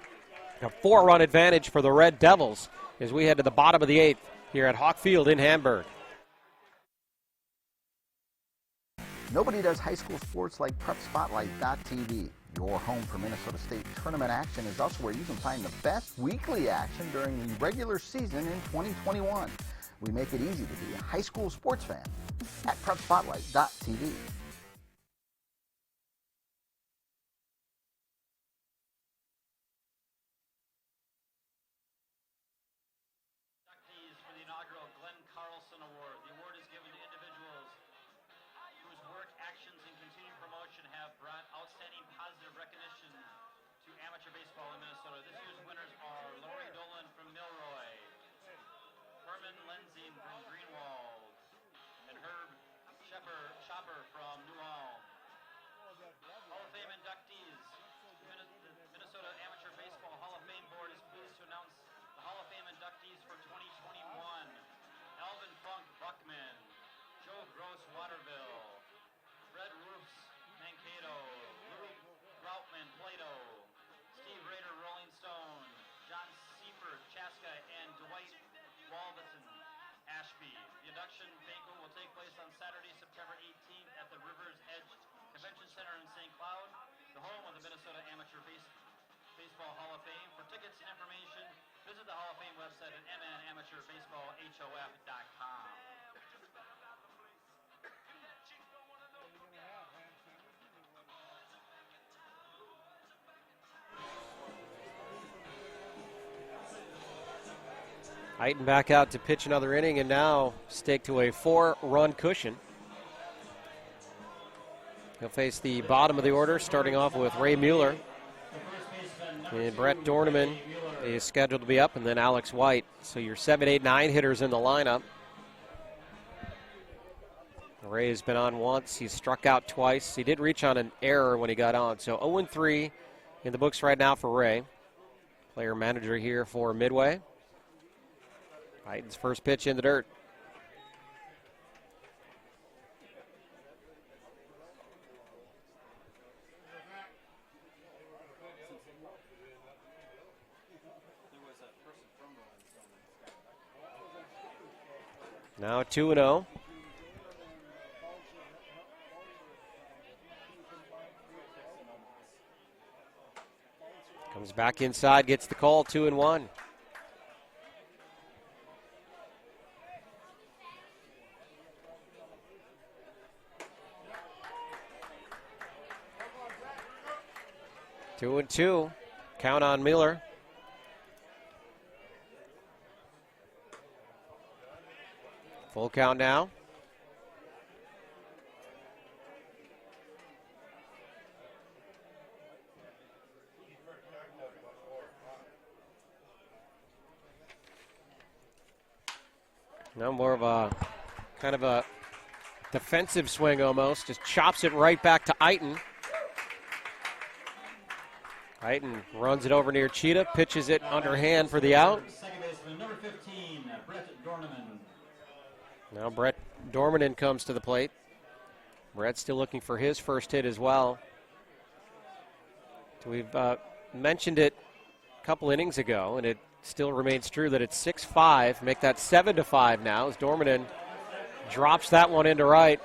A 4-run advantage for the Red Devils as we head to the bottom of the 8th here at Hawk Field in Hamburg. Nobody does high school sports like PrepSpotlight.tv. Your home for Minnesota State tournament action is also where you can find the best weekly action during the regular season in 2021. We make it easy to be a high school sports fan at PrepSpotlight.tv. For the inaugural Glenn Carlson Award. The award is given to individuals whose work, actions, and continued promotion have brought outstanding positive recognition to amateur baseball in Minnesota. This year's winners are Lori Dolan from Milroy, Herman Lenzing from Greenwald, and Herb Shopper from New Ulm. Hall of Fame inductees. The Minnesota Amateur Baseball Hall of Fame Board is pleased to announce the Hall of Fame inductees for 2021. Alvin Funk Buckman, Joe Gross Waterville, Fred Roofs Mankato, Louis Groutman Plato, Steve Rader Rolling Stone, John Seifert Chaska, and Dwight Walberton Ashby. The induction banquet will take place on Saturday, September 18th at the Rivers Edge Convention Center in St. Cloud, the home of the Minnesota Amateur Baseball Hall of Fame. For tickets and information, visit the Hall of Fame website at mnamateur.baseballhof.com. Heighton back out to pitch another inning and now staked to a 4-run cushion. He'll face the bottom of the order, starting off with Ray Mueller. And Brett Dorneman is scheduled to be up, and then Alex White. So your 7, 8, 9 hitters in the lineup. Ray has been on once. He's struck out twice. He did reach on an error when he got on. So 0-3 in the books right now for Ray. Player manager here for Midway. Heighton's first pitch in the dirt. Now 2-0. Comes back inside, gets the call, 2-1. Two and two. Count on Miller. Full count now. Now more of a kind of a defensive swing almost. Just chops it right back to Heighton. Heighton runs it over near Cheetah, pitches it underhand for the out. Second baseman, number 15, Brett Dorneman. Now Brett Dorneman comes to the plate. Brett's still looking for his first hit as well. So we've mentioned it a couple innings ago, and it still remains true that it's 6-5. Make that 7-5 now as Dorneman drops that one into right.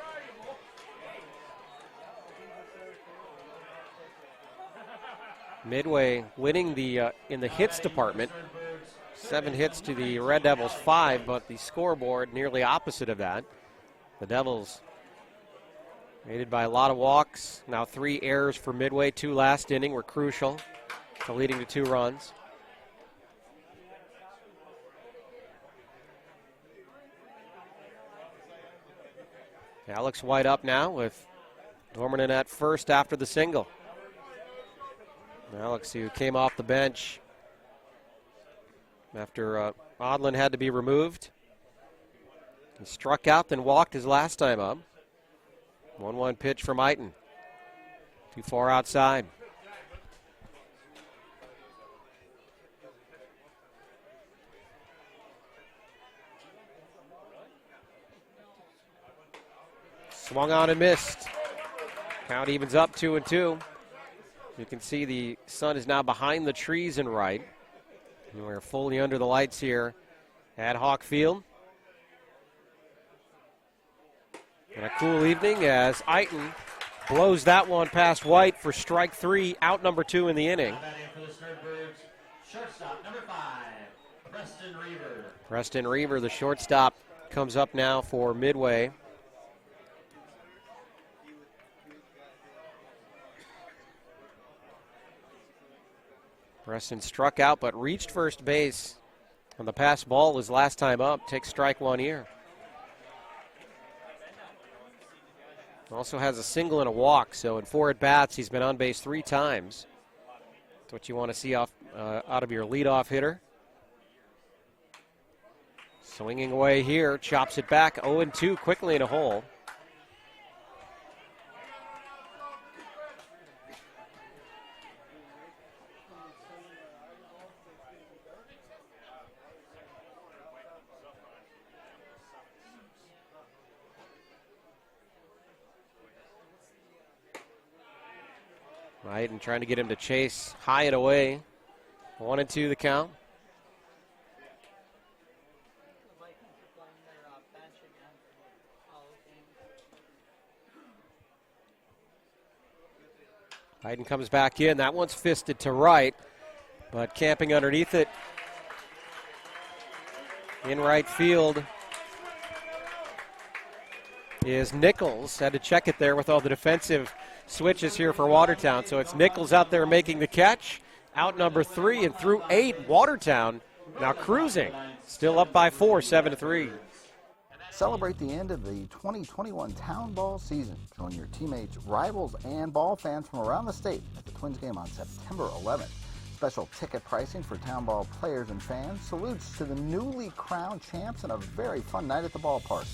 Midway winning the in the hits department. 7 hits to the Red Devils 5, but the scoreboard nearly opposite of that. The Devils aided by a lot of walks. Now 3 errors for Midway. 2 last inning were crucial to leading to 2 runs. Alex White up now with Dorneman at first after the single. Alex, who came off the bench after Odlin had to be removed. He struck out, then walked his last time up. 1-1 pitch from Heighton. Too far outside. Swung on and missed. Count evens up 2-2. You can see the sun is now behind the trees in right. And we're fully under the lights here at Hawk Field. And a cool evening as Heighton blows that one past White for strike 3, out number 2 in the inning. For the Snurdbirds, shortstop, number 5, Preston Reaver. Preston Reaver, the shortstop, comes up now for Midway. Preston struck out but reached first base on the pass ball his last time up. Takes strike 1 here. Also has a single and a walk, so in 4 at-bats he's been on base 3 times. That's what you want to see off out of your leadoff hitter. Swinging away here, chops it back, 0-2 quickly in a hole. Right, and trying to get him to chase high and away. 1-2 the count. Heighton comes back in. That one's fisted to right, but camping underneath it in right field is Nichols. Had to check it there with all the defensive switches here for Watertown. So it's Nichols out there making the catch. Out number 3, and through 8, Watertown now cruising. Still up by 4, 7-3. Celebrate the end of the 2021 Town Ball season. Join your teammates, rivals, and ball fans from around the state at the Twins game on September 11th. Special ticket pricing for Town Ball players and fans. Salutes to the newly crowned champs and a very fun night at the ballpark.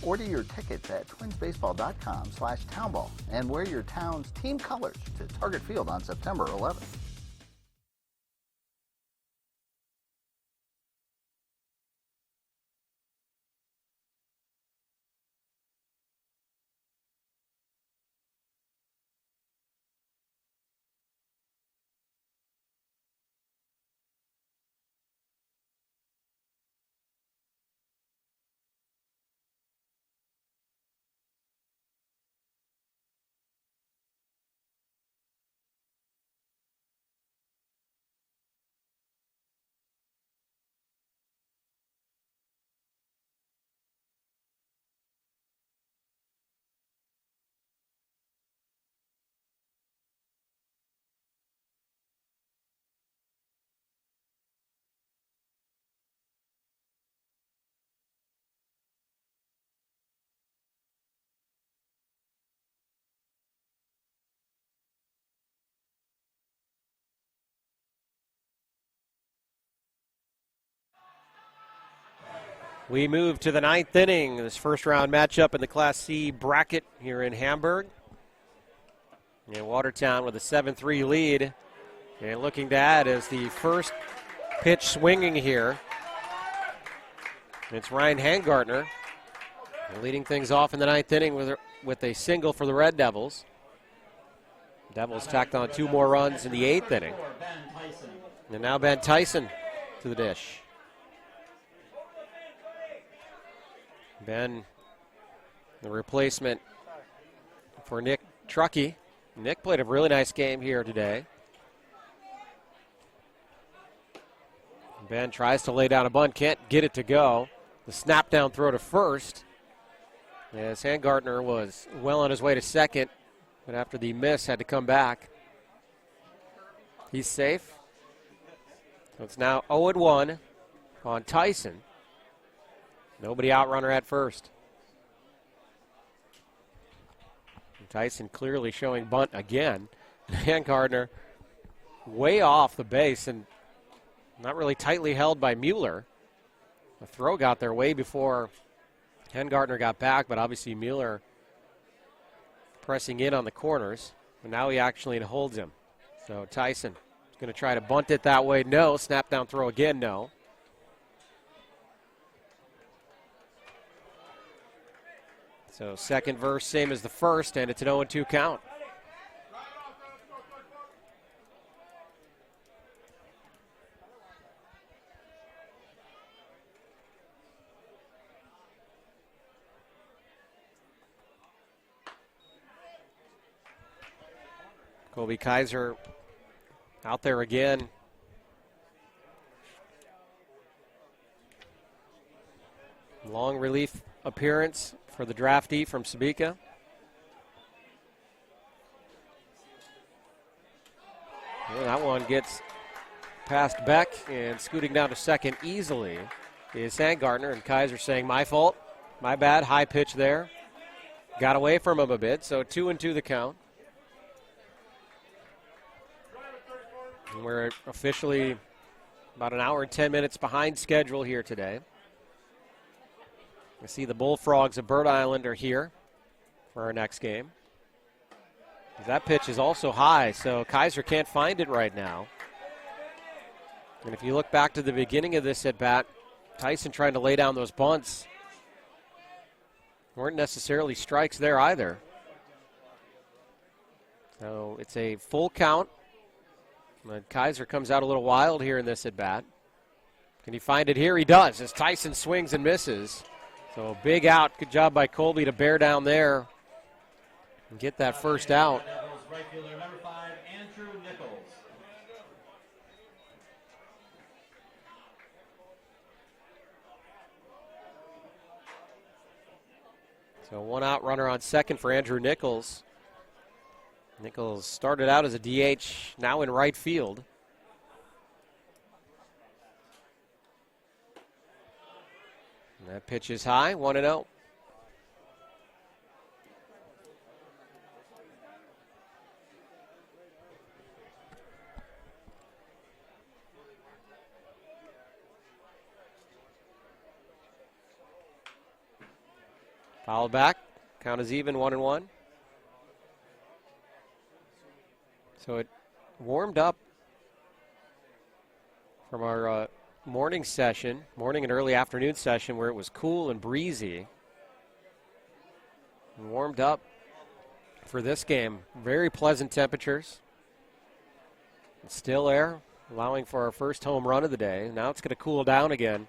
Order your tickets at twinsbaseball.com/townball and wear your town's team colors to Target Field on September 11th. We move to the 9th inning. This first round matchup in the Class C bracket here in Hamburg. And Watertown with a 7-3 lead. And looking to add as the first pitch swinging here. It's Ryan Hangartner leading things off in the 9th inning with a single for the Red Devils. Devils tacked on 2 more runs in the 8th inning. And now Ben Tyson to the dish. Ben, the replacement for Nick Truckee. Nick played a really nice game here today. Ben tries to lay down a bunt, can't get it to go. The snap down throw to first, as Hangartner was well on his way to second, but after the miss had to come back. He's safe. So it's now 0-1 on Tyson. Nobody out runner at first. Tyson clearly showing bunt again. Hangartner way off the base and not really tightly held by Mueller. The throw got there way before Hangartner got back, but obviously Mueller pressing in on the corners. And now he actually holds him. So Tyson is going to try to bunt it that way. No. Snap down throw again. No. So second verse, same as the first, and it's an 0-2 count. Colby Kaiser out there again. Long relief appearance for the draftee from Sabika. Well, that one gets past Beck, and scooting down to second easily is Hangartner, and Kaiser saying, my fault, my bad, high pitch there. Got away from him a bit, so 2-2 the count. And we're officially about an hour and 10 minutes behind schedule here today. I see the Bullfrogs of Bird Island are here for our next game. That pitch is also high, so Kaiser can't find it right now. And if you look back to the beginning of this at-bat, Tyson trying to lay down those bunts weren't necessarily strikes there either. So it's a full count. And Kaiser comes out a little wild here in this at-bat. Can he find it here? He does, as Tyson swings and misses. So big out. Good job by Colby to bear down there and get that first out. Regular number 5, Andrew Nichols. So one out runner on second for Andrew Nichols. Nichols started out as a DH, now in right field. That pitch is high, 1-0. Fouled back. Count is even, 1-1. So it warmed up from our morning and early afternoon session where it was cool and breezy. And warmed up for this game. Very pleasant temperatures. And still air, allowing for our first home run of the day. Now it's going to cool down again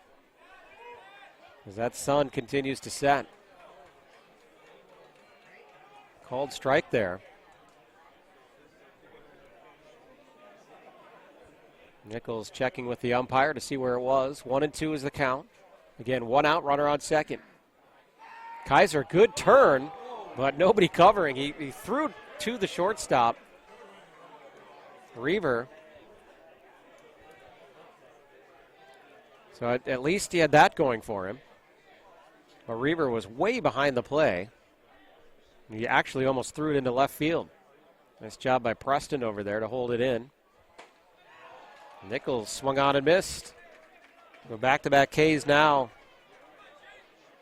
as that sun continues to set. Called strike there. Nichols checking with the umpire to see where it was. 1-2 is the count. Again, 1 out, runner on second. Kaiser, good turn, but nobody covering. He threw to the shortstop. Reaver. So at least he had that going for him. But Reaver was way behind the play. He actually almost threw it into left field. Nice job by Preston over there to hold it in. Nichols swung on and missed. Go back-to-back Ks now.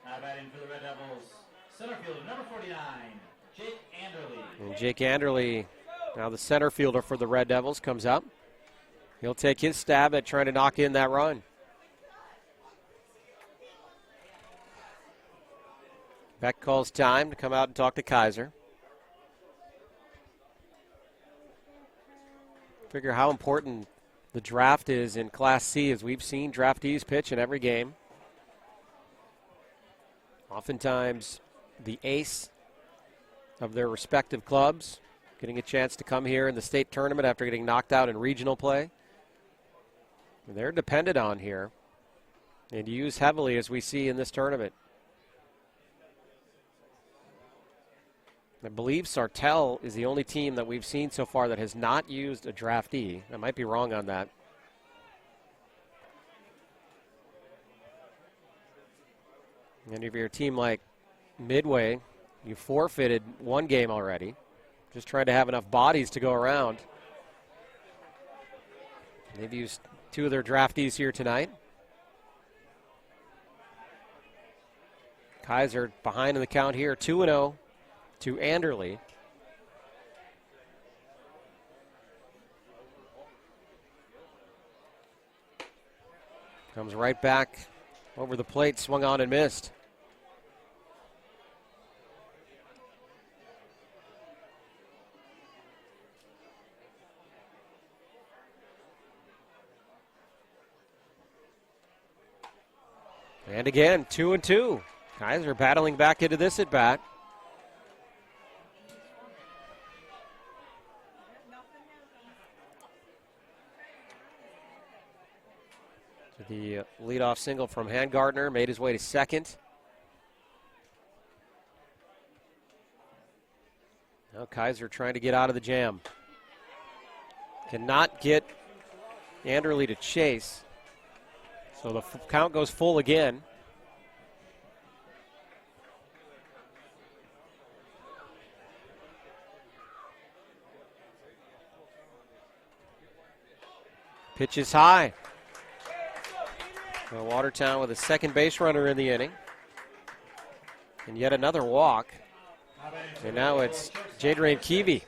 Now batting for the Red Devils, center fielder number 49, Jake Anderle. And Jake Anderle, now the center fielder for the Red Devils, comes up. He'll take his stab at trying to knock in that run. Beck calls time to come out and talk to Kaiser. Figure how important the draft is in Class C, as we've seen draftees pitch in every game. Oftentimes the ace of their respective clubs getting a chance to come here in the state tournament after getting knocked out in regional play. And they're depended on here and used heavily, as we see in this tournament. I believe Sartell is the only team that we've seen so far that has not used a draftee. I might be wrong on that. And if you're a team like Midway, you forfeited one game already. Just trying to have enough bodies to go around. They've used 2 of their draftees here tonight. Kaiser behind in the count here, 2-0. To Anderle. Comes right back over the plate, swung on and missed. And again, 2-2. Kaiser battling back into this at bat. The leadoff single from Handgartner made his way to second. Now Kaiser trying to get out of the jam. Cannot get Anderle to chase. So the count goes full again. Pitch is high. So Watertown with a second base runner in the inning. And yet another walk. And now it's Jadrian Keevy.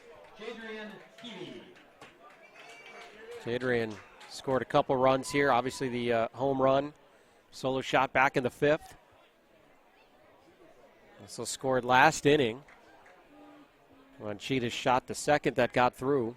Jadrian scored a couple runs here. Obviously the home run. Solo shot back in the 5th. Also scored last inning. When Cheetah shot the second that got through.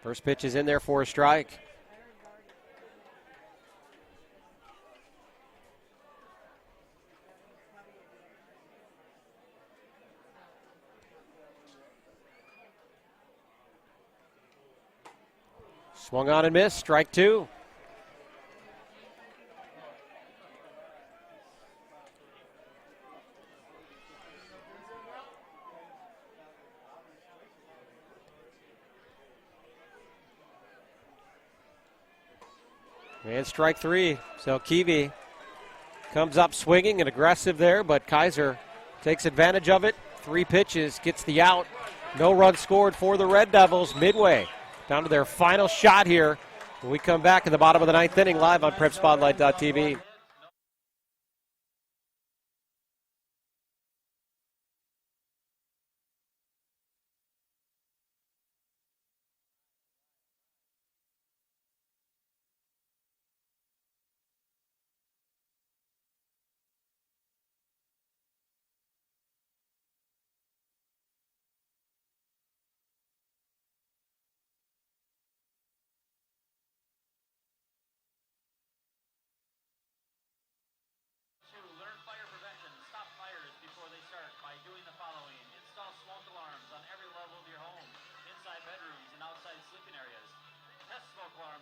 First pitch is in there for a strike. Swung on and missed, strike 2. And strike three. So Keevy comes up swinging and aggressive there, but Kaiser takes advantage of it. 3 pitches, gets the out. No run scored for the Red Devils. Midway down to their final shot here. When we come back in the bottom of the 9th inning, live on PrepSpotlight.tv.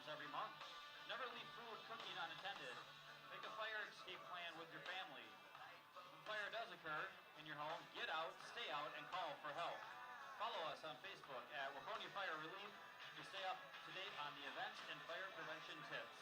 Every month. Never leave food cooking unattended. Make a fire escape plan with your family. If a fire does occur in your home, get out, stay out, and call for help. Follow us on Facebook at Waconia Fire Relief to stay up to date on the events and fire prevention tips.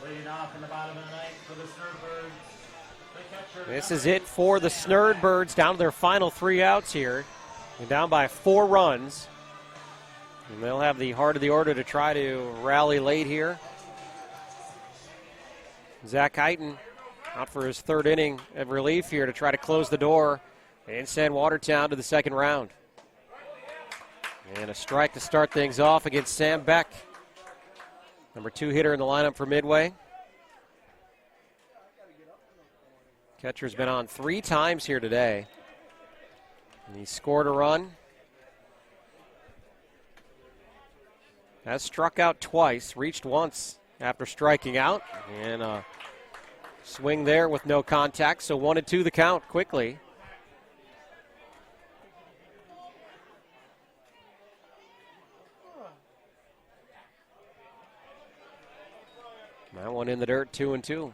Leading off in the bottom of the ninth for the Snurdbirds. This is it for the Snurdbirds, down to their final 3 outs here. They're down by 4 runs. And they'll have the heart of the order to try to rally late here. Zach Heighton out for his 3rd inning of relief here to try to close the door and send Watertown to the 2nd round. And a strike to start things off against Sam Beck. Number 2 hitter in the lineup for Midway. Catcher's been on 3 times here today. And he scored a run. Has struck out twice, reached once after striking out. And a swing there with no contact, so 1-2 the count quickly. That one in the dirt, 2-2.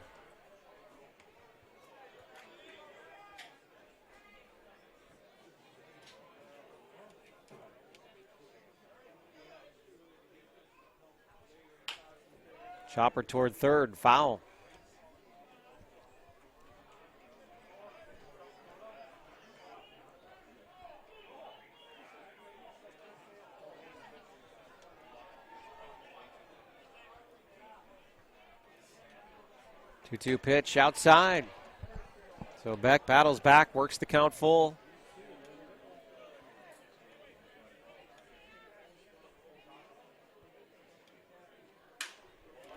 Chopper toward third, foul. Two-two pitch outside. So Beck battles back, works the count full.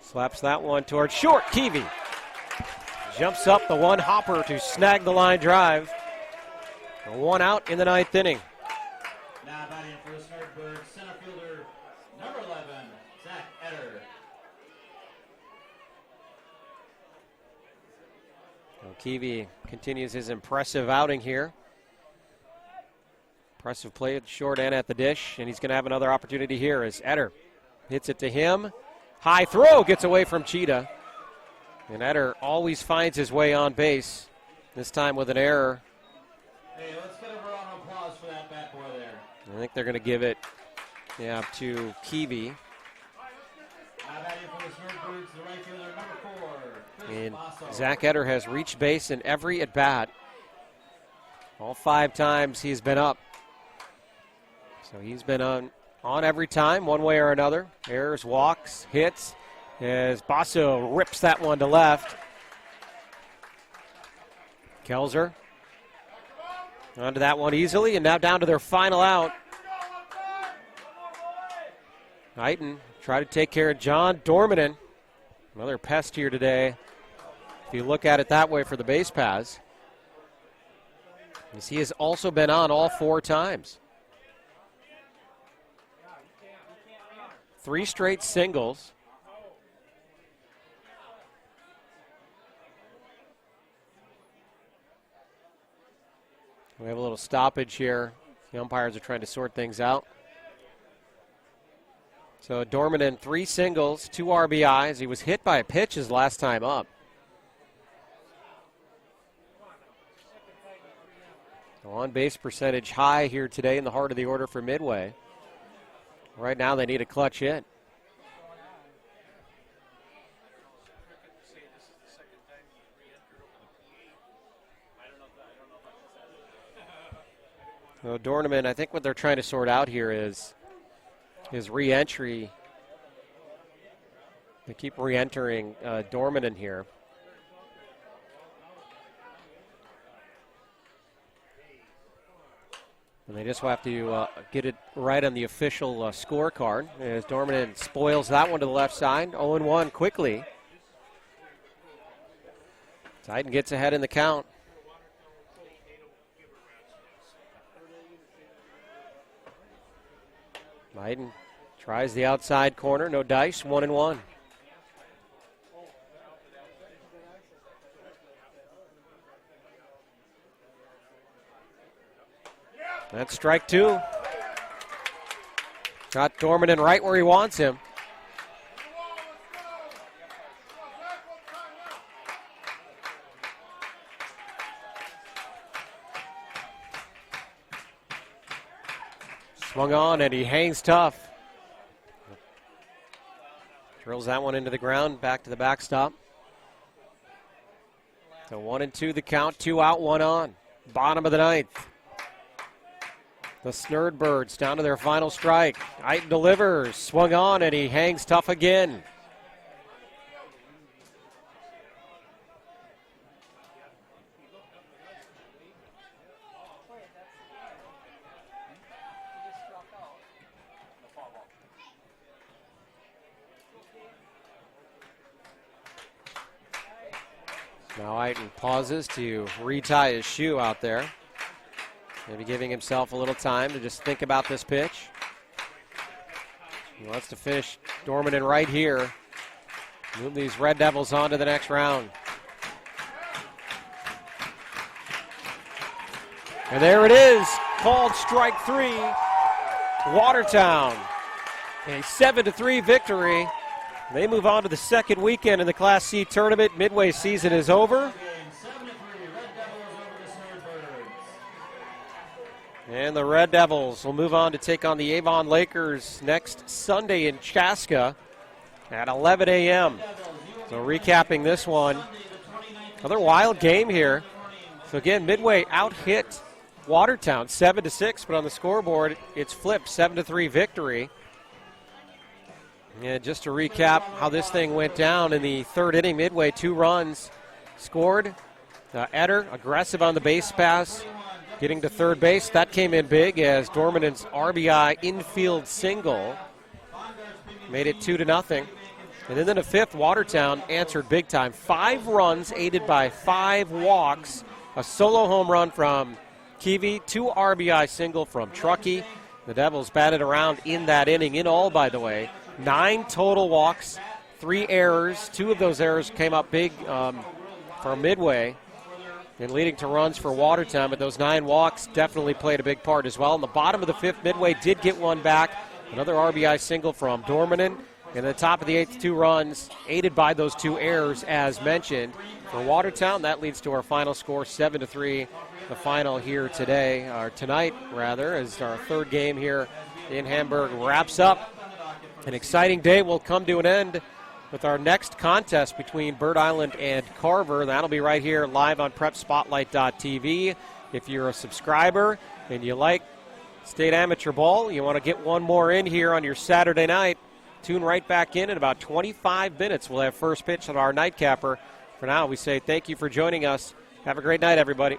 Slaps that one towards short. Keevy jumps up the one hopper to snag the line drive. 1 out in the 9th inning. Now batting for the Snurdbirds, center fielder, number 11, Zach Eder. Keevy continues his impressive outing here. Impressive play at short and at the dish, and he's going to have another opportunity here as Eder hits it to him. High throw gets away from Cheetah. And Eder always finds his way on base, this time with an error. Hey, let's get a round of applause for that bat boy there. I think they're going to give it to Keevy. Now batting for the Snurdbirds, the right fielder, number 4, Chris And Basso. Zach Eder has reached base in every at-bat. All 5 times he's been up. So he's been on every time, one way or another. Errors, walks, hits, as Basso rips that one to left. Kelzer onto that one easily, and now down to their final out. Heighton try to take care of John Dormanen. Another pest here today, if you look at it that way for the base paths. As he has also been on all 4 times. 3 straight singles. We have a little stoppage here. The umpires are trying to sort things out. So Dormanen 3 singles, 2 RBIs. He was hit by a pitch his last time up. On-base percentage high here today in the heart of the order for Midway. Right now they need a clutch hit. So Dormanen, I think what they're trying to sort out here is his re-entry. They keep re-entering Dormanen here. And they just have to get it right on the official scorecard. As Dormanen spoils that one to the left side. 0-1 quickly. Titan gets ahead in the count. Biden tries the outside corner. No dice. 1-1. That's strike 2. Got Dormanen right where he wants him. Swung on and he hangs tough. Drills that one into the ground, back to the backstop. So 1-2 the count, 2 out, 1 on. Bottom of the ninth. The Snurdbirds down to their final strike. Ite delivers, swung on, and he hangs tough again. Now Iten pauses to retie his shoe out there. Maybe giving himself a little time to just think about this pitch. He wants to finish Dormanen right here. Move these Red Devils on to the next round. And there it is, called strike 3. Watertown, a 7-3 victory. They move on to the second weekend in the Class C tournament. Midway season is over. And the Red Devils will move on to take on the Avon Lakers next Sunday in Chaska at 11 a.m. So recapping this one, another wild game here. So again, Midway out-hit Watertown 7-6, but on the scoreboard, it's flipped 7-3 victory. And just to recap how this thing went down in the third inning, Midway 2 runs scored. Eder aggressive on the base pass, getting to third base. That came in big as Dormanen's RBI infield single made it 2-0. And then in the fifth, Watertown answered big time. 5 runs aided by 5 walks, a solo home run from Kiwi, 2 RBI single from Truckee. The Devils batted around in that inning. In all, by the way, 9 total walks, 3 errors. 2 of those errors came up big for Midway and leading to runs for Watertown, but those 9 walks definitely played a big part as well. In the bottom of the fifth, Midway did get one back. Another RBI single from Dormanen. And the top of the eighth, 2 runs, aided by those 2 errors, as mentioned. For Watertown, that leads to our final score, 7-3. The final here today, or tonight, rather, as our third game here in Hamburg wraps up. An exciting day will come to an end with our next contest between Bird Island and Carver. That'll be right here live on PrepSpotlight.tv. If you're a subscriber and you like state amateur ball, you want to get one more in here on your Saturday night, tune right back in about 25 minutes. We'll have first pitch of our nightcapper. For now, we say thank you for joining us. Have a great night, everybody.